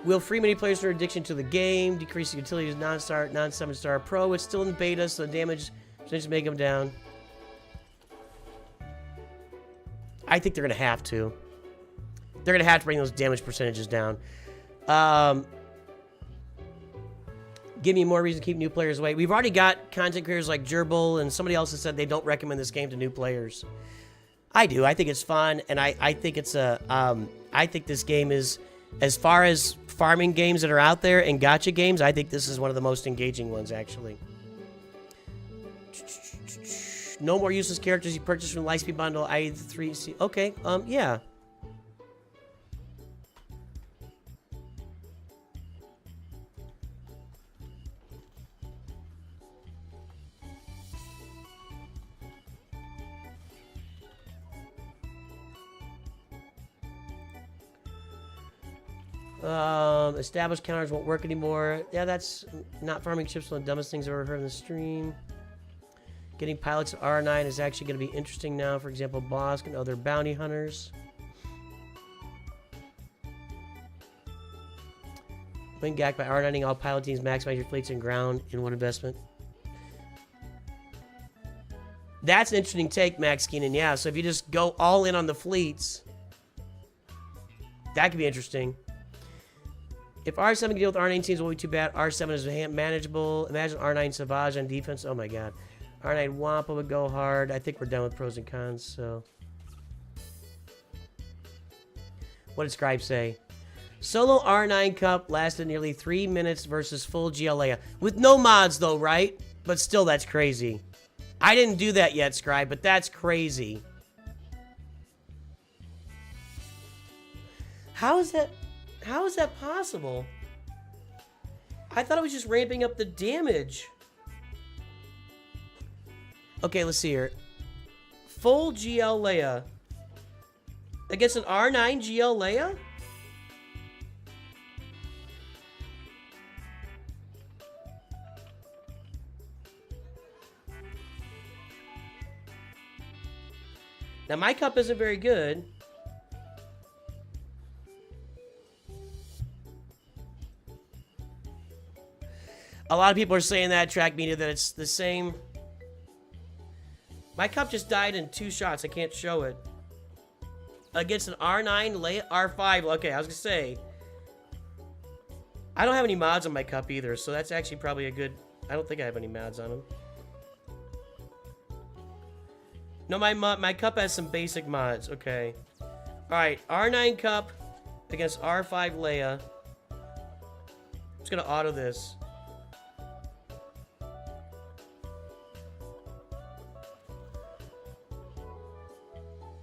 Will free many players for addiction to the game, decrease the utility of non-7-star pro. It's still in beta, so the damage just make them down. I think they're going to have to. They're going to have to bring those damage percentages down. Give me more reason to keep new players away. We've already got content creators like Gerbil, and somebody else has said they don't recommend this game to new players. I do. I think it's fun, and I think it's a. I think this game is, as far as farming games that are out there and gacha games, I think this is one of the most engaging ones, actually. No more useless characters you purchase from the Lightspeed bundle. I 3C. Okay. Yeah. Established counters won't work anymore. Yeah, that's not farming ships. One of the dumbest things I've ever heard in the stream. Getting pilots at R9 is actually going to be interesting now. For example, Bosk and other bounty hunters. Win GAC by R9ing all pilot teams. Maximize your fleets and ground in one investment. That's an interesting take, Max Keenan. Yeah, so if you just go all in on the fleets, that could be interesting. If R7 can deal with R9 teams, it won't be too bad. R7 is manageable. Imagine R9 Savage on defense. Oh my god. R9 Wampa would go hard. I think we're done with pros and cons, so. What did Scribe say? Solo R9 Cup lasted nearly 3 minutes versus full GLA. With no mods though, right? But still, that's crazy. I didn't do that yet, Scribe, but that's crazy. How is that possible? I thought it was just ramping up the damage. Okay, let's see here. Full GL Leia against an R9 GL Leia? Now, my cup isn't very good. A lot of people are saying that, Track Media, that it's the same. My cup just died in 2 shots. I can't show it. Against an R9, R5. Okay, I was going to say. I don't have any mods on my cup either, so that's actually probably a good... I don't think I have any mods on them. No, my cup has some basic mods. Okay. Alright, R9 cup against R5 Leia. I'm just going to auto this.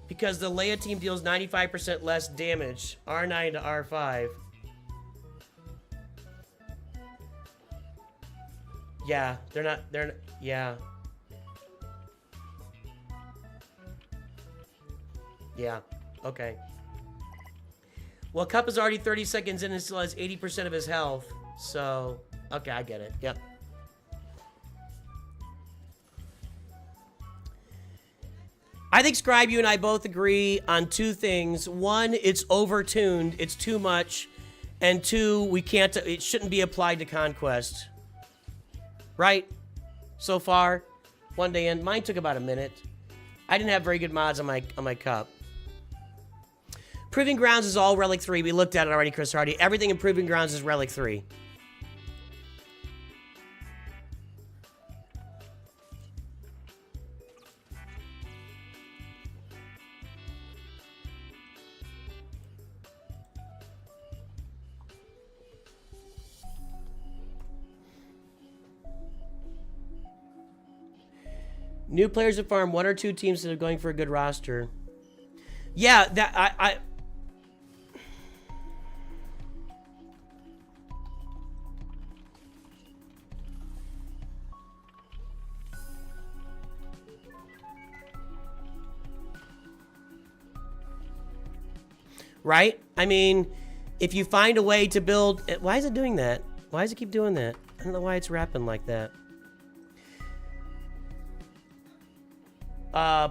Because the Leia team deals 95% less damage. R9 to R5. Yeah, they're not, yeah. Yeah, okay. Well, Cup is already 30 seconds in and still has 80% of his health. So, okay, I get it. Yep. I think Scribe, you and I both agree on 2 things. 1, it's overtuned. It's too much. And 2, we can't, it shouldn't be applied to Conquest. Right? So far, 1 day in. Mine took about a minute. I didn't have very good mods on my cup. Proving Grounds is all Relic 3. We looked at it already, Chris Hardy. Everything in Proving Grounds is Relic 3. New players that farm 1 or 2 teams that are going for a good roster. Yeah, that I right? I mean, if you find a way to build... Why is it doing that? Why does it keep doing that? I don't know why it's rapping like that.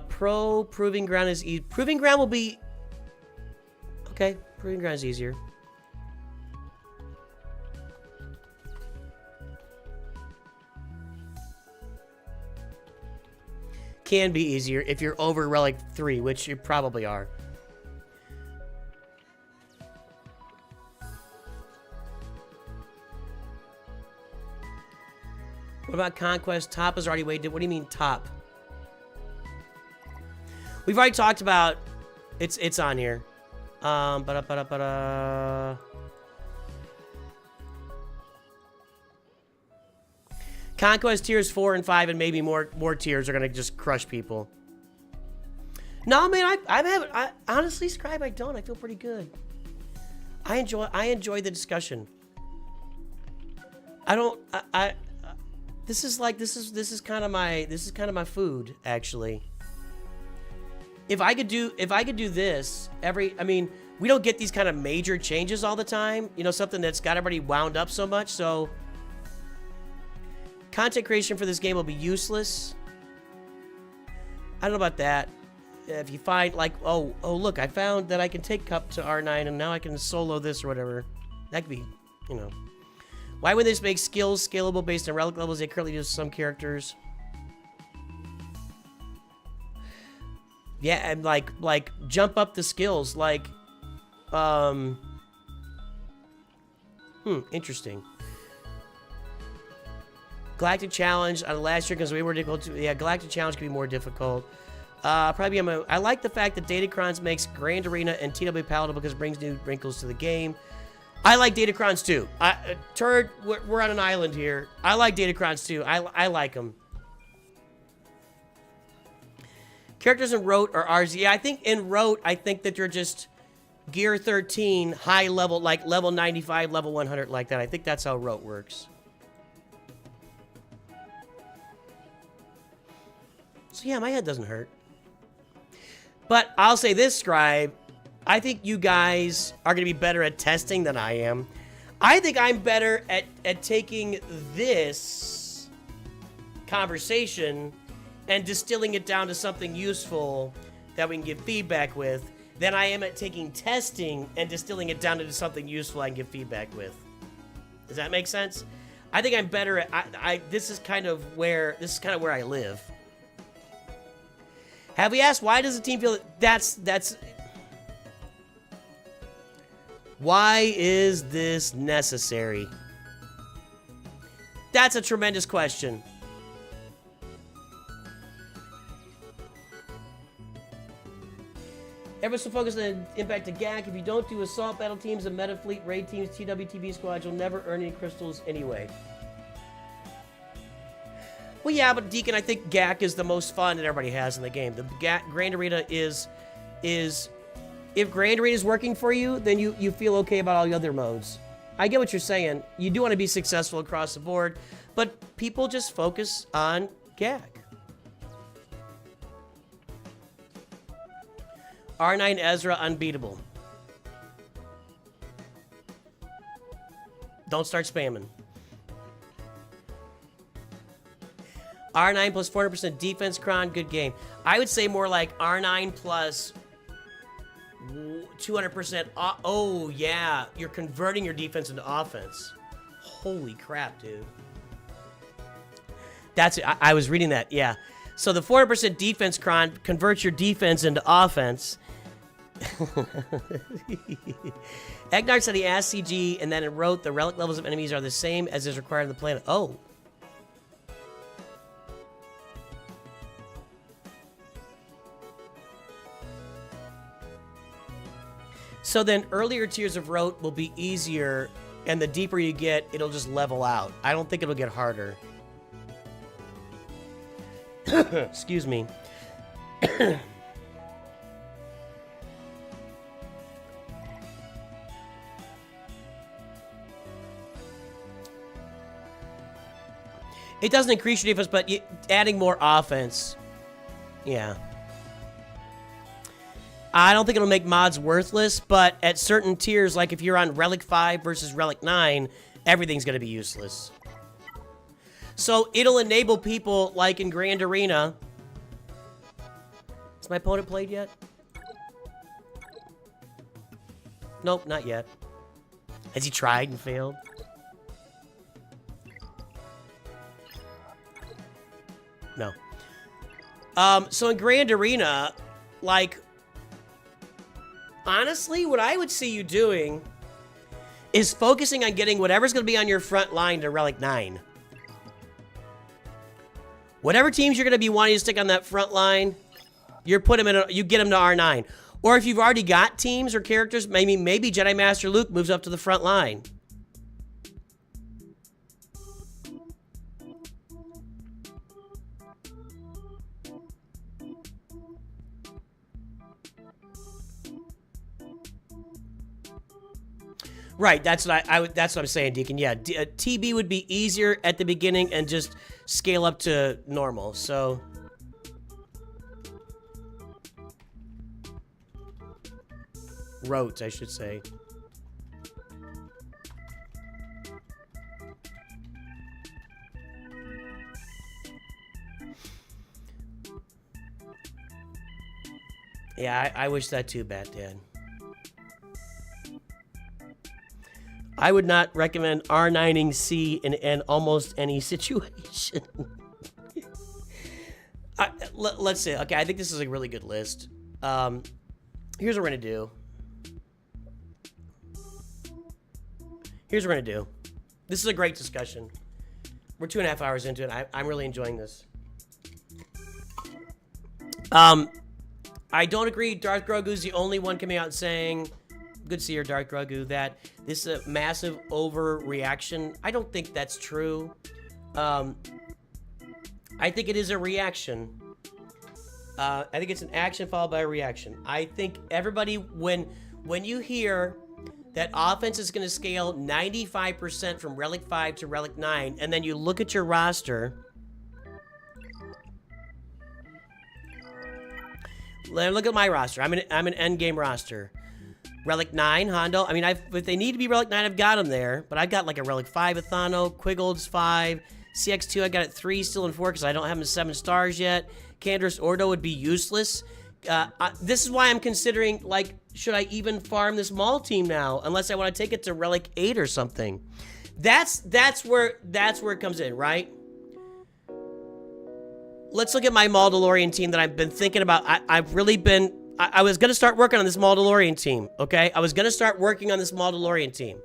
Proving Ground is easy. Proving Ground will be... Okay, Proving Ground is easier. Can be easier if you're over Relic 3, which you probably are. What about Conquest? Top is already weighted. What do you mean top? We've already talked about it's on here. Conquest tiers 4 and 5 and maybe more tiers are gonna just crush people. No, man, I honestly, Scribe, I don't. I feel pretty good. I enjoy the discussion. This is kind of my food, actually. if I could do this I mean, we don't get these kind of major changes all the time. You know, something that's got everybody wound up so much. So content creation for this game will be useless. I don't know about that. If you find like, oh, look, I found that I can take Cup to R9 and now I can solo this or whatever. That could be, you know. Why would this make skills scalable based on relic levels they currently use some characters? Yeah, and like jump up the skills, like, interesting. Galactic Challenge on last year because we were difficult. Yeah, Galactic Challenge could be more difficult. Probably I like the fact that Datacrons makes Grand Arena and TW palatable because it brings new wrinkles to the game. I like Datacrons too. Turd, we're on an island here. I like Datacrons too. I like them. Characters in Rote or RZ. Yeah, I think in Rote, I think that you're just Gear 13, high level, like level 95, level 100, like that. I think that's how Rote works. So yeah, my head doesn't hurt. But I'll say this, Scribe. I think you guys are going to be better at testing than I am. I think I'm better at taking this conversation and distilling it down to something useful that we can give feedback with than I am at taking testing and distilling it down to something useful I can give feedback with. Does that make sense? I think I'm better at this is kind of where I live. Have we asked why does the team feel that's why is this necessary? That's a tremendous question. Everyone's so focused on the impact of GAC. If you don't do assault battle teams and meta fleet raid teams, TWTB squads, you'll never earn any crystals anyway. Well, yeah, but Deacon, I think GAC is the most fun that everybody has in the game. The Grand Arena is if Grand Arena is working for you, then you feel okay about all the other modes. I get what you're saying. You do want to be successful across the board, but people just focus on GAC. R9 Ezra unbeatable. Don't start spamming. R9 plus 400% defense, Kron, good game. I would say more like R9 plus 200%. Oh, yeah. You're converting your defense into offense. Holy crap, dude. That's it. I was reading that, yeah. So the 400% defense, Kron, converts your defense into offense. Egnar said he asked CG and then it wrote the relic levels of enemies are the same as is required on the planet. Oh. So then earlier tiers of Rote will be easier, and the deeper you get, it'll just level out. I don't think it'll get harder. Excuse me. It doesn't increase your defense, but adding more offense. Yeah. I don't think it'll make mods worthless, but at certain tiers, like if you're on Relic 5 versus Relic 9, everything's going to be useless. So it'll enable people like in Grand Arena. Has my opponent played yet? Nope, not yet. Has he tried and failed? No. So in Grand Arena, like, honestly, what I would see you doing is focusing on getting whatever's going to be on your front line to Relic 9. Whatever teams you're going to be wanting to stick on that front line, you get them to R9. Or if you've already got teams or characters, maybe Jedi Master Luke moves up to the front line. Right, that's what that's what I'm saying, Deacon. Yeah, TB would be easier at the beginning and just scale up to normal. So wrote, I should say. Yeah, I wish that too, Bat Dad. I would not recommend R9ing C in almost any situation. Let's see. Okay, I think this is a really good list. Here's what we're gonna do. Here's what we're gonna do. This is a great discussion. We're 2.5 hours into it. I'm really enjoying this. I don't agree. Darth Grogu's the only one coming out saying, good to see you, Darth Grogu, that this is a massive overreaction. I don't think that's true. I think it is a reaction. I think it's an action followed by a reaction. I think everybody, when you hear that offense is going to scale 95% from Relic 5 to Relic 9, and then you look at your roster. Look at my roster. I'm an endgame roster. Relic 9, Hondo. I mean, if they need to be Relic 9, I've got them there. But I've got like a Relic 5 Athano, Quiggles 5, CX2, I got it 3, still in 4 because I don't have them 7 stars yet. Canderous Ordo would be useless. This is why I'm considering, like, should I even farm this Maul team now? Unless I want to take it to Relic 8 or something. That's where it comes in, right? Let's look at my Mandalorian team that I've been thinking about. I've really been... I was going to start working on this Mandalorian team, okay? I was going to start working on this Mandalorian team.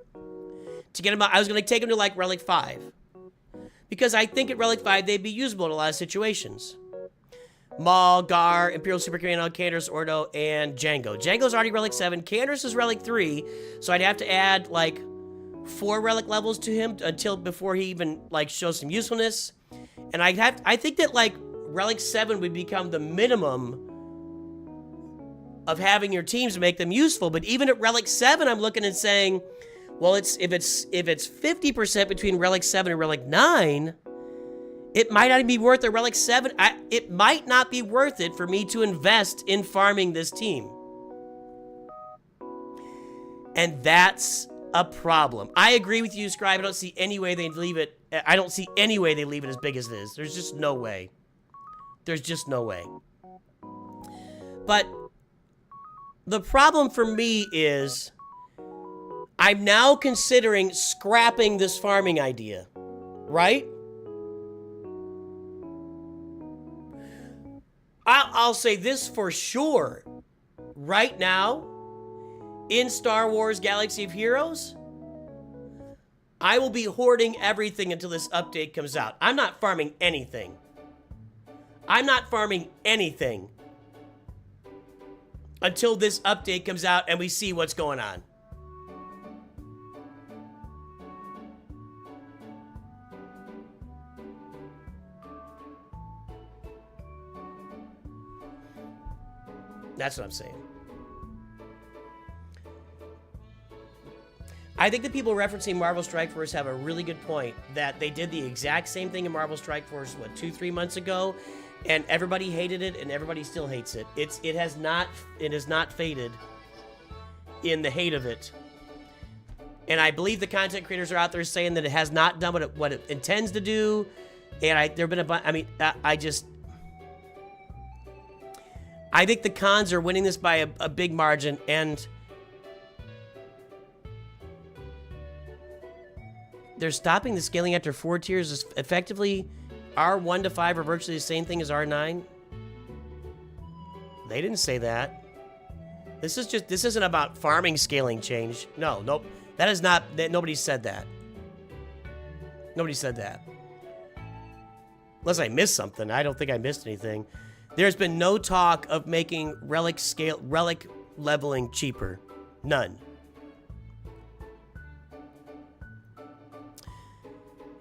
To get him out, I was going to take him to, like, Relic 5. Because I think at Relic 5, they'd be usable in a lot of situations. Maul, Gar, Imperial Super Commando, Canderous Ordo, and Jango. Jango's already Relic 7. Canderous is Relic 3, so I'd have to add, like, 4 Relic levels to him before he even, like, shows some usefulness. And I think that, like, Relic 7 would become the minimum of having your teams to make them useful. But even at Relic 7, I'm looking and saying, well, if it's 50% between Relic 7 and Relic 9, it might not be worth a Relic 7. It might not be worth it for me to invest in farming this team. And that's a problem. I agree with you, Scribe. I don't see any way they leave it. I don't see any way they leave it as big as it is. There's just no way. There's just no way. But the problem for me is I'm now considering scrapping this farming idea, right? I'll say this for sure. Right now, in Star Wars Galaxy of Heroes, I will be hoarding everything until this update comes out. I'm not farming anything. I'm not farming anything until this update comes out and we see what's going on. That's what I'm saying. I think the people referencing Marvel Strike Force have a really good point that they did the exact same thing in Marvel Strike Force, what, 2-3 months ago, and everybody hated it and everybody still hates it. It has not faded in the hate of it. And I believe the content creators are out there saying that it has not done what it intends to do. And there've been a bunch, I mean, I think the cons are winning this by a big margin, and they're stopping the scaling after 4 tiers. Is effectively, R1 to 5 are virtually the same thing as R9. They didn't say that. This isn't about farming scaling change. Nope. That is not, nobody said that. Nobody said that. Unless I missed something. I don't think I missed anything. There's been no talk of making relic leveling cheaper. None.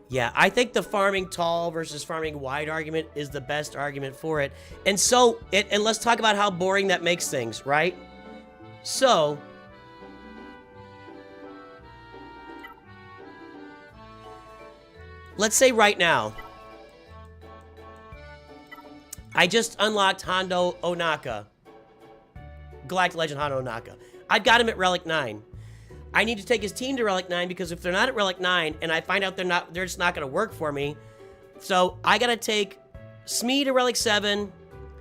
Yeah, I think the farming tall versus farming wide argument is the best argument for it. And so, and let's talk about how boring that makes things, right? So, let's say right now, I just unlocked Hondo Onaka. Galactic Legend Hondo Onaka. I've got him at Relic 9. I need to take his team to Relic 9 because if they're not at Relic 9 and I find out they're just not going to work for me, so I got to take Smee to Relic 7,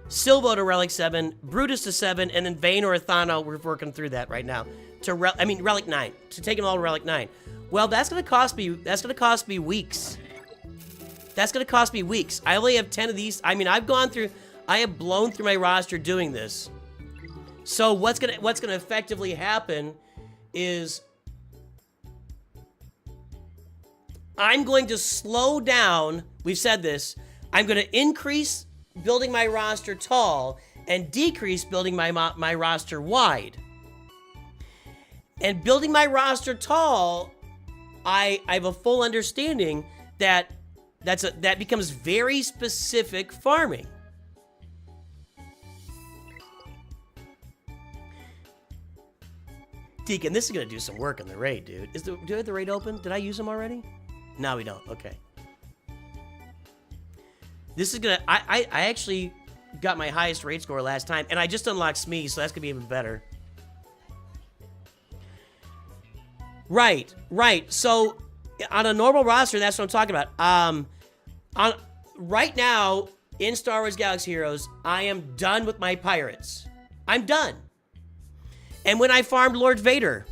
Silvo to Relic 7, Brutus to 7, and then Vayne or Athano, we're working through that right now, to Relic 9, to take them all to Relic 9. Well, that's going to cost me weeks. That's going to cost me weeks. I only have 10 of these. I mean, I have blown through my roster doing this. So what's going to effectively happen is I'm going to slow down. We've said this. I'm going to increase building my roster tall and decrease building my roster wide. And building my roster tall, I have a full understanding that that becomes very specific farming. Deacon, this is going to do some work on the raid, dude. Do I have the raid open? Did I use them already? No, we don't. Okay. This is going to... I actually got my highest raid score last time, and I just unlocked Smee, so that's going to be even better. Right. So, on a normal roster, that's what I'm talking about. Right now, in Star Wars Galaxy Heroes, I am done with my pirates. I'm done. And when I farmed Lord Vader,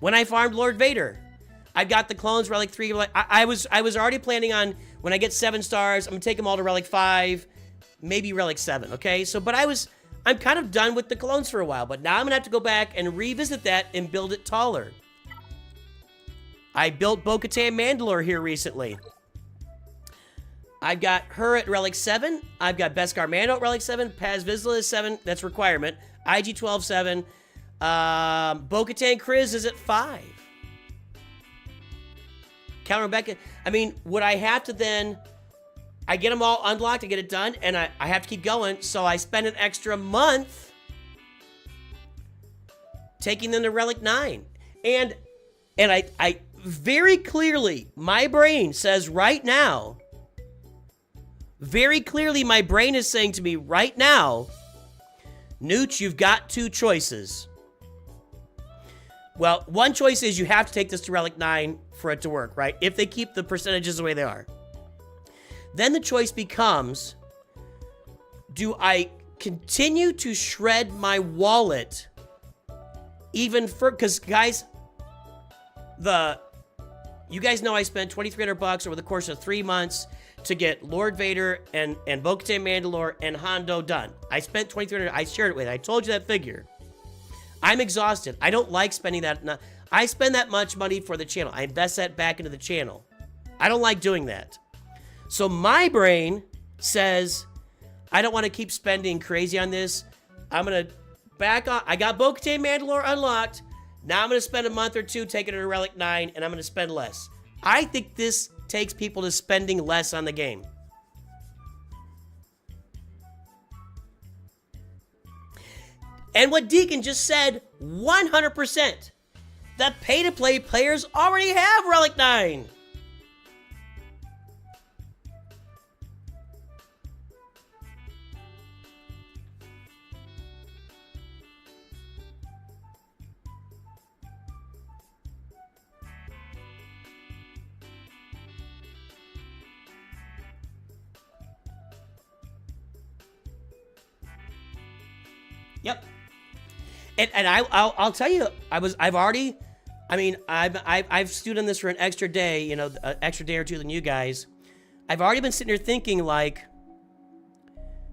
I've got the clones Relic 3. I was already planning on, when I get 7 stars, I'm going to take them all to Relic 5, maybe Relic 7, okay? So, but I'm kind of done with the clones for a while, but now I'm going to have to go back and revisit that and build it taller. I built Bo-Katan Mandalore here recently. I've got her at Relic 7. I've got Beskar Mando at Relic 7. Paz Vizsla is 7. That's requirement. IG-12 7. Bo-Katan Kryz is at 5. Count Rebecca. I mean, would I have to then... I get them all unlocked, I get it done, and I have to keep going, so I spend an extra month taking them to Relic 9. And I very clearly, my brain says right now, very clearly my brain is saying to me right now, Nooch, you've got 2 choices. Well, one choice is you have to take this to Relic 9 for it to work, right? If they keep the percentages the way they are. Then the choice becomes, do I continue to shred my wallet even for, because guys, you guys know I spent $2,300 over the course of 3 months to get Lord Vader and Bo-Katan Mandalore and Hondo done. I spent $2,300. I shared it with you. I told you that figure. I'm exhausted. I don't like spending that. I spend that much money for the channel. I invest that back into the channel. I don't like doing that. So my brain says, I don't want to keep spending crazy on this. I'm going to back on. I got Bo-Katan Mandalore unlocked. Now I'm going to spend a month or 2 taking it to Relic 9, and I'm going to spend less. I think this takes people to spending less on the game. And what Deacon just said, 100%. The pay-to-play players already have Relic 9. Yep. And I'll tell you, I've stewed on this for an extra day, you know, an extra day or 2 than you guys. I've already been sitting here thinking like,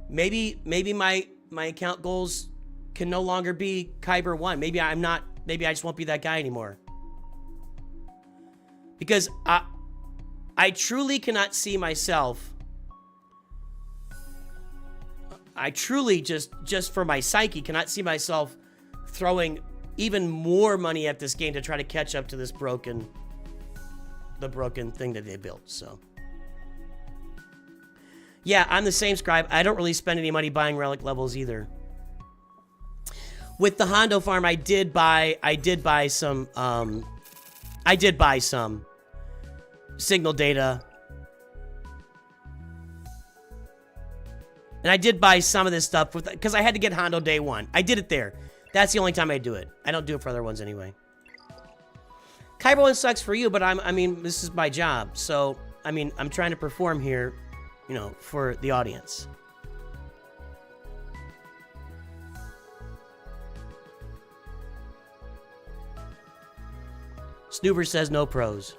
maybe my account goals can no longer be Kyber 1. Maybe I just won't be that guy anymore. Because I truly cannot see myself. I truly just for my psyche cannot see myself throwing even more money at this game to try to catch up to this broken thing that they built. So yeah, I'm the same, Scribe. I don't really spend any money buying relic levels either. With the Hondo farm, I did buy some signal data. And I did buy some of this stuff because I had to get Hondo day 1. I did it there. That's the only time I do it. I don't do it for other ones anyway. Kyber one sucks for you, but I mean, this is my job. So, I mean, I'm trying to perform here, you know, for the audience. Snoover says no pros.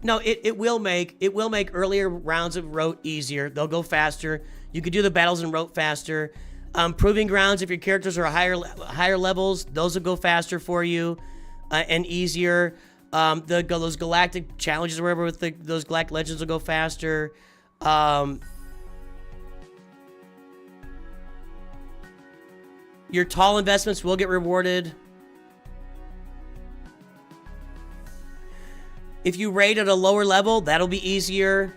No, it will make earlier rounds of rote easier. They'll go faster. You could do the battles in rote faster. Proving grounds, if your characters are higher levels, those will go faster for you and easier. Those galactic challenges or whatever with those galactic legends will go faster. Your tall investments will get rewarded. If you raid at a lower level, that'll be easier.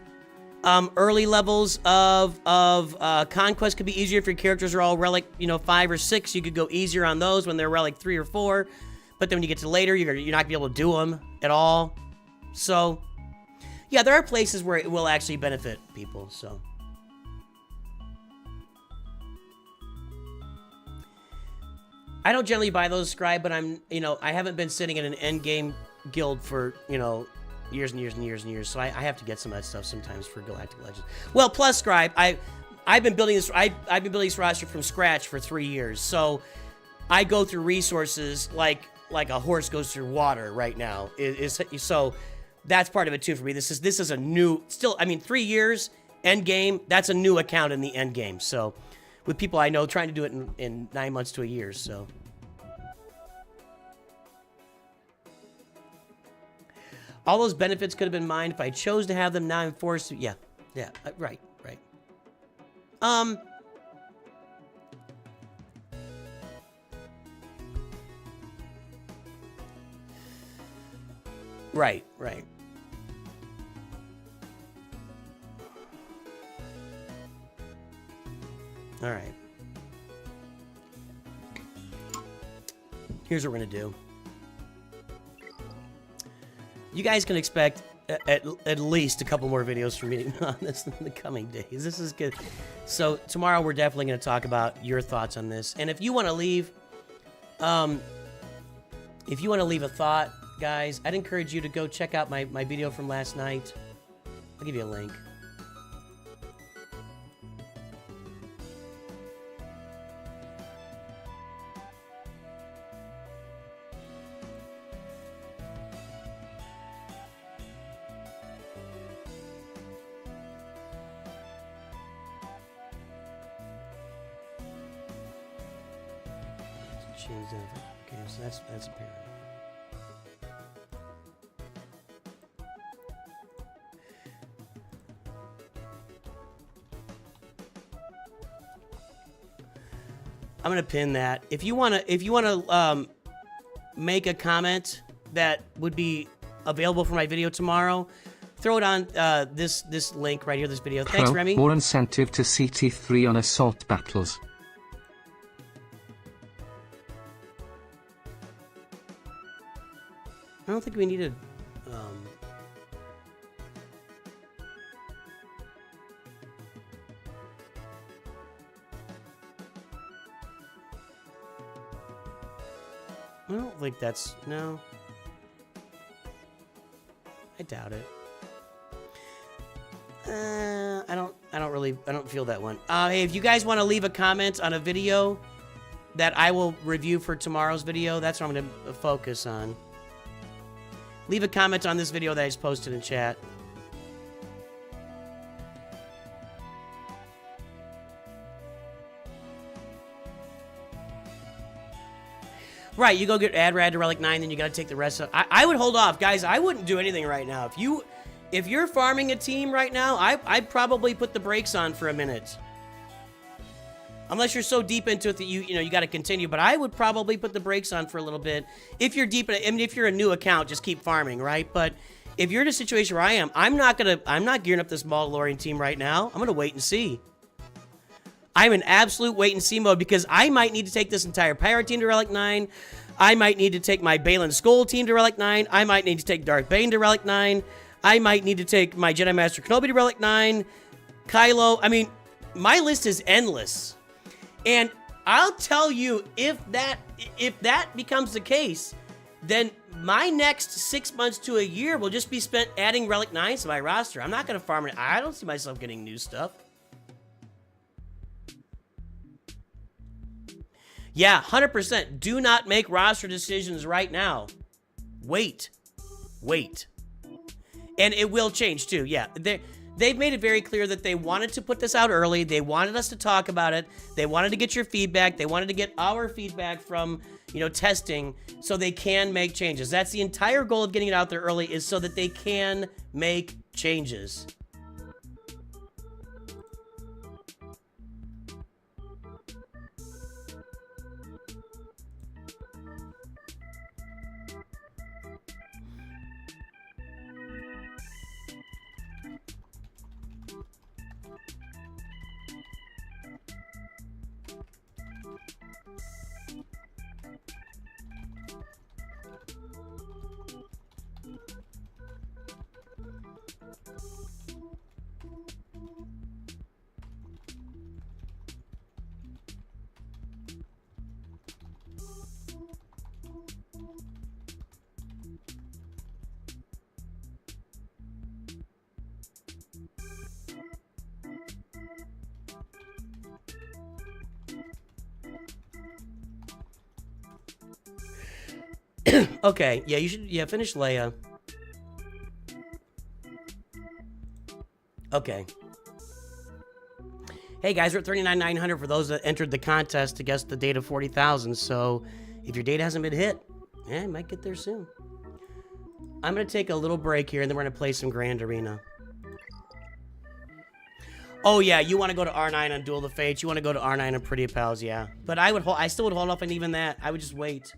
Early levels of conquest could be easier if your characters are all relic, 5 or 6. You could go easier on those when they're relic 3 or 4. But then when you get to later, you're not gonna be able to do them at all. So, yeah, there are places where it will actually benefit people. So, I don't generally buy those scribe, but I haven't been sitting in an end game guild for years and years and years and years, so I have to get some of that stuff sometimes for Galactic Legends. Well, plus scribe, I've been building this. I've been building this roster from scratch for 3 years, so I go through resources like a horse goes through water right now. So that's part of it too for me. This is a new, still, 3 years end game. That's a new account in the end game. So with people I know trying to do it in 9 months to a year. So. All those benefits could have been mine if I chose to have them. Now I'm forced to. Yeah, right. Right. All right. Here's what we're gonna do. You guys can expect at least a couple more videos from me on this in the coming days. This is good. So tomorrow we're definitely going to talk about your thoughts on this. And if you want to leave, a thought, guys, I'd encourage you to go check out my video from last night. I'll give you a link. Okay, so that's apparent. I'm gonna pin that. If you wanna make a comment that would be available for my video tomorrow, throw it on this link right here, this video. Thanks, Remy. More incentive to CT3 on assault battles. I don't think we needed. I don't think that's no. I doubt it. I don't feel that one. Hey, if you guys want to leave a comment on a video that I will review for tomorrow's video, that's what I'm going to focus on. Leave a comment on this video that I just posted in chat. Right, you go get Adrad to Relic 9, then you gotta take the rest of... I would hold off. Guys, I wouldn't do anything right now. If you're farming a team right now, I'd probably put the brakes on for a minute. Unless you're so deep into it that you got to continue, but I would probably put the brakes on for a little bit. If you're deep in it, if you're a new account, just keep farming, right? But if you're in a situation where I am, I'm not gearing up this Mandalorian team right now. I'm gonna wait and see. I'm in absolute wait and see mode because I might need to take this entire Pirate team to Relic 9. I might need to take my Balin Skull team to Relic 9. I might need to take Darth Bane to Relic 9. I might need to take my Jedi Master Kenobi to Relic 9. Kylo, my list is endless. And I'll tell you, if that becomes the case, then my next 6 months to a year will just be spent adding Relic 9s to my roster. I'm not going to farm it. I don't see myself getting new stuff. Yeah, 100%. Do not make roster decisions right now. Wait. And it will change too. Yeah, they've made it very clear that they wanted to put this out early. They wanted us to talk about it. They wanted to get your feedback. They wanted to get our feedback from, testing, so they can make changes. That's the entire goal of getting it out there early, is so that they can make changes. Okay, yeah, you should, finish Leia. Okay. Hey guys, we're at 39,900 for those that entered the contest to guess the date of 40,000. So if your date hasn't been hit, it might get there soon. I'm going to take a little break here, and then we're going to play some Grand Arena. Oh yeah, you want to go to R9 on Duel of the Fates. You want to go to R9 on Pretty Pals, yeah. But I still would hold off on even that. I would just wait.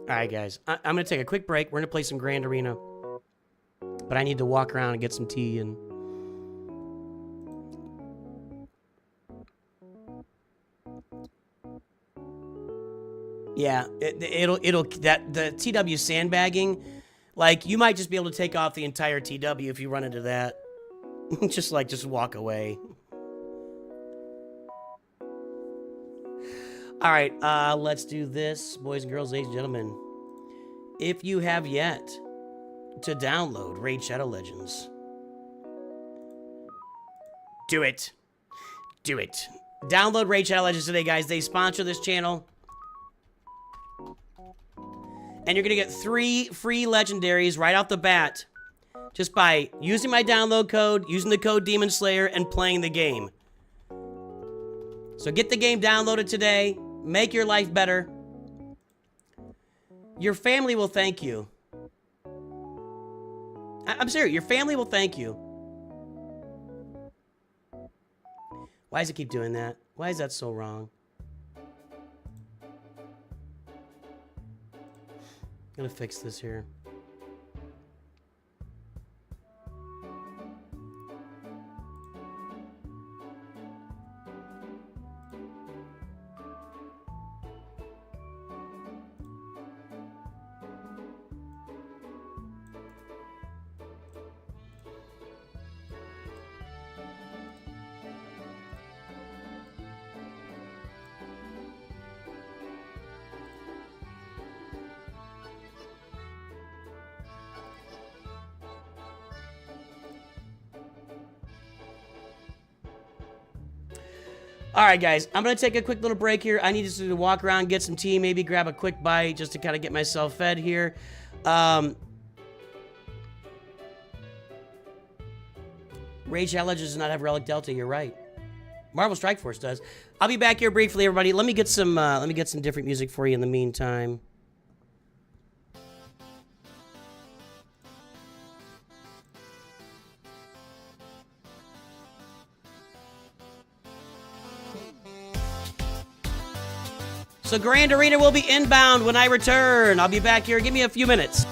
Alright guys, I'm going to take a quick break. We're going to play some Grand Arena. But I need to walk around and get some tea and... Yeah, the TW sandbagging, like, you might just be able to take off the entire TW if you run into that. just walk away. All right, let's do this, boys and girls, ladies and gentlemen. If you have yet to download Raid Shadow Legends, do it. Do it. Download Raid Shadow Legends today, guys. They sponsor this channel. And you're going to get 3 free legendaries right off the bat just by using my download code, using the code DEMONSLAYER, and playing the game. So get the game downloaded today. Make your life better. Your family will thank you. I'm serious. Your family will thank you. Why does it keep doing that? Why is that so wrong? I'm gonna fix this here. All right, guys, I'm going to take a quick little break here. I need to walk around, get some tea, maybe grab a quick bite just to kind of get myself fed here. Raid Shadow Legends does not have Relic Delta. You're right. Marvel Strike Force does. I'll be back here briefly, everybody. Let me get some different music for you in the meantime. So Grand Arena will be inbound when I return. I'll be back here. Give me a few minutes.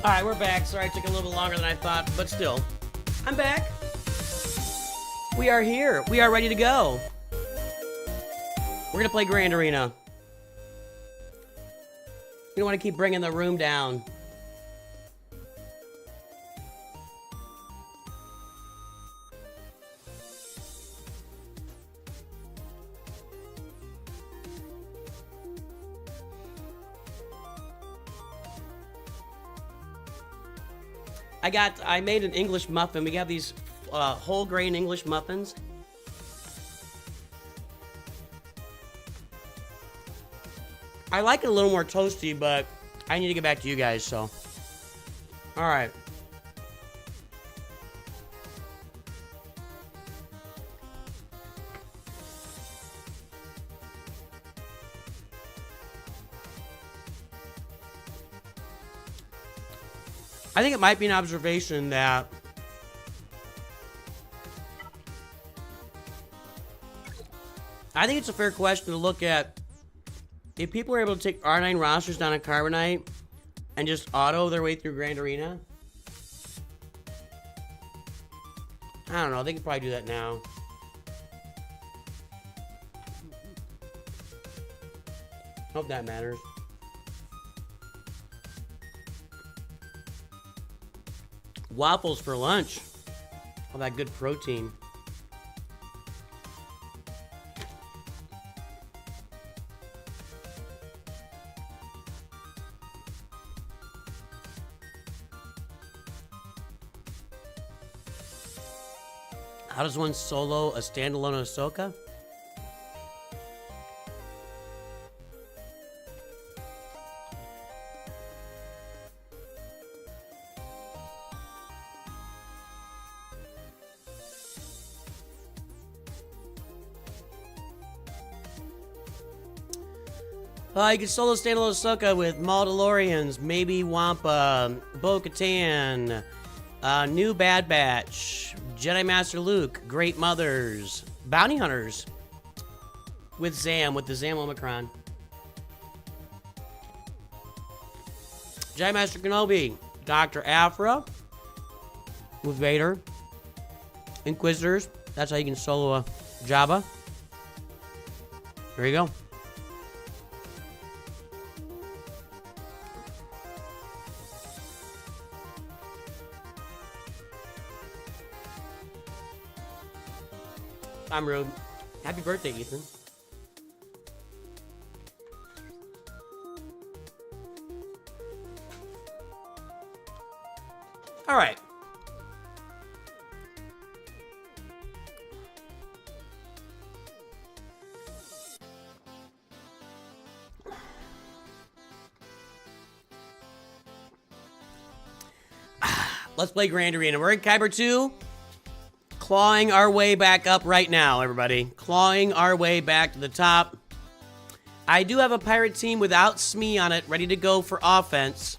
Alright, we're back. Sorry it took a little bit longer than I thought, but still. I'm back. We are here. We are ready to go. We're gonna play Grand Arena. You don't want to keep bringing the room down. I made an English muffin. We got these whole grain English muffins. I like it a little more toasty, but I need to get back to you guys, so. Alright. I think it might be an observation that I think it's a fair question to look at if people are able to take R9 rosters down a Carbonite and just auto their way through Grand Arena. I don't know, they could probably do that now. Hope that matters. Waffles for lunch. All that good protein. How does one solo a standalone Ahsoka? You can solo standalone Ahsoka with Mandalorians, maybe Wampa, Bo-Katan, New Bad Batch, Jedi Master Luke, Great Mothers, Bounty Hunters, with Zam, with the Zam Omicron. Jedi Master Kenobi, Dr. Aphra, with Vader, Inquisitors, that's how you can solo a Jabba. There you go. I'm rude. Happy birthday, Ethan. All right. Let's play Grand Arena. We're in Kyber 2. Clawing our way back up right now, everybody. Clawing our way back to the top. I do have a pirate team without Smee on it, ready to go for offense.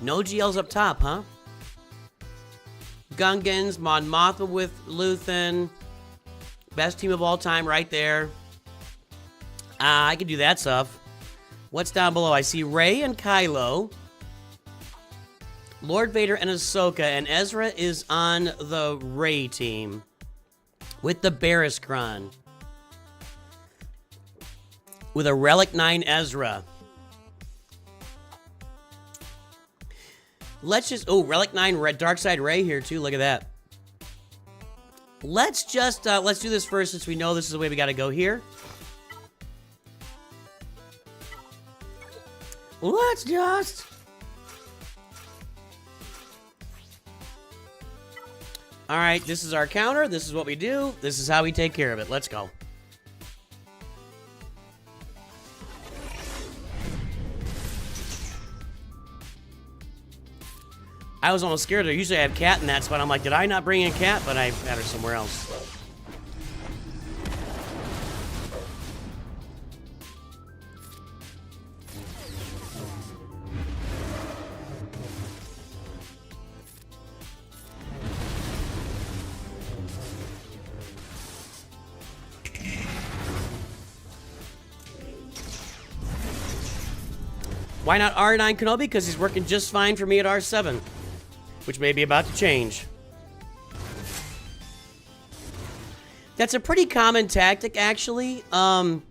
No GLs up top, huh? Gungans, Mon Mothma with Luthen. Best team of all time right there. I could do that stuff. What's down below? I see Rey and Kylo. Lord Vader and Ahsoka, and Ezra is on the Rey team with the Barriskron. With a Relic 9 Ezra. Let's just, oh, Relic 9 Dark Side Rey here too, look at that. Let's just, let's do this first since we know this is the way we gotta go here. Let's just... All right, this is our counter. This is what we do. This is how we take care of it. Let's go. I was almost scared. Usually I have Cat in that spot. I'm like, did I not bring in Cat? But I had her somewhere else. Why not R9 Kenobi? Because he's working just fine for me at R7, which may be about to change. That's a pretty common tactic, actually. R7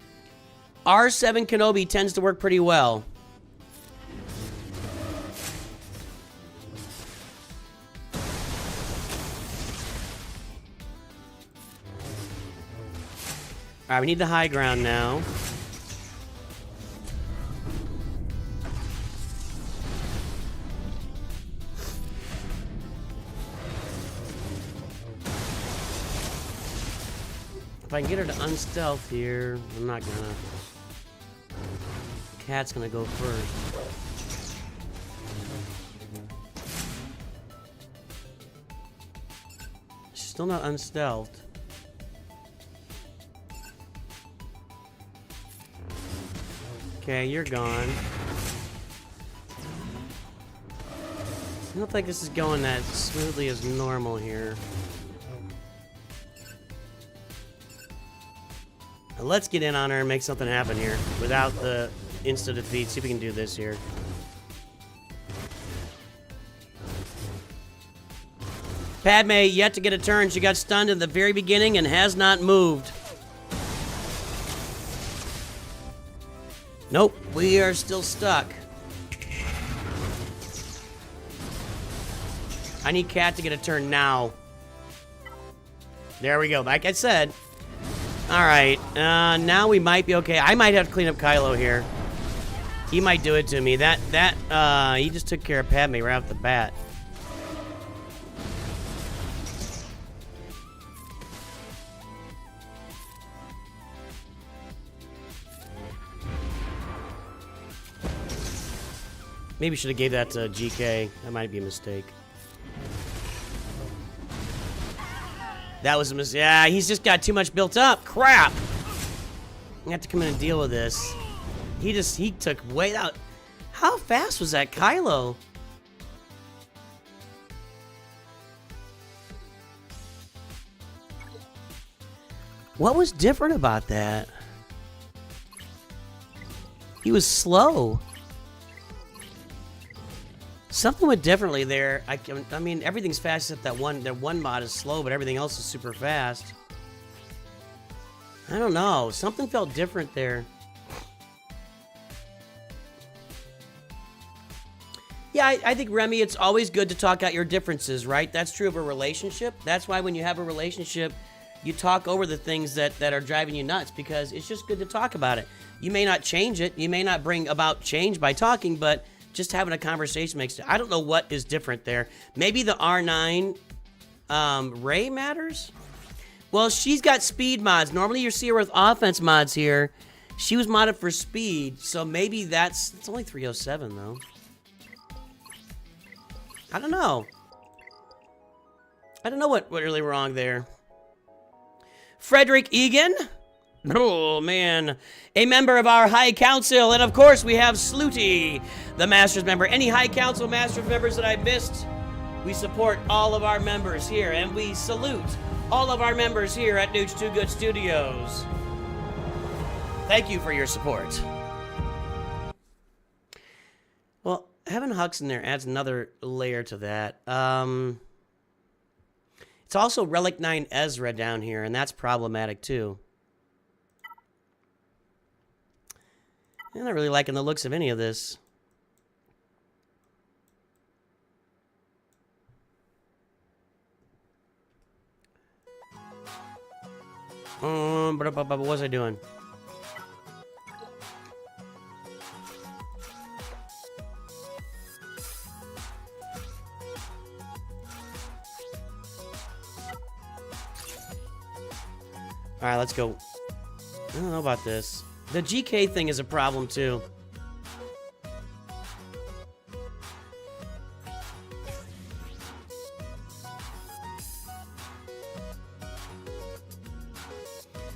Kenobi tends to work pretty well. Alright, we need the high ground now. If I can get her to unstealth here, I'm not gonna. Cat's gonna go first. She's still not unstealthed. Okay, you're gone. I don't think this is going that smoothly as normal here. Now let's get in on her and make something happen here without the insta defeat. See if we can do this here. Padme yet to get a turn. She got stunned in the very beginning and has not moved. Nope, we are still stuck. I need Cat to get a turn now. There we go. Like I said. Alright, now we might be okay. I might have to clean up Kylo here. He might do it to me. He just took care of Padme right off the bat. Maybe should have gave that to GK. That might be a mistake. That was a mistake. Yeah, he's just got too much built up. Crap! I have to come in and deal with this. He took way out. How fast was that Kylo? What was different about that? He was slow. Something went differently there. I mean, everything's fast except that one mod is slow, but everything else is super fast. I don't know. Something felt different there. Yeah, I think, Remy, it's always good to talk out your differences, right? That's true of a relationship. That's why when you have a relationship, you talk over the things that are driving you nuts, because it's just good to talk about it. You may not change it. You may not bring about change by talking, but just having a conversation makes it. I don't know what is different there. Maybe the R9 Rey matters? Well, she's got speed mods. Normally you see her with offense mods here. She was modded for speed, so maybe it's only 307 though. I don't know. I don't know what really wrong there. Frederick Egan? Oh, man. A member of our High Council. And, of course, we have Slooty, the Masters member. Any High Council Masters members that I missed, we support all of our members here. And we salute all of our members here at NOOCH2GUD Studios. Thank you for your support. Well, having Hux in there adds another layer to that. It's also Relic 9 Ezra down here, and that's problematic, too. I'm not really liking the looks of any of this. But what was I doing? Alright, let's go. I don't know about this. The GK thing is a problem, too.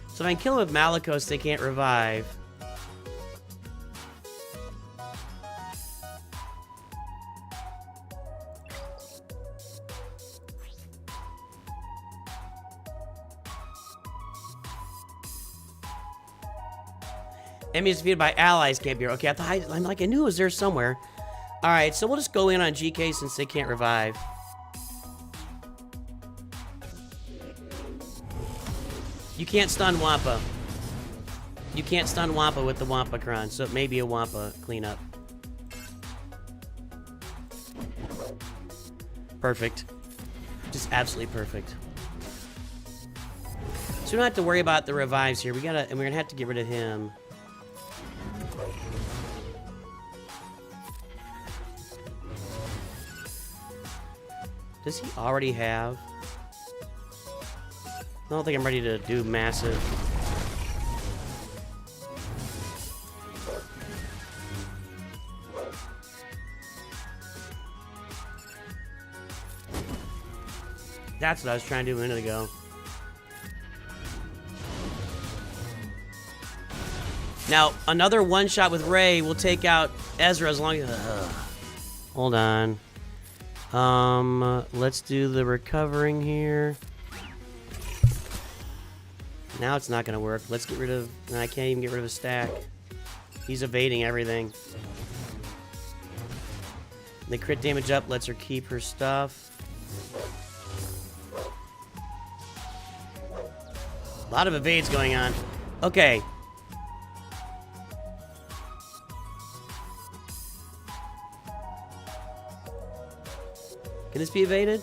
So if I can kill him with Malicos, they can't revive. Enemies defeated by allies can't be. Okay, I'm like, I knew it was there somewhere. All right, so we'll just go in on GK since they can't revive. You can't stun Wampa. You can't stun Wampa with the Wampacron, so it may be a Wampa cleanup. Perfect. Just absolutely perfect. So we don't have to worry about the revives here. And we're gonna have to get rid of him. Does he already have? I don't think I'm ready to do massive. That's what I was trying to do a minute ago. Now, another one shot with Ray will take out Ezra as long as... Hold on. Let's do the recovering here. Now it's not gonna work. Let's get rid of... I can't even get rid of a stack. He's evading everything. The crit damage up lets her keep her stuff. A lot of evades going on. Okay. Can this be evaded?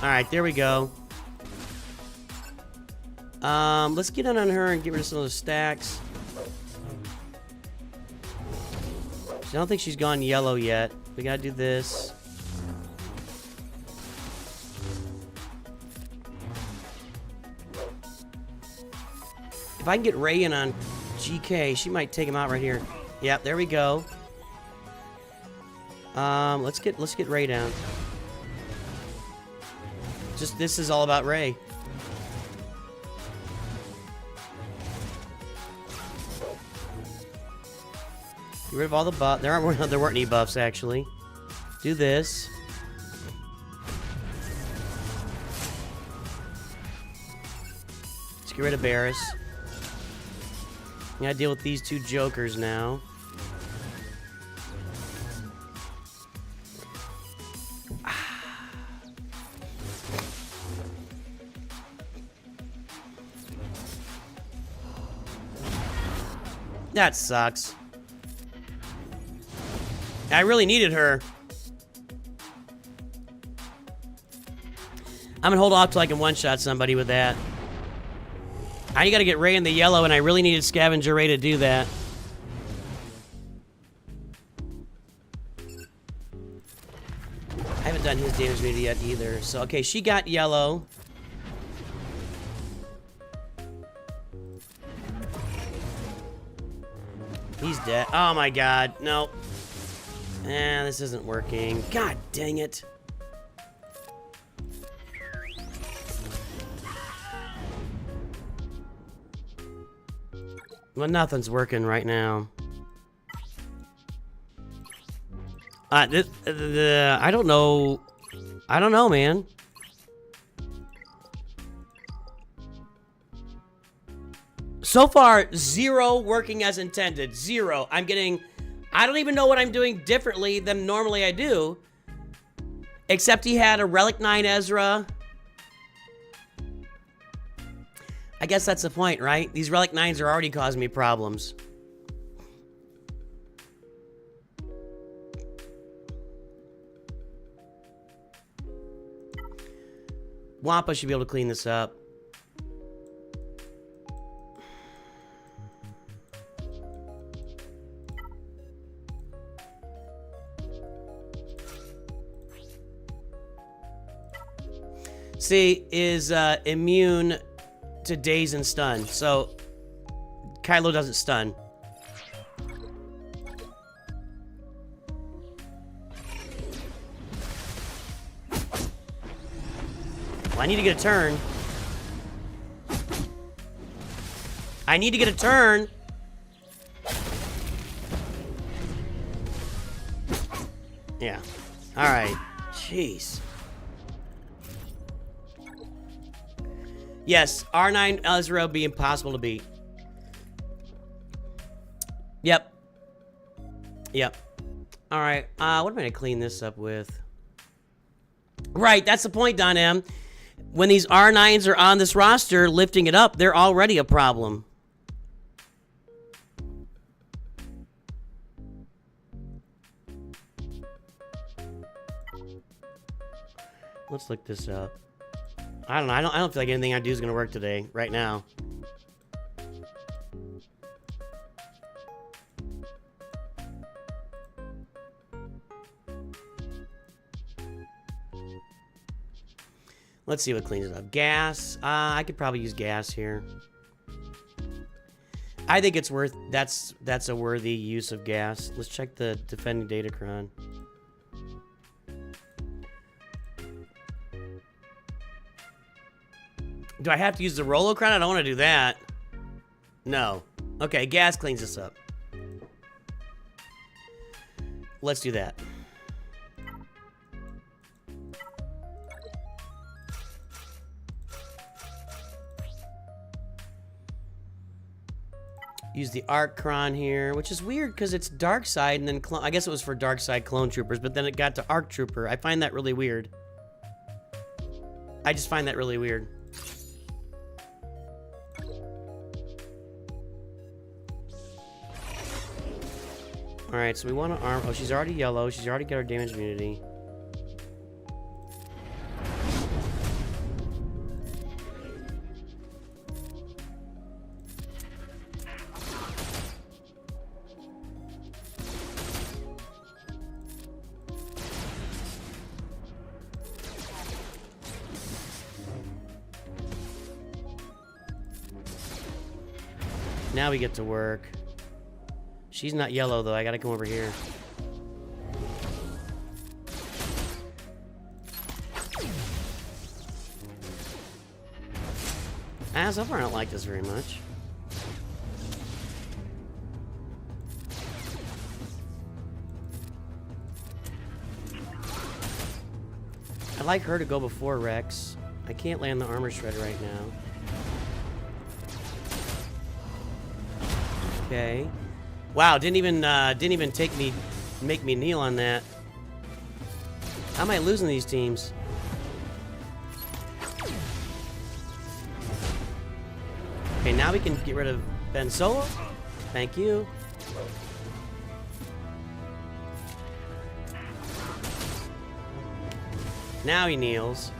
Alright, there we go. Let's get in on her and get rid of some of those stacks. I don't think she's gone yellow yet. We gotta do this. If I can get Ray in on GK, she might take him out right here. Yep, there we go. Let's get Ray down. Just this is all about Ray. Get rid of all the buffs. There weren't any buffs actually. Do this. Let's get rid of Barris. I gotta deal with these two jokers now. That sucks. I really needed her. I'm gonna hold off till I can one-shot somebody with that. I gotta get Ray in the yellow, and I really needed Scavenger Ray to do that. I haven't done his damage meter yet either. So, okay, she got yellow. He's dead. Oh my god, no. This isn't working. God dang it. Well, nothing's working right now. I don't know. I don't know, man. So far, 0 working as intended. 0. I don't even know what I'm doing differently than normally I do. Except he had a Relic 9 Ezra. I guess that's the point, right? These Relic 9s are already causing me problems. Wampa should be able to clean this up. See, is immune to daze and stun. So, Kylo doesn't stun. Well, I need to get a turn. I need to get a turn. Yeah. Alright. Jeez. Yes, R9 Ezra would be impossible to beat. Yep. Yep. All right. What am I gonna clean this up with? Right, that's the point, Don M. When these R9s are on this roster, lifting it up, they're already a problem. Let's look this up. I don't know. I don't feel like anything I do is gonna work today, right now. Let's see what cleans it up. Gas. I could probably use gas here. I think it's worth. That's a worthy use of gas. Let's check the defending Datacron. Do I have to use the Rolocron? I don't want to do that. No. Okay, gas cleans this up. Let's do that. Use the Archcron here, which is weird because it's Dark Side and then I guess it was for Dark Side Clone Troopers, but then it got to Arc Trooper. I find that really weird. I just find that really weird. Alright, so we want to arm... Oh, she's already yellow. She's already got her damage immunity. Now we get to work. She's not yellow, though. I gotta come over here. So far I don't like this very much. I'd like her to go before Rex. I can't land the armor shred right now. Okay. Wow, didn't even make me kneel on that. How am I losing these teams? Okay, now we can get rid of Ben Solo. Thank you. Now he kneels.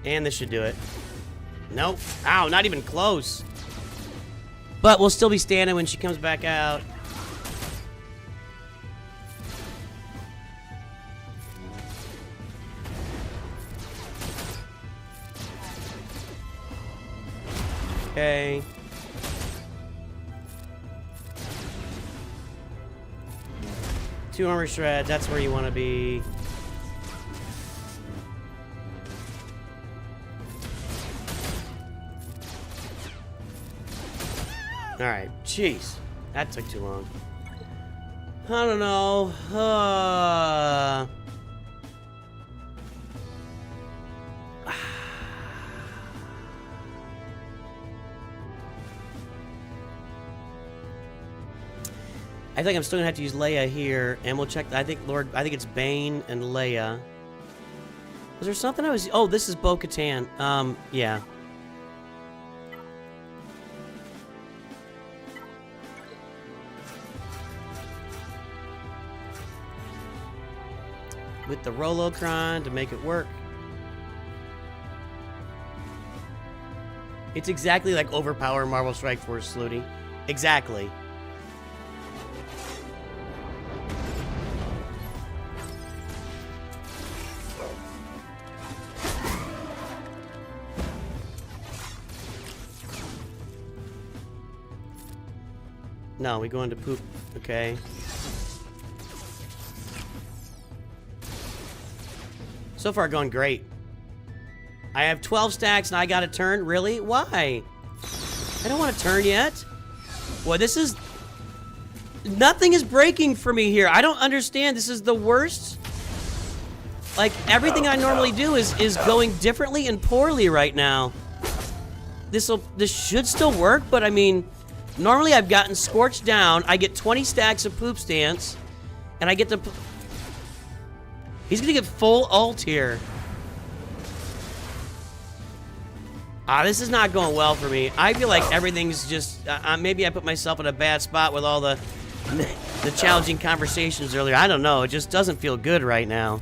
And this should do it. Nope. Ow, not even close. But we'll still be standing when she comes back out. Okay. Two armor shreds, that's where you want to be. Alright, jeez. That took too long. I don't know. I think I'm still gonna have to use Leia here, and we'll check. I think it's Bane and Leia. Was there something I was? Oh, this is Bo-Katan. Yeah. With the Rolocron to make it work. It's exactly like Overpower Marvel Strike Force, Sluty. Exactly. No, we go into poop. Okay. So far, going great. I have 12 stacks and I got a turn. Really? Why? I don't want to turn yet. Boy, this is Nothing is breaking for me here. I don't understand. This is the worst. Like, everything I normally do is going differently and poorly right now. This should still work, but I mean, normally I've gotten scorched down. I get 20 stacks of poop stance, and I get to... He's gonna get full ult here. This is not going well for me. I feel like everything's just... maybe I put myself in a bad spot with all the challenging conversations earlier. I don't know. It just doesn't feel good right now.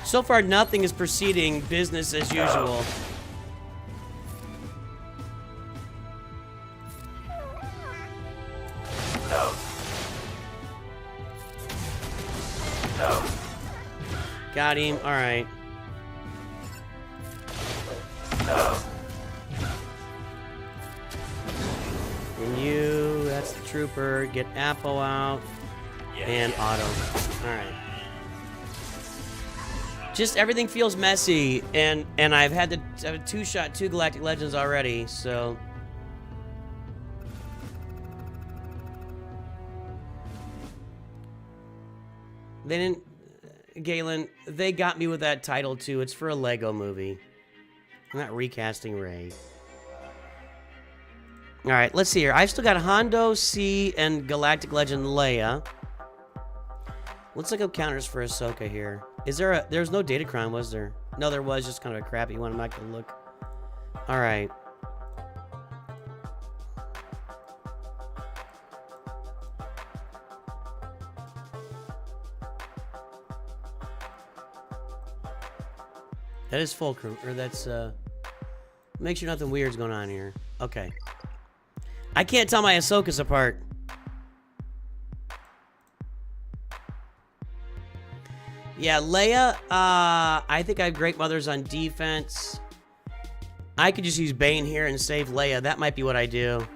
So far, nothing is proceeding business as usual. Got him. All right. And you, that's the trooper. Get Apple out. And auto. All right. Just everything feels messy, and I've had to two-shot 2 Galactic Legends already, so... They didn't... Galen, they got me with that title, too. It's for a Lego movie. I'm not recasting Rey. Alright, let's see here. I've still got Hondo, C, and Galactic Legend Leia. Let's look up counters for Ahsoka here. Is there a... There's no Datacron, was there? No, there was. Just kind of a crappy one. I'm not going to look. Alright. That is full crew. Or that's, make sure nothing weird's going on here. Okay. I can't tell my Ahsokas apart. Yeah, Leia, I think I have Great Mothers on defense. I could just use Bane here and save Leia. That might be what I do.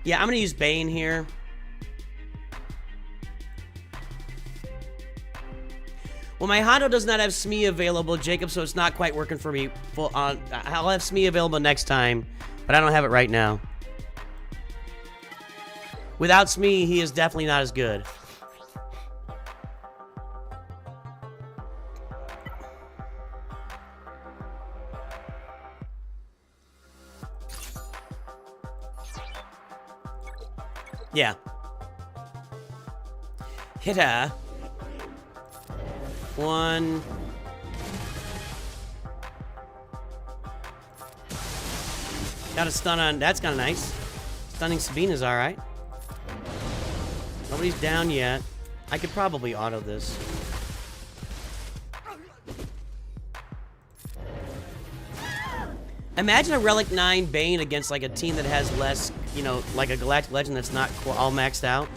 Yeah, I'm going to use Bane here. Well, my Hondo does not have Smee available, Jacob, so it's not quite working for me full on. I'll have Smee available next time, but I don't have it right now. Without Smee, he is definitely not as good. Yeah. Hit her. One. Got a stun on. That's kind of nice. Stunning Sabina's all right. Nobody's down yet. I could probably auto this. Imagine a Relic 9 Bane against like a team that has less, you know, like a Galactic Legend that's not all maxed out.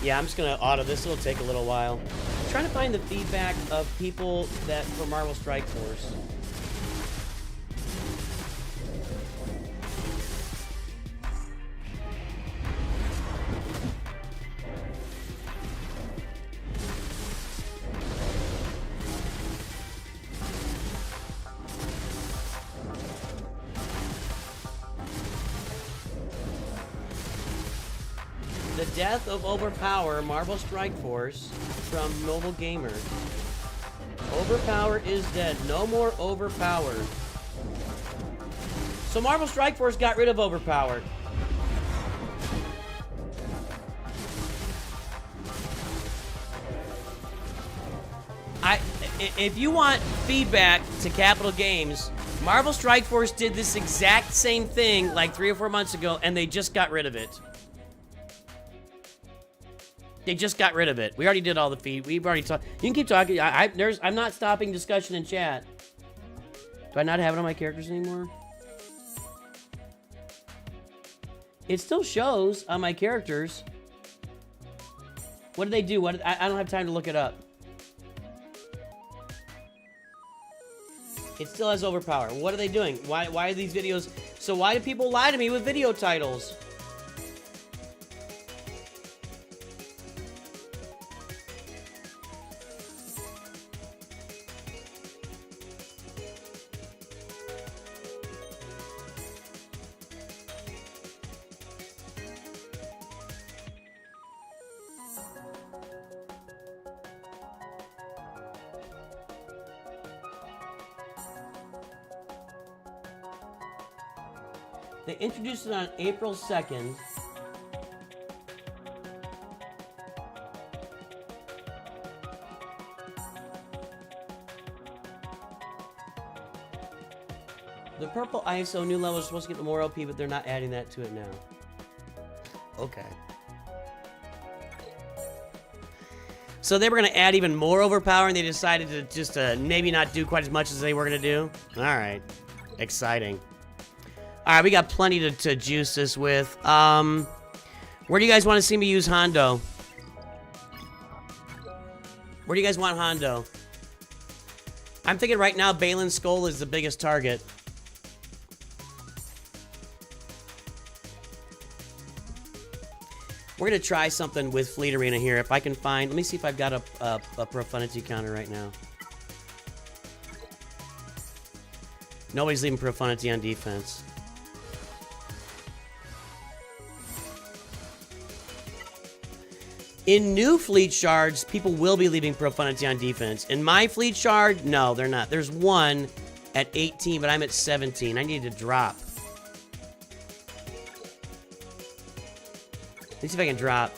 Yeah, I'm just gonna auto this. It'll take a little while. I'm trying to find the feedback of people that for Marvel Strike Force. The death of Overpower, Marvel Strike Force, from Mobile Gamer. Overpower is dead. No more Overpower. So Marvel Strike Force got rid of Overpower. If you want feedback to Capital Games, Marvel Strike Force did this exact same thing like 3 or 4 months ago, and they just got rid of it. They just got rid of it. We already did all the feed. We've already talked. You can keep talking. I'm not stopping discussion in chat. Do I not have it on my characters anymore? It still shows on my characters. What do they do? I don't have time to look it up. It still has overpower. What are they doing? Why are these videos... So why do people lie to me with video titles? They introduced it on April 2nd. The purple ISO new level is supposed to get more OP, but they're not adding that to it now. Okay. So they were going to add even more overpower, and they decided to just maybe not do quite as much as they were going to do? Alright. Exciting. Alright, we got plenty to juice this with. Where do you guys want to see me use Hondo? Where do you guys want Hondo? I'm thinking right now Balin's Skull is the biggest target. We're going to try something with Fleet Arena here. If I can find... Let me see if I've got a Profundity counter right now. Nobody's leaving Profundity on defense. In new Fleet Shards, people will be leaving Profundity on defense. In my Fleet Shard, no, they're not. There's one at 18, but I'm at 17. I need to drop. Let's see if I can drop.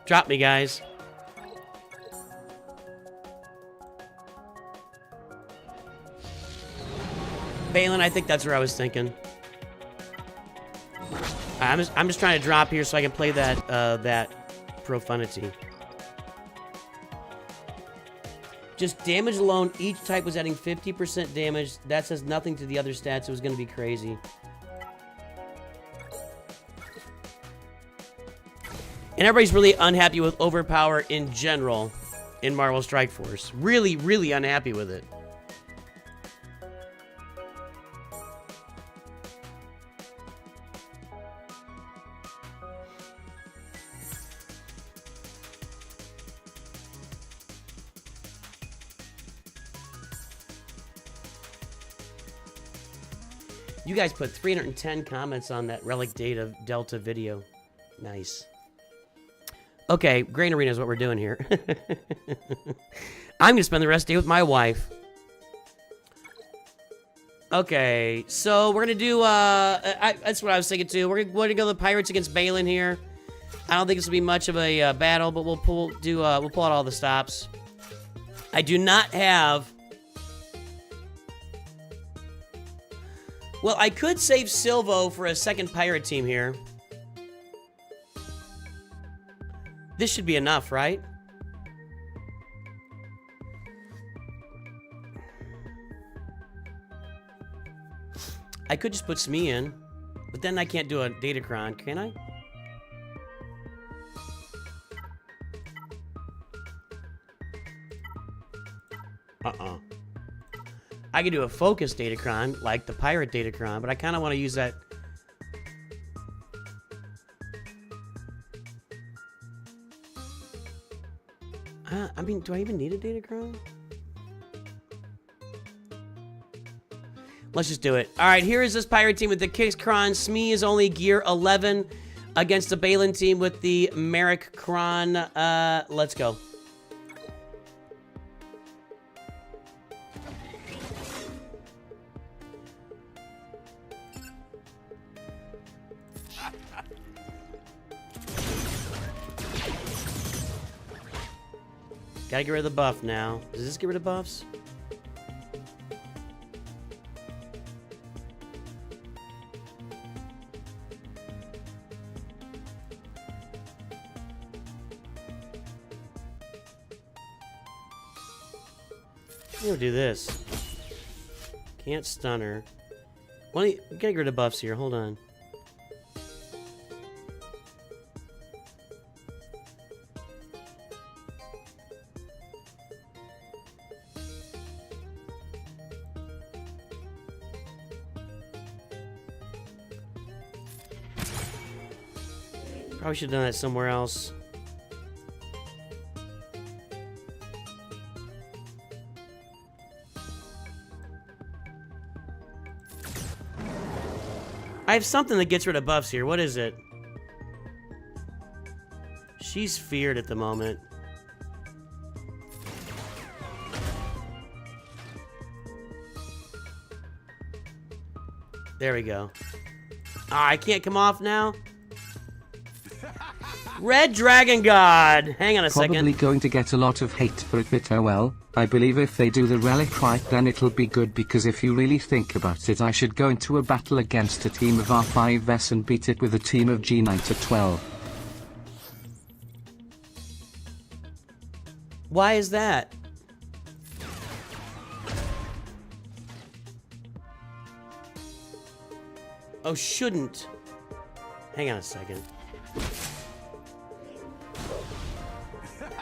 Drop me, guys. Balin, I think that's where I was thinking. I'm just trying to drop here so I can play that that Profundity. Just damage alone, each type was adding 50% damage. That says nothing to the other stats. It was going to be crazy. And everybody's really unhappy with overpower in general in Marvel Strike Force. Really, really unhappy with it. You guys put 310 comments on that Relic Delta video. Nice. Okay, Grain Arena is what we're doing here. I'm going to spend the rest of the day with my wife. Okay, so we're going to do... that's what I was thinking, too. We're going to go the Pirates against Balin here. I don't think this will be much of a battle, but we'll pull out all the stops. I do not have... Well, I could save swgoh for a second pirate team here. This should be enough, right? I could just put Smee in, but then I can't do a Datacron, can I? I could do a focus Datacron, like the pirate Datacron, but I kind of want to use that. I mean, do I even need a Datacron? Let's just do it. All right, here is this pirate team with the Kixkron. Smee is only gear 11 against the Balin team with the Merrick Kron. Let's go. Gotta get rid of the buff now. Does this get rid of buffs? We'll do this. Can't stun her. Well, gotta get rid of buffs here. Hold on. Probably should have done that somewhere else. I have something that gets rid of buffs here. What is it? She's feared at the moment. There we go. Ah, I can't come off now. Red Dragon God! Hang on a second. Probably going to get a lot of hate for it, but oh well. I believe if they do the relic right, then it'll be good, because if you really think about it, I should go into a battle against a team of R5s and beat it with a team of G9 to 12. Why is that? Oh, shouldn't. Hang on a second.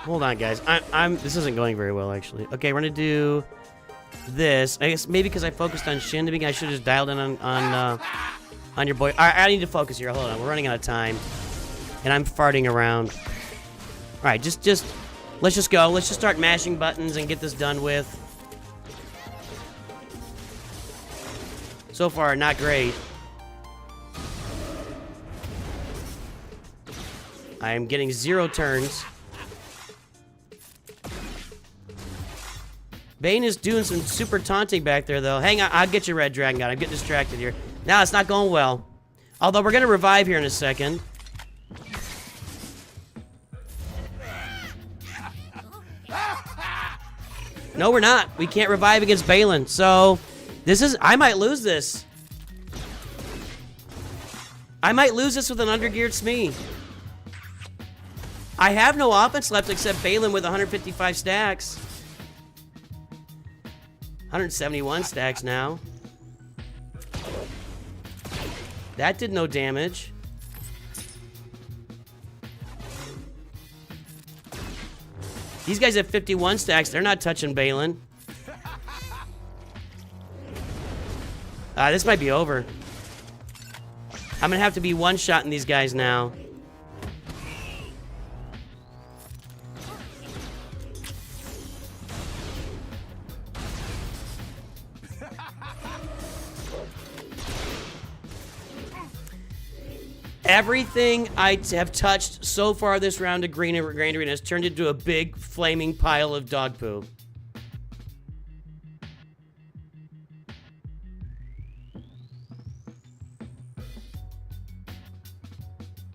Hold on, guys. This isn't going very well, actually. Okay, we're gonna do this. I guess maybe because I focused on Shin to begin, I should have just dialed in on your boy. I need to focus here. Hold on, we're running out of time, and I'm farting around. All right, just let's just go. Let's just start mashing buttons and get this done with. So far, not great. I am getting 0 turns. Bane is doing some super taunting back there, though. Hang on, I'll get you, Red Dragon God. I'm getting distracted here. Now it's not going well. Although we're going to revive here in a second. No, we're not. We can't revive against Balin. So, this is... I might lose this. I might lose this with an undergeared Smee. I have no offense left except Balin with 155 stacks. 171 stacks now. That did no damage. These guys have 51 stacks. They're not touching Balin. This might be over. I'm gonna have to be one-shotting these guys now. Everything I have touched so far this round of Green Arena has turned into a big flaming pile of dog poo.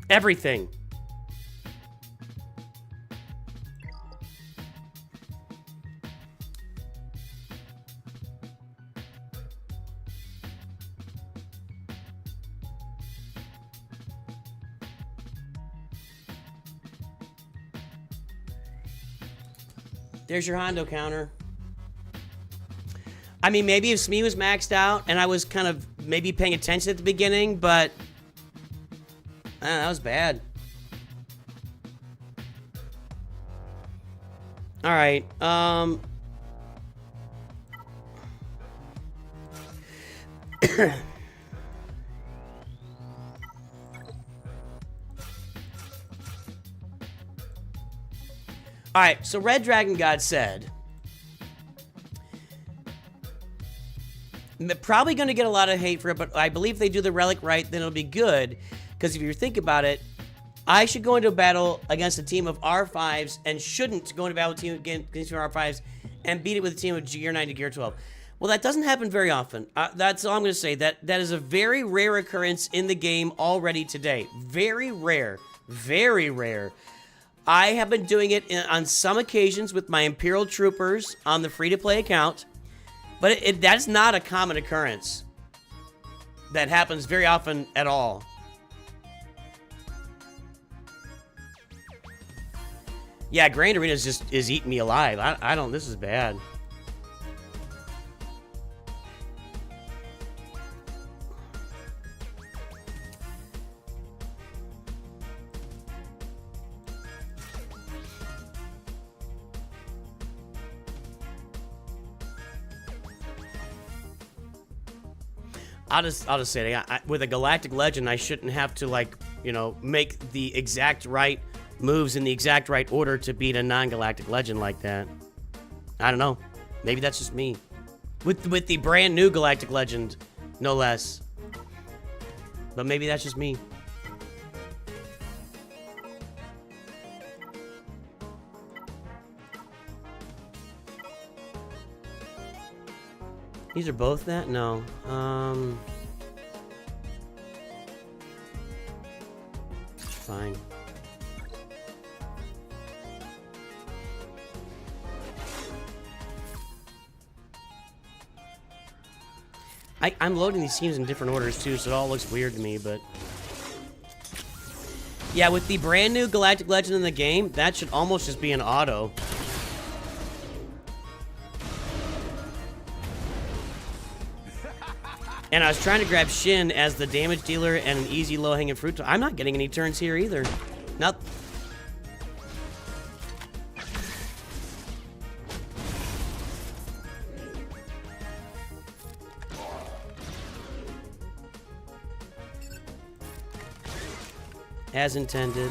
Everything. There's your Hondo counter. I mean, maybe if Smee was maxed out and I was kind of maybe paying attention at the beginning, but that was bad. All right. All right, so Red Dragon God said, probably going to get a lot of hate for it, but I believe if they do the relic right, then it'll be good. Because if you think about it, I should go into a battle against a team of R5s and shouldn't go into battle against R5s and beat it with a team of Gear 9 to Gear 12. Well, that doesn't happen very often. That's all I'm going to say. That is a very rare occurrence in the game already today. Very rare. Very rare. I have been doing it on some occasions with my Imperial Troopers on the free-to-play account, but that's not a common occurrence. That happens very often at all. Yeah, Grand Arena is eating me alive. I don't. This is bad. I'll just say it. With a Galactic Legend, I shouldn't have to, like, you know, make the exact right moves in the exact right order to beat a non-Galactic Legend like that. I don't know. Maybe that's just me. With the brand new Galactic Legend, no less. But maybe that's just me. These are both that? No. Fine. I'm loading these teams in different orders too, so it all looks weird to me, but... Yeah, with the brand new Galactic Legend in the game, that should almost just be an auto. And I was trying to grab Shin as the damage dealer and an easy low-hanging fruit. I'm not getting any turns here either. Not... As intended.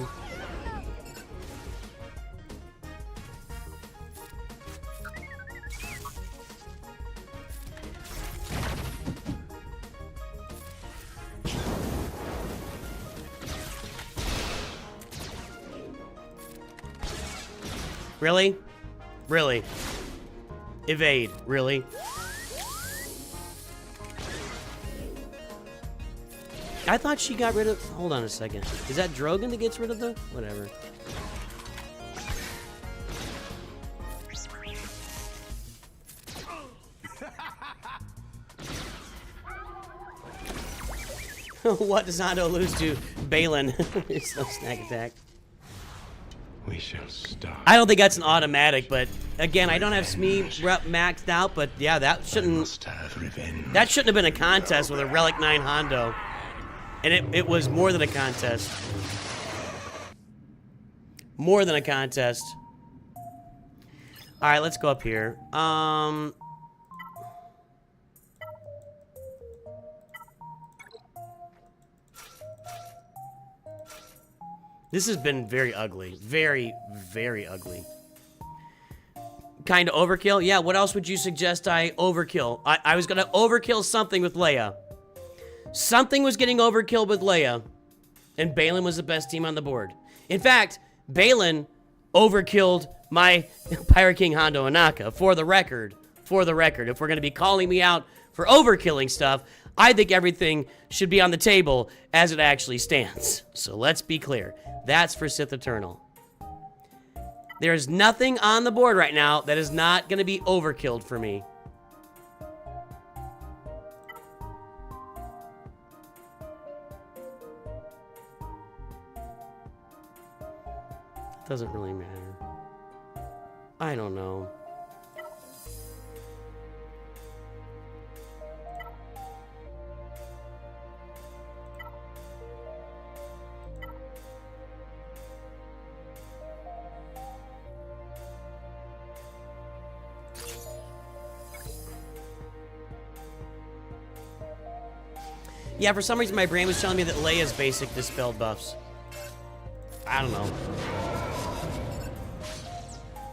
Really? Really? Evade. Really? I thought she got rid of... Hold on a second. Is that Drogon that gets rid of the... Whatever. What does Hondo lose to Balin? It's no snack attack. We shall start. I don't think that's an automatic, but again, I don't have Smee rep maxed out, but yeah, that shouldn't... That shouldn't have been a contest with a Relic 9 Hondo. And it was more than a contest. More than a contest. Alright, let's go up here. This has been very ugly. Very, very ugly. Kind of overkill? Yeah, what else would you suggest I overkill? I was going to overkill something with Leia. Something was getting overkilled with Leia, and Balin was the best team on the board. In fact, Balin overkilled my Pirate King Hondo Anaka, for the record. For the record, if we're going to be calling me out for overkilling stuff, I think everything should be on the table as it actually stands. So let's be clear. That's for Sith Eternal. There's nothing on the board right now that is not going to be overkilled for me. Doesn't really matter. I don't know. Yeah, for some reason my brain was telling me that Leia's basic dispelled buffs. I don't know.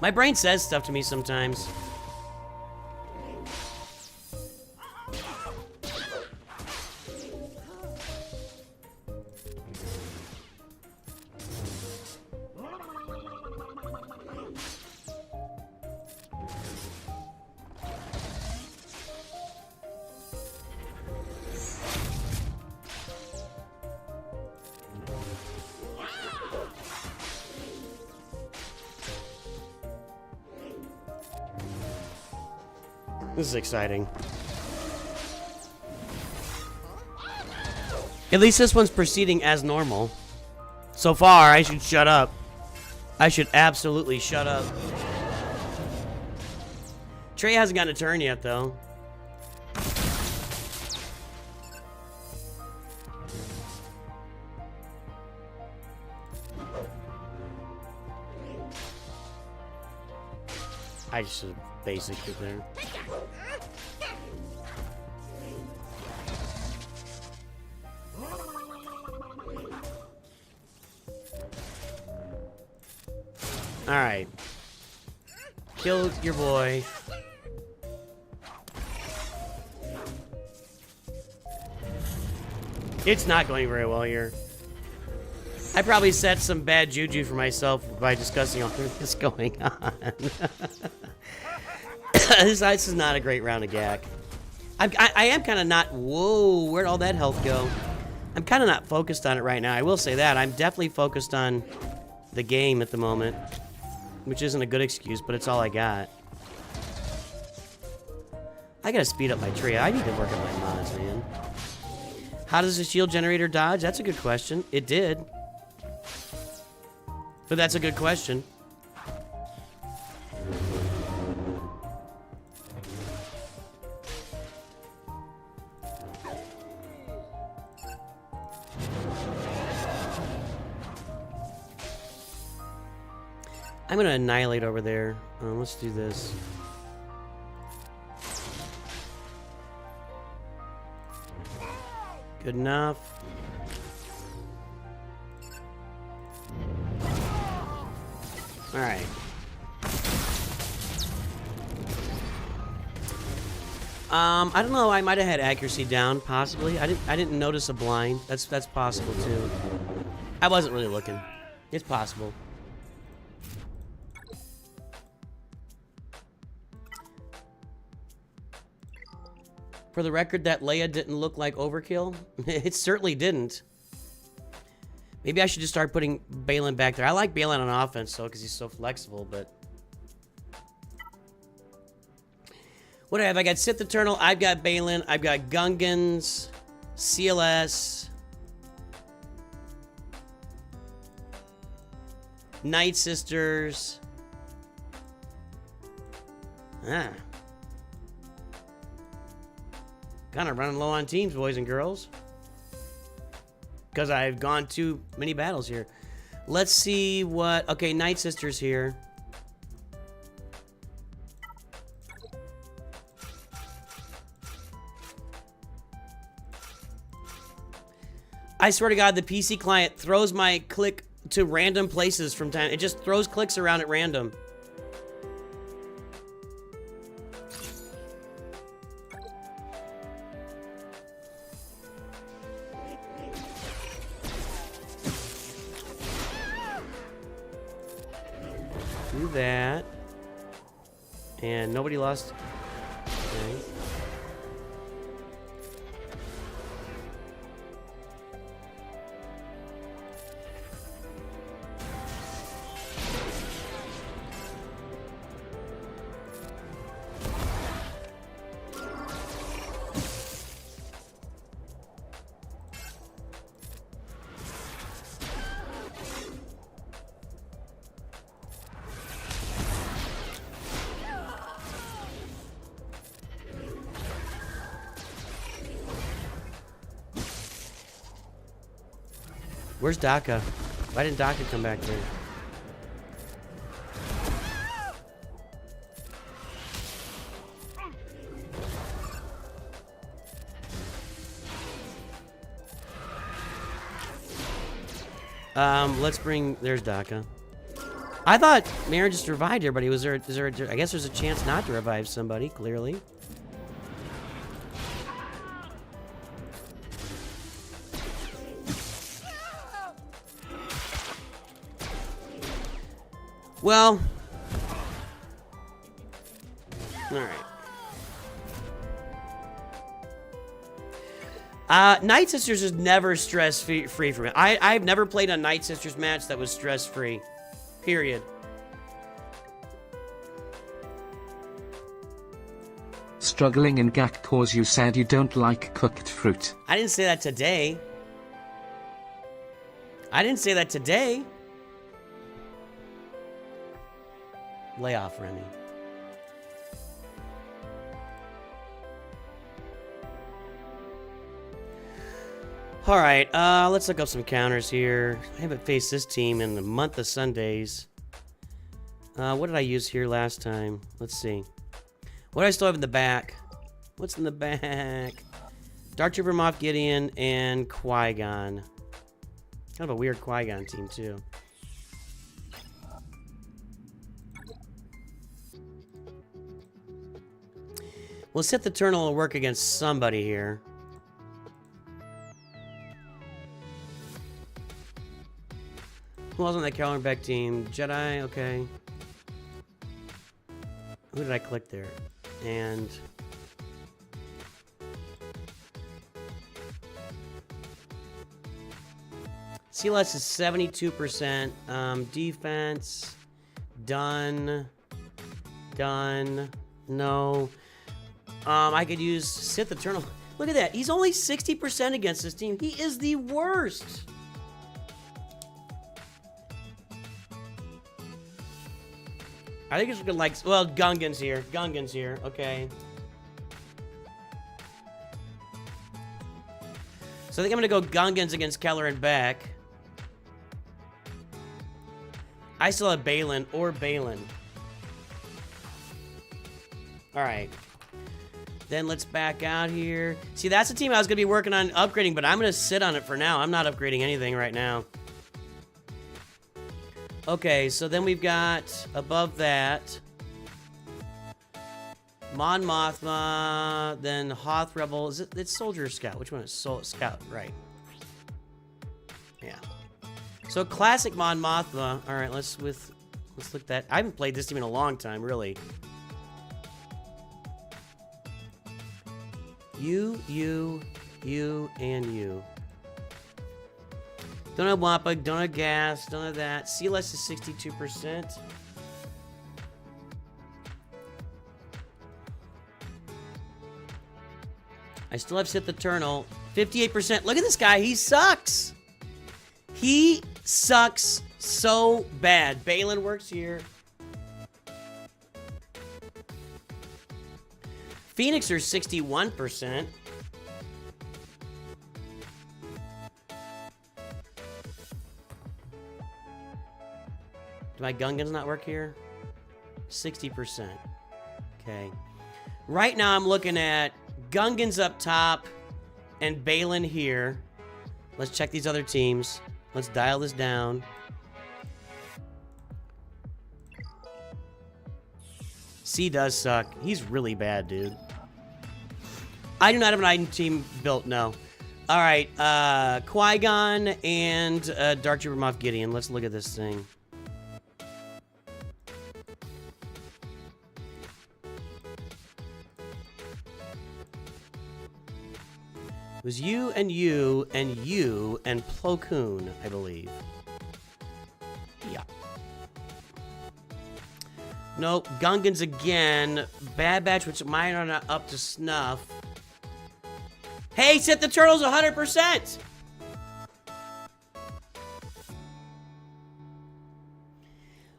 My brain says stuff to me sometimes. This is exciting. At least this one's proceeding as normal. So far, I should shut up. I should absolutely shut up. Trey hasn't gotten a turn yet, though. I should have basicked it there. Alright. Killed your boy. It's not going very well here. I probably set some bad juju for myself by discussing all this going on. This is not a great round of Gak. I am kind of not... Whoa, where'd all that health go? I'm kind of not focused on it right now. I will say that. I'm definitely focused on the game at the moment. Which isn't a good excuse, but it's all I got. I gotta speed up my tree. I need to work on my mods, man. How does the shield generator dodge? That's a good question. It did. But that's a good question. I'm gonna annihilate over there. Let's do this. Good enough. Alright. I don't know, I might have had accuracy down, possibly. I didn't notice a blind. That's possible too. I wasn't really looking. It's possible. For the record, that Leia didn't look like overkill. It certainly didn't. Maybe I should just start putting Balin back there. I like Balin on offense, though, because he's so flexible, but... What do I have? I got Sith Eternal, I've got Balin, I've got Gungans, CLS... Night Sisters... Kind of running low on teams, boys and girls. Because I've gone too many battles here. Let's see what... Okay, Night Sisters here. I swear to God, the PC client throws my click to random places from time. It just throws clicks around at random. Do that. And nobody lost. Okay. Where's Daka? Why didn't Daka come back there? Let's bring... There's Daka. I thought Maren just revived everybody. Was there... Is there I guess there's a chance not to revive somebody, clearly. Well... Alright. Night Sisters is never stress-free for me. I've never played a Night Sisters match that was stress-free. Period. Struggling in Gak cause you said you don't like cooked fruit. I didn't say that today. I didn't say that today. Lay off, Remy. Alright, let's look up some counters here. I haven't faced this team in a month of Sundays. What did I use here last time? Let's see. What do I still have in the back? What's in the back? Dark Trooper, Moff Gideon, and Qui-Gon. Kind of a weird Qui-Gon team, too. We'll set the Eternal to work against somebody here. Who else on that Calvin Beck team? Jedi, okay. Who did I click there? And... CLS is 72%. Defense. Done. Done. No. I could use Sith Eternal. Look at that. He's only 60% against this team. He is the worst. I think it's looking like... Well, Gungan's here. Gungan's here. Okay. So I think I'm going to go Gungans against Keller and Beck. I still have Balin or Balin. Alright. Then let's back out here. See, that's the team I was going to be working on upgrading, but I'm going to sit on it for now. I'm not upgrading anything right now. Okay, so then we've got, above that, Mon Mothma, then Hoth Rebel. Is it? It's Soldier or Scout? Which one is Scout? Right. Yeah. So classic Mon Mothma. All right, let's look at that. I haven't played this team in a long time, really. You, and you. Don't have Wampa, don't have Gas, don't have that. CLS is 62%. I still have Sith Eternal. 58%. Look at this guy. He sucks. He sucks so bad. Balin works here. Phoenix are 61%. Do my Gungans not work here? 60%. Okay. Right now I'm looking at Gungans up top and Balin here. Let's check these other teams. Let's dial this down. C does suck. He's really bad, dude. I do not have an item team built, no. Alright, Qui-Gon and Dark Trooper Moff Gideon. Let's look at this thing. It was you and Plo Koon, I believe. Yeah. Nope, Gungans again. Bad Batch, which mine are not up to snuff. Hey, set the turtles 100%!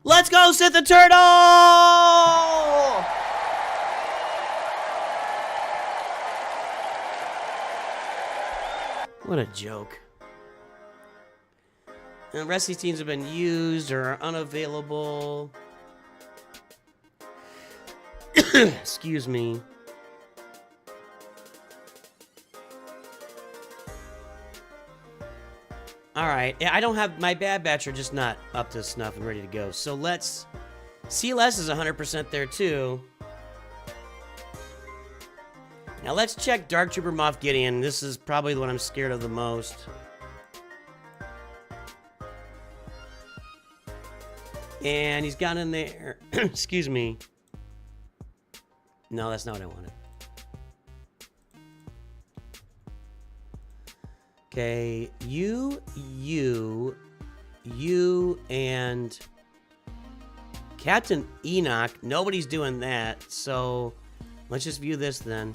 Let's go, set the turtle! What a joke. And the rest of these teams have been used or are unavailable. Excuse me. Alright, I don't have... My Bad Batch are just not up to snuff and ready to go. So let's... CLS is 100% there too. Now let's check Dark Trooper Moff Gideon. This is probably the one I'm scared of the most. And he's got in there... Excuse me. No, that's not what I wanted. Okay, you, and Captain Enoch. Nobody's doing that, so let's just view this then.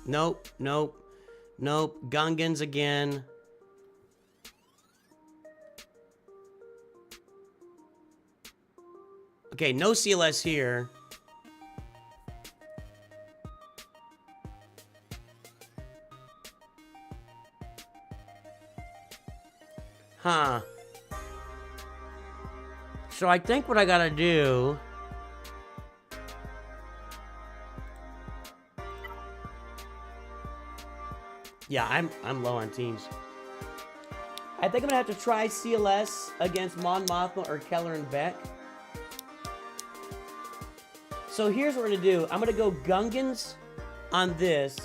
Nope. Gungans again. Okay, no CLS here. Huh. So I think what I gotta do... Yeah, I'm low on teams. I think I'm gonna have to try CLS against Mon Mothma or Keller and Beck. So here's what we're gonna do. I'm gonna go Gungans on this.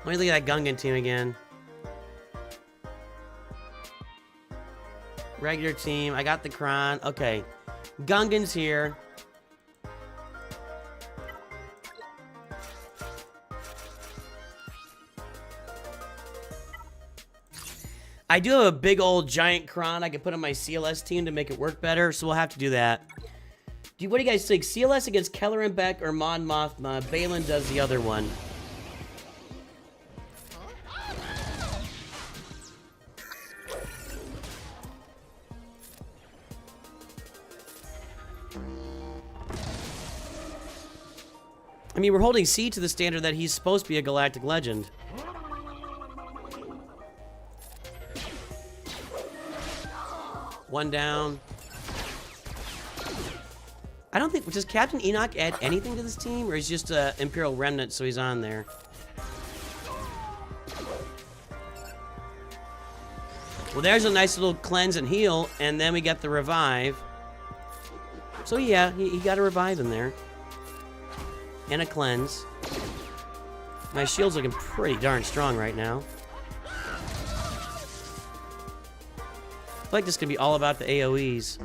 Let me look at that Gungan team again. Regular team. I got the Kron. Okay. Gungans here. I do have a big old giant Kron I can put on my CLS team to make it work better, so we'll have to do that. What do you guys think? CLS against Keller and Beck or Mon Mothma? Balin does the other one. I mean, we're holding C to the standard that he's supposed to be a galactic legend. One down. I don't think... Does Captain Enoch add anything to this team? Or he's just an Imperial Remnant, so he's on there? Well, there's a nice little cleanse and heal, and then we get the revive. So yeah, he got a revive in there. And a cleanse. My shield's looking pretty darn strong right now. I feel like this is going to be all about the AoEs.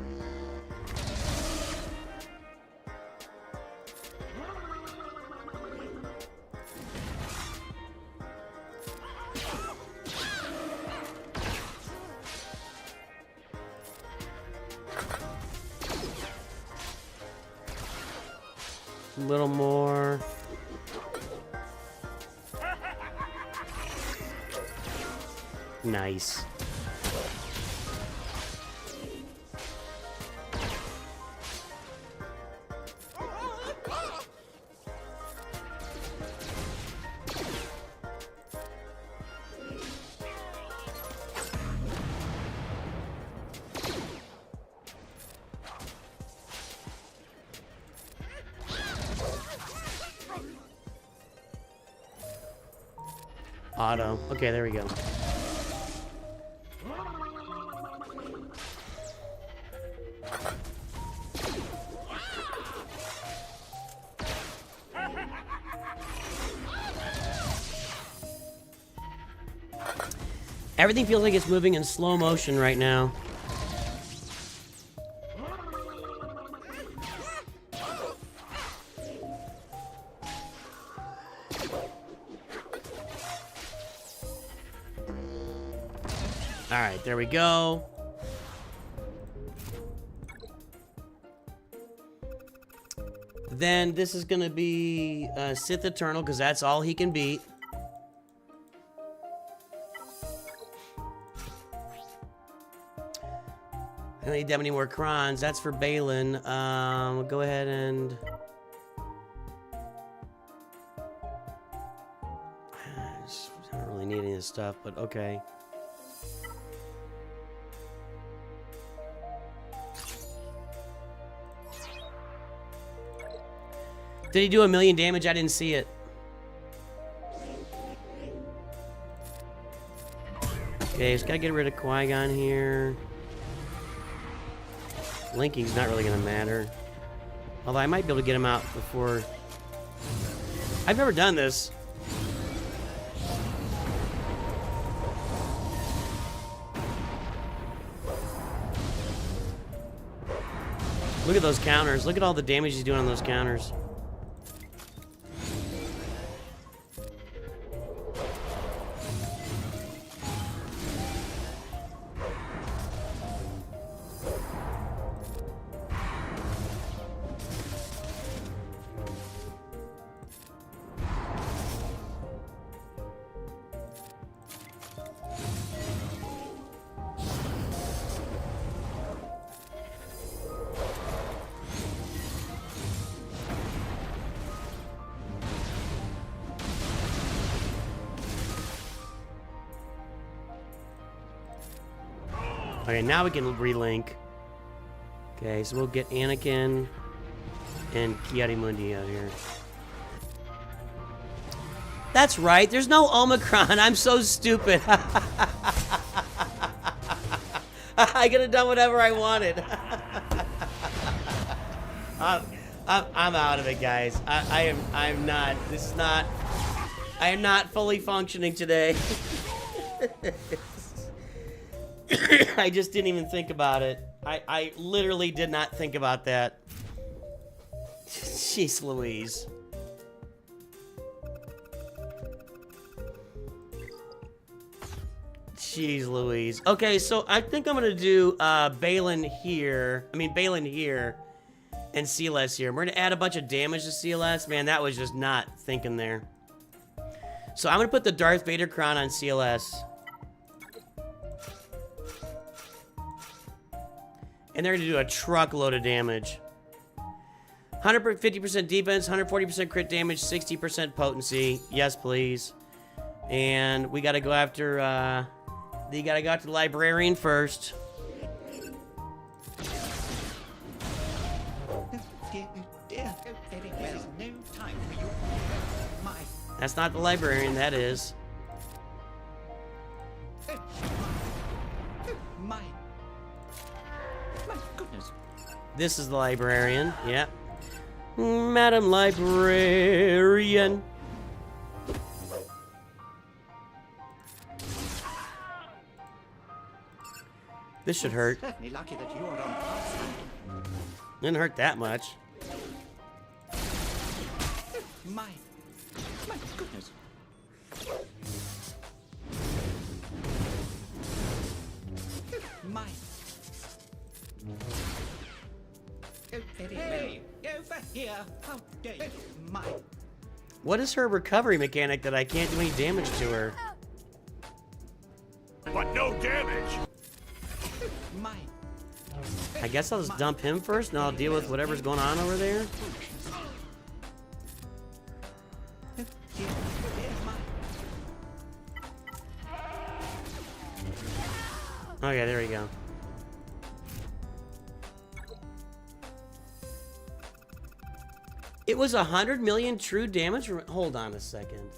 A little more. Nice. Auto. Okay, there we go. Everything feels like it's moving in slow motion right now. Alright, there we go. Then this is gonna be Sith Eternal, because that's all he can beat. I don't need that many more Krons. That's for Balin. We'll go ahead and... I don't really need any of this stuff, but okay. Did he do 1,000,000 damage? I didn't see it. Okay, just gotta get rid of Qui-Gon here. Linking's not really gonna matter. Although I might be able to get him out before... I've never done this. Look at those counters. Look at all the damage he's doing on those counters. Okay, now we can relink. Okay, so we'll get Anakin and Ki-Adi-Mundi out here. That's right, there's no Omicron. I'm so stupid. I could have done whatever I wanted. I'm out of it, guys. I'm not. This is not. I am not fully functioning today. I just didn't even think about it. I literally did not think about that. Jeez Louise. Jeez Louise. Okay, so I think I'm gonna do Balin here. Balin here. And CLS here. We're gonna add a bunch of damage to CLS. Man, that was just not thinking there. So I'm gonna put the Darth Vader crown on CLS. And they're gonna do a truckload of damage. 150% defense, 140% crit damage, 60% potency. Yes, please. And we gotta go after, you gotta go after the Librarian first. That's not the Librarian, that is. My goodness. This is the Librarian, yep. Madam Librarian. This should hurt. Didn't hurt that much. My goodness. Hey, over here. How dare you? What is her recovery mechanic that I can't do any damage to her? But no damage. I guess I'll just dump him first and I'll deal with whatever's going on over there. Okay, there we go. It was 100 million true damage? Hold on a second.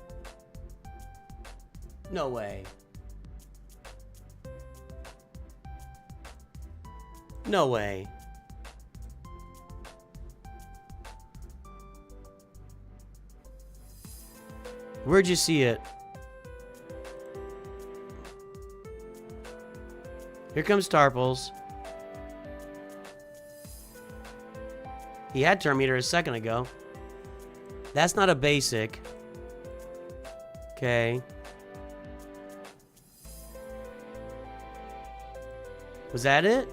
No way. No way. Where'd you see it? Here comes Tarples. He had turn meter a second ago. That's not a basic. Okay. Was that it?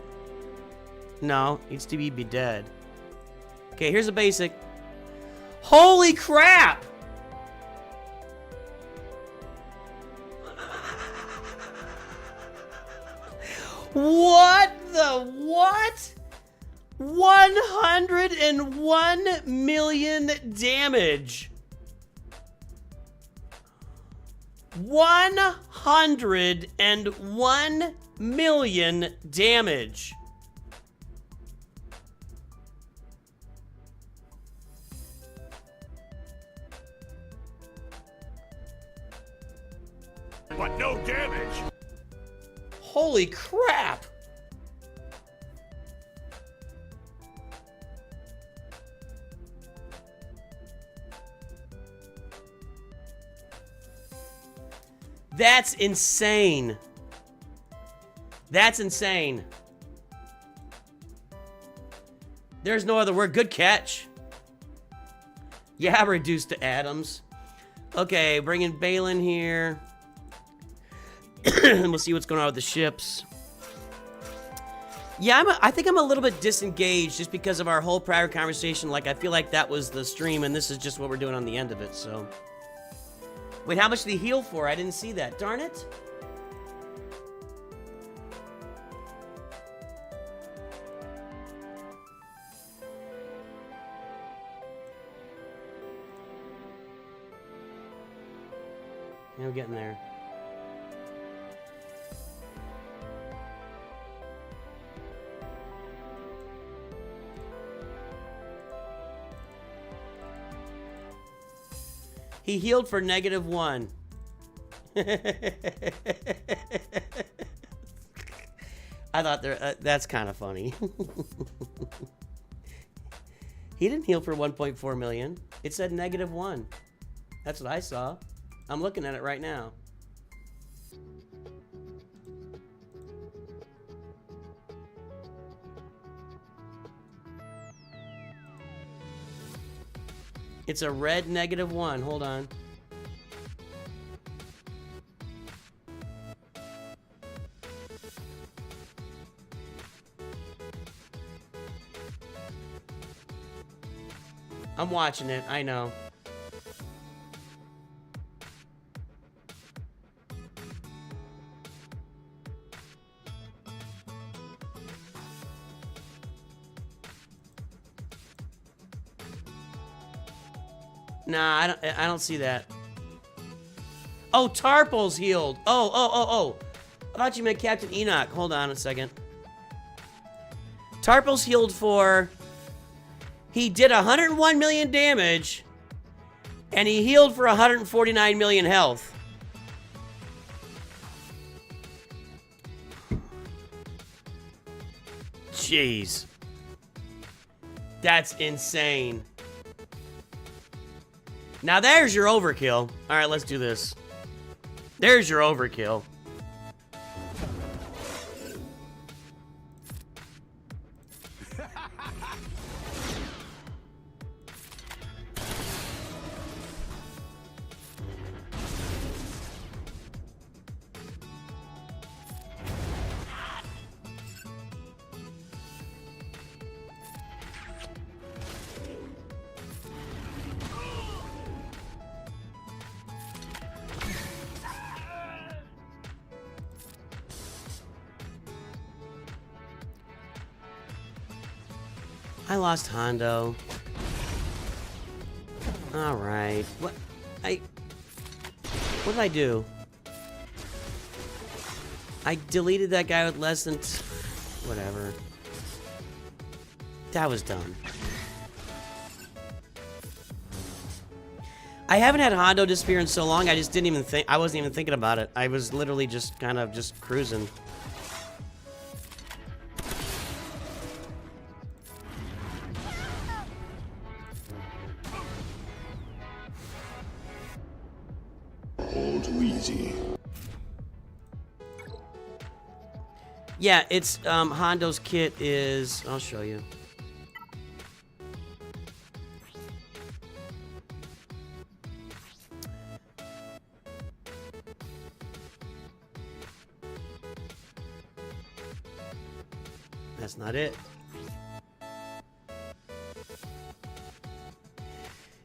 No, needs to be dead. Okay, here's a basic. Holy crap! What the what? 101 million damage. 101 million damage. But no damage. Holy crap. That's insane. That's insane. There's no other word. Good catch. Yeah, reduced to atoms. Okay, bring in Balin here. And we'll see what's going on with the ships. Yeah, I think I'm a little bit disengaged just because of our whole prior conversation. Like, I feel like that was the stream, and this is just what we're doing on the end of it, so. Wait, how much did he heal for? I didn't see that. Darn it. Yeah, we're getting there. He healed for -1. I thought that's kind of funny. He didn't heal for 1.4 million. It said -1. That's what I saw. I'm looking at it right now. It's a red -1. Hold on. I'm watching it. I know. Nah, I don't see that. Oh, Tarple's healed. Oh. I thought you meant Captain Enoch. Hold on a second. Tarple's healed for... He did 101 million damage, and he healed for 149 million health. Jeez. That's insane. Now there's your overkill. All right, let's do this. There's your overkill. I lost Hondo. All right. What did I do? I deleted that guy with less than whatever. That was dumb. I haven't had Hondo disappear in so long. I just didn't even think. I wasn't even thinking about it. I was literally just kind of just cruising. Yeah, it's Hondo's kit is... I'll show you. That's not it.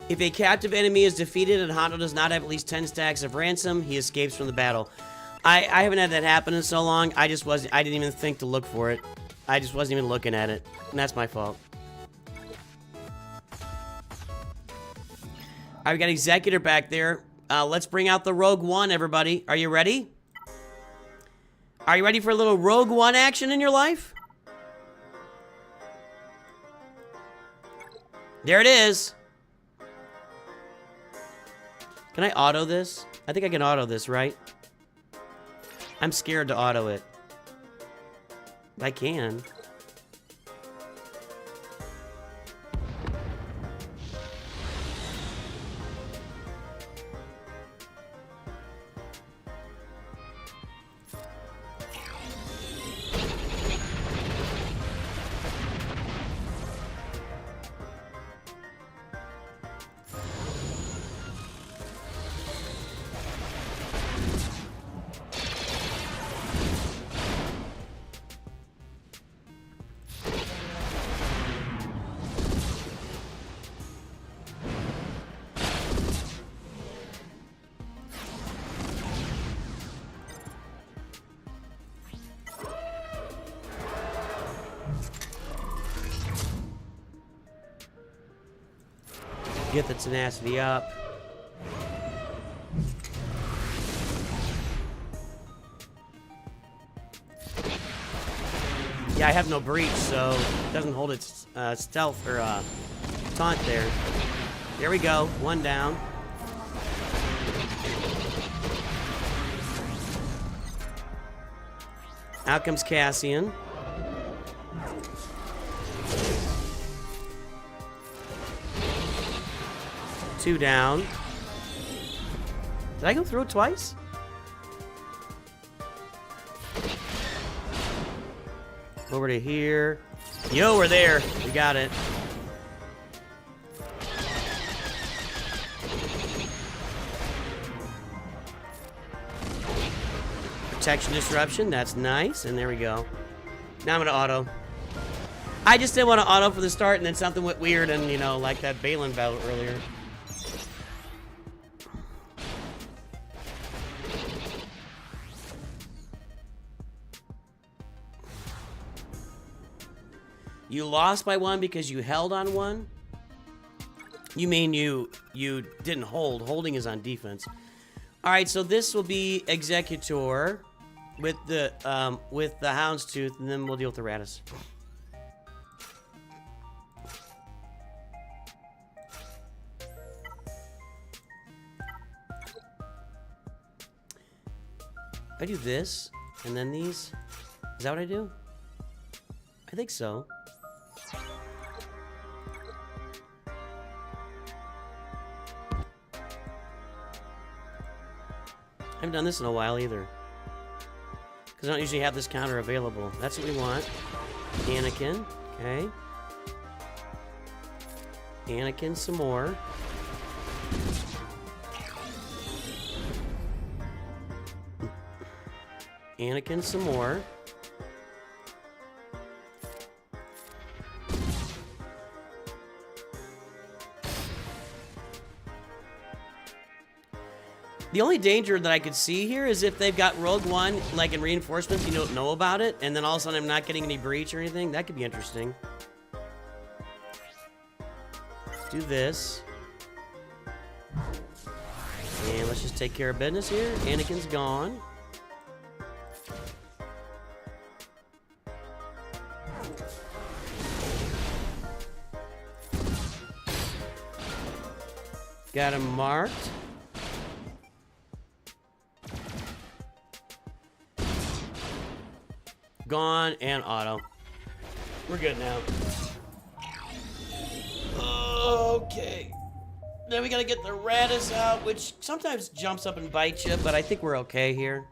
If a captive enemy is defeated and Hondo does not have at least 10 stacks of ransom, he escapes from the battle. I haven't had that happen in so long. I didn't even think to look for it. I just wasn't even looking at it. And that's my fault. Alright, we got Executor back there. Let's bring out the Rogue One, everybody. Are you ready? Are you ready for a little Rogue One action in your life? There it is. Can I auto this? I think I can auto this, right? I'm scared to auto it. I can. Get the tenacity up. Yeah, I have no breach, so it doesn't hold its stealth or taunt there. There we go. One down. Out comes Cassian. 2 down. Did I go through it twice? Over to here. Yo, we're there. We got it. Protection disruption. That's nice. And there we go. Now I'm going to auto. I just didn't want to auto for the start, and then something went weird, and, you know, like that Balin battle earlier. You lost by 1 because you held on 1? You mean you didn't hold. Holding is on defense. All right, so this will be Executor with the Houndstooth, and then we'll deal with the Radis. I do this, and then these. Is that what I do? I think so. I haven't done this in a while either. Because I don't usually have this counter available. That's what we want. Anakin. Okay. Anakin some more. Anakin some more. The only danger that I could see here is if they've got Rogue One, like in reinforcements, you don't know about it, and then all of a sudden I'm not getting any breach or anything. That could be interesting. Do this. And let's just take care of business here. Anakin's gone. Got him marked. Gone and auto. We're good now. Okay. Then we gotta get the Radis out, which sometimes jumps up and bites you, but I think we're okay here.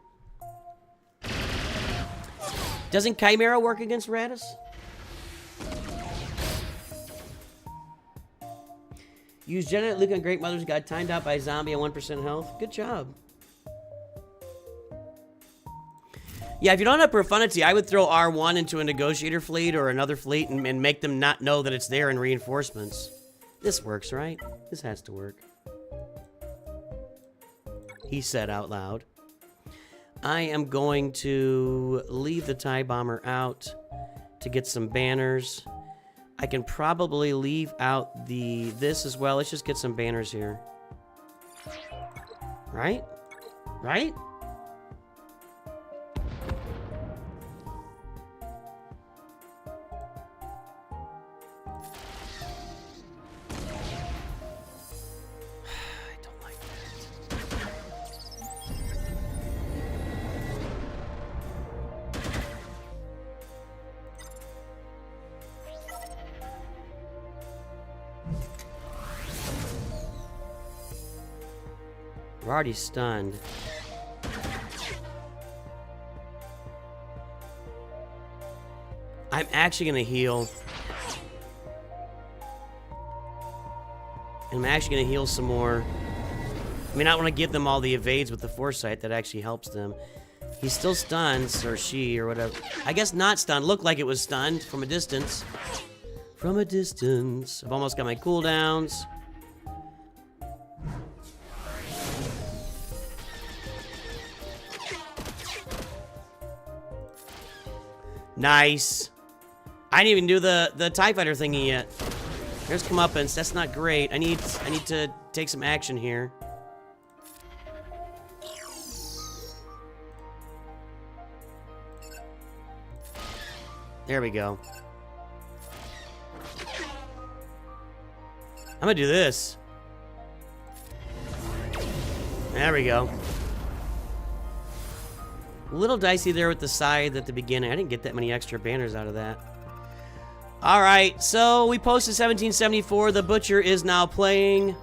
Doesn't Chimera work against Radis? Use Janet, Luke, and Great Mothers got timed out by a zombie at 1% health. Good job. Yeah, if you don't have Profundity, I would throw R1 into a negotiator fleet or another fleet and make them not know that it's there in reinforcements. This works, right? This has to work. He said out loud. I am going to leave the TIE Bomber out to get some banners. I can probably leave out this as well. Let's just get some banners here. Right? Right? We're already stunned. I'm actually gonna heal. And I'm actually gonna heal some more. I mean, I want to give them all the evades with the foresight that actually helps them. He's still stunned, or she, or whatever. I guess not stunned. Looked like it was stunned from a distance. From a distance. I've almost got my cooldowns. Nice. I didn't even do the TIE Fighter thingy yet. There's comeuppance. That's not great. I need to take some action here. There we go. I'm gonna do this. There we go. A little dicey there with the scythe at the beginning. I didn't get that many extra banners out of that. All right, so we posted 1774. The Butcher is now playing.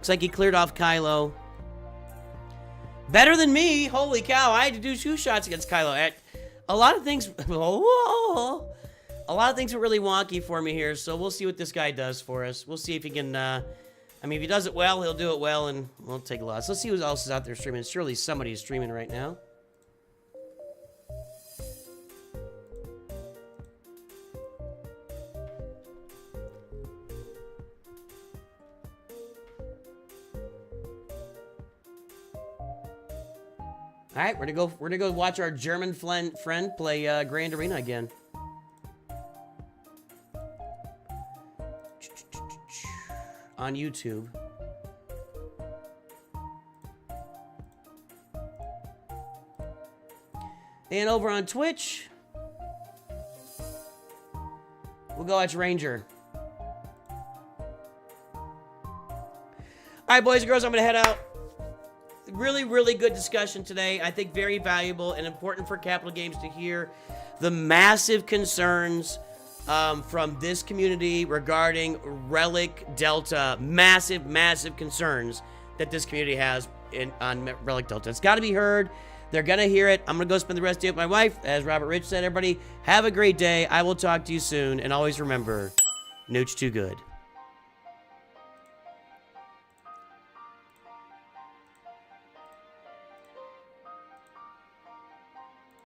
Looks like he cleared off Kylo. Better than me. Holy cow. I had to do 2 shots against Kylo. A lot of things... Whoa. A lot of things are really wonky for me here, so we'll see what this guy does for us. We'll see if he can... I mean, if he does it well, he'll do it well, and we'll take a loss. Let's see who else is out there streaming. Surely somebody is streaming right now. All right, we're gonna go watch our German friend play Grand Arena again. On YouTube. And over on Twitch, we'll go watch Ranger. All right, boys and girls, I'm gonna head out. Really, really good discussion today. I think very valuable and important for Capital Games to hear the massive concerns from this community regarding Relic Delta. Massive, massive concerns that this community has on Relic Delta. It's got to be heard. They're going to hear it. I'm going to go spend the rest of the day with my wife. As Robert Rich said, everybody, have a great day. I will talk to you soon. And always remember, NOOCH2GUD.